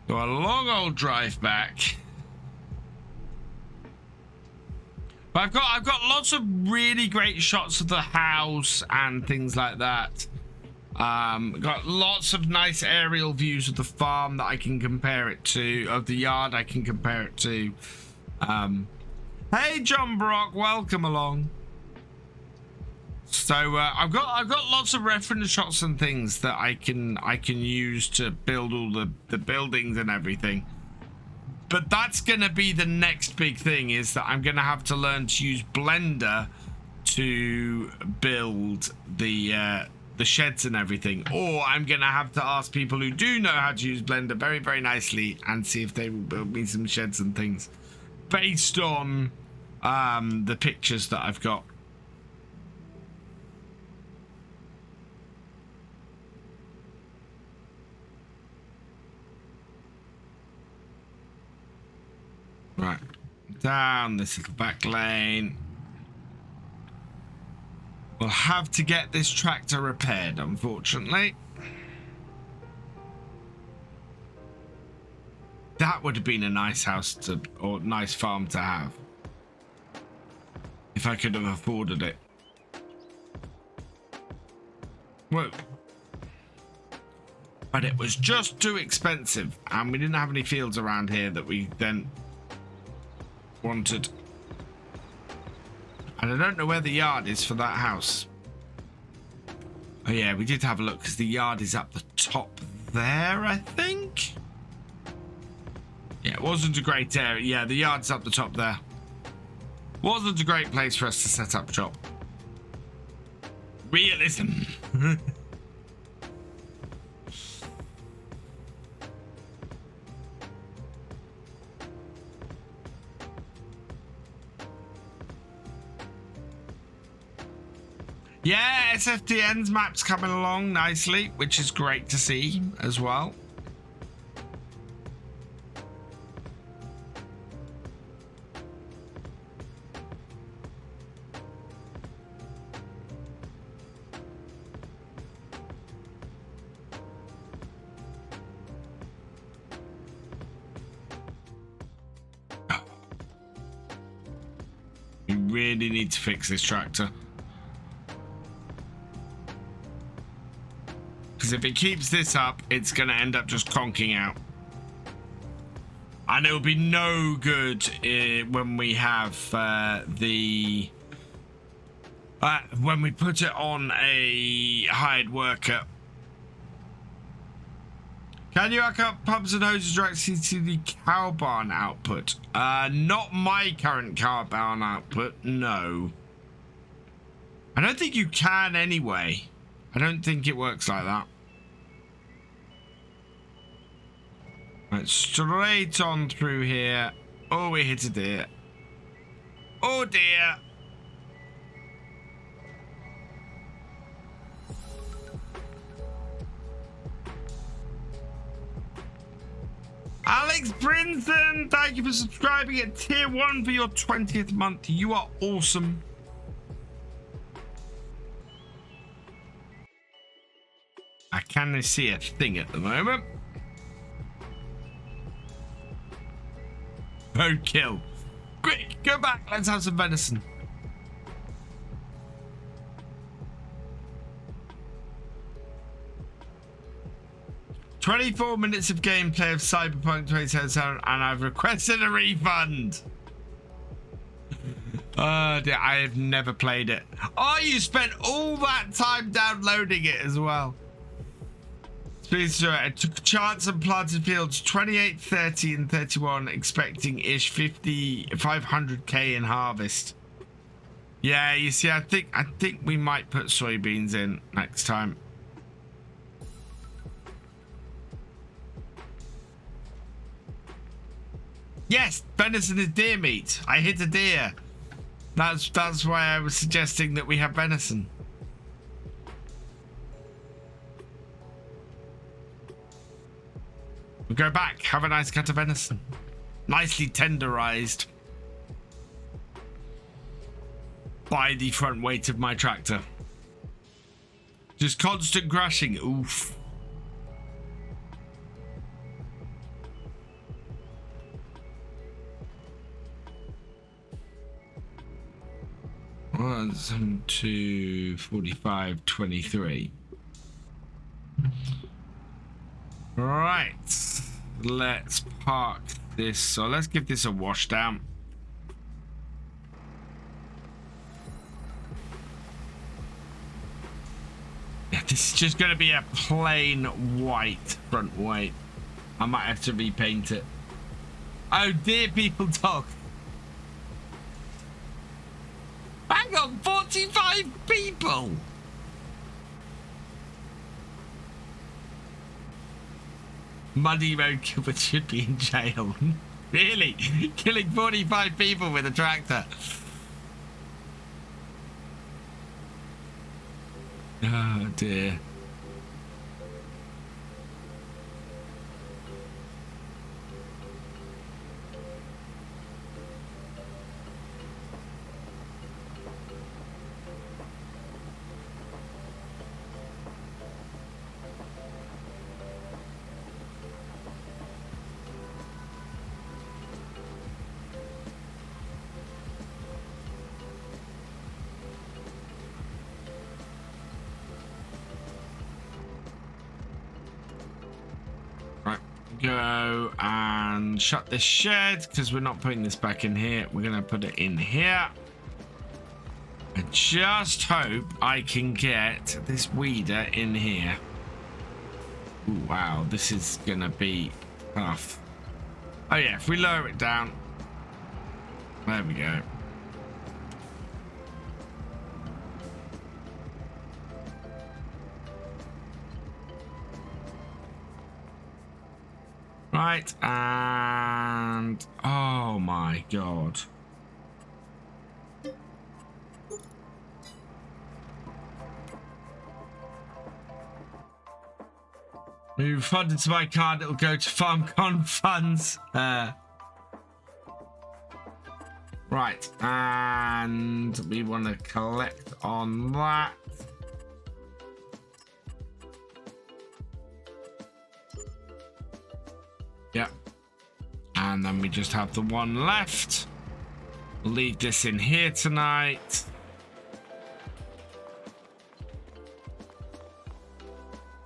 Got a long old drive back. But I've got lots of really great shots of the house and things like that. Got lots of nice aerial views of the farm that I can compare it to, of the yard I can compare it to. Hey John Brock, welcome along. So I've got lots of reference shots and things that I can use to build all the buildings and everything. But that's going to be the next big thing, is that I'm going to have to learn to use Blender to build the sheds and everything. Or I'm going to have to ask people who do know how to use Blender very, very nicely and see if they will build me some sheds and things based on the pictures that I've got. Right, down this little back lane. We'll have to get this tractor repaired, unfortunately. That would have been a nice house to, or nice farm to have, if I could have afforded it. Whoa. But it was just too expensive, and we didn't have any fields around here that we then wanted. And I don't know where the yard is for that house. Oh yeah, we did have a look because the yard is up the top there, I think. Yeah, it wasn't a great area. Yeah, the yard's up the top there. Wasn't a great place for us to set up shop. Realism. Yeah, SFTN's map's coming along nicely, which is great to see as well. We really need to fix this tractor. Because if it keeps this up, it's going to end up just conking out. And it'll be no good when we have when we put it on a hired worker. Can you hook up pumps and hoses directly to the cow barn output? Not my current cow barn output, no. I don't think you can anyway. I don't think it works like that. Right, straight on through here. Oh, we hit a deer. Oh dear. Alex Brinson, thank you for subscribing at tier 1 for your 20th month. You are awesome. I can't see a thing at the moment. Roadkill. Quick, go back. Let's have some venison. "24 minutes of gameplay of Cyberpunk 2077 and I've requested a refund." Dear, I have never played it. Oh, you spent all that time downloading it as well. Please do it. I took a chance and planted fields 28, 30, and 31, expecting ish 500k in harvest. Yeah, you see, I think we might put soybeans in next time. Yes, venison is deer meat. I hit a deer. That's why I was suggesting that we have venison. We'll go back, have a nice cut of venison. Nicely tenderized by the front weight of my tractor. Just constant crashing. Oof. One, 2, 45, 23. Right, let's park this. So let's give this a wash down. Yeah, this is just going to be a plain white front weight. I might have to repaint it. Oh dear, people talk. Hang on, 45 people. Muddy road killer should be in jail. Really? Killing 45 people with a tractor. Oh dear. Go and shut this shed because we're not putting this back in here. We're going to put it in here. I just hope I can get this weeder in here. Ooh, wow, this is going to be tough. Oh yeah, if we lower it down. There we go. Right, and oh my god. Move funded to my card, it'll go to FarmCon funds. Right, and we want to collect on that. Yep. And then we just have the one left. Leave this in here tonight.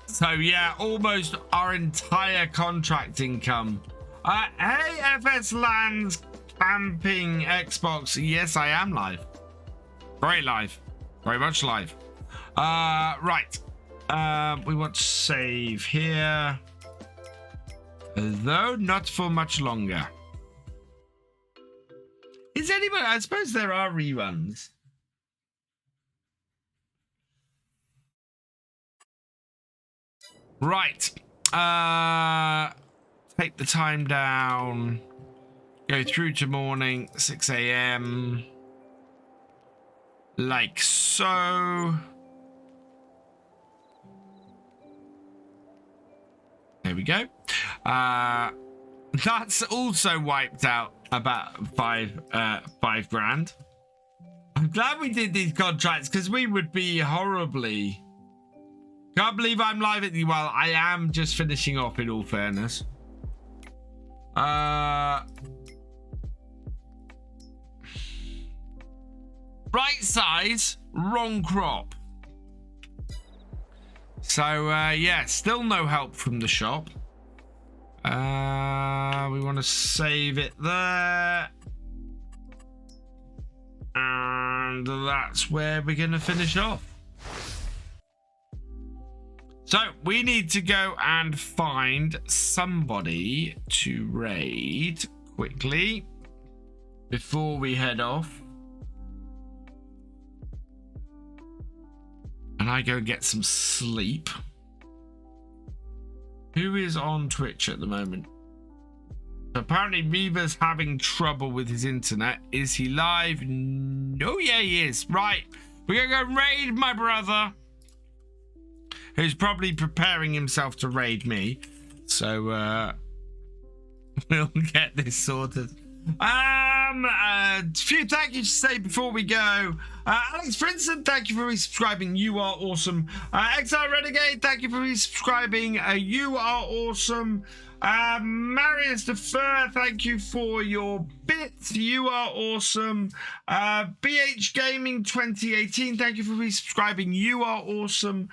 So yeah, almost our entire contract income. Hey, FS Lands Camping Xbox. Yes, I am live. Very live. Very much live. Right. We want to save here. Though not for much longer. Is anybody? I suppose there are reruns. Right. Take the time down. Go through to morning, 6 a.m. Like so. There we go. That's also wiped out about five grand. I'm glad we did these contracts because we would be horribly. Can't believe I'm live at the. Well, I am just finishing off in all fairness. Right size, wrong crop. So yeah, still no help from the shop. We want to save it there. And that's where we're going to finish off. So we need to go and find somebody to raid quickly before we head off. And I go get some sleep. Who is on Twitch at the moment? Apparently Reaver's having trouble with his internet. Is he live? No, yeah, he is. Right. We're going to go raid my brother, who's probably preparing himself to raid me. So we'll get this sorted. A few thank yous to say before we go. Alex Princeton, thank you for resubscribing. You are awesome. XR Renegade, thank you for resubscribing. You are awesome. Marius the Fur, thank you for your bits. You are awesome. BH Gaming 2018, thank you for resubscribing. You are awesome.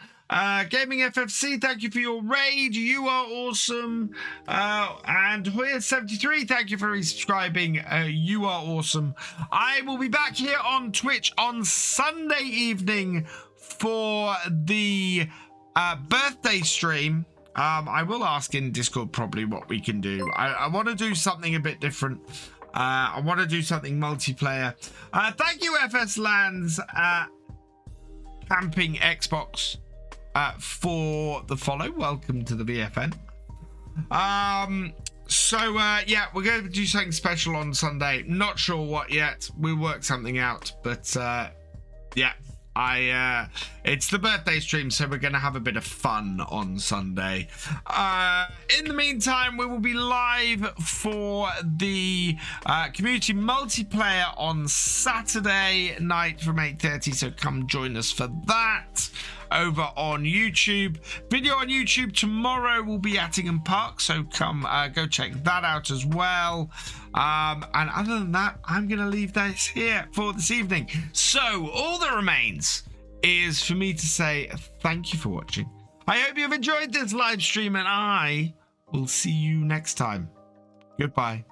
Gaming FFC, thank you for your raid. You are awesome. And Hoya73, thank you for resubscribing. You are awesome. I will be back here on Twitch on Sunday evening for the birthday stream. I will ask in Discord probably what we can do. I want to do something a bit different. I want to do something multiplayer. Thank you, FS Lands Camping Xbox. For the follow. Welcome to the VFN. Yeah, we're going to do something special on Sunday. Not sure what yet. We'll work something out, but yeah, it's the birthday stream, so we're going to have a bit of fun on Sunday. In the meantime, we will be live for the community multiplayer on Saturday night from 8:30, so come join us for that over on YouTube. Video on YouTube tomorrow will be Attingham Park, so come go check that out as well. And other than that, I'm gonna leave this here for this evening. So all that remains is for me to say thank you for watching. I hope you've enjoyed this live stream, and I will see you next time. Goodbye.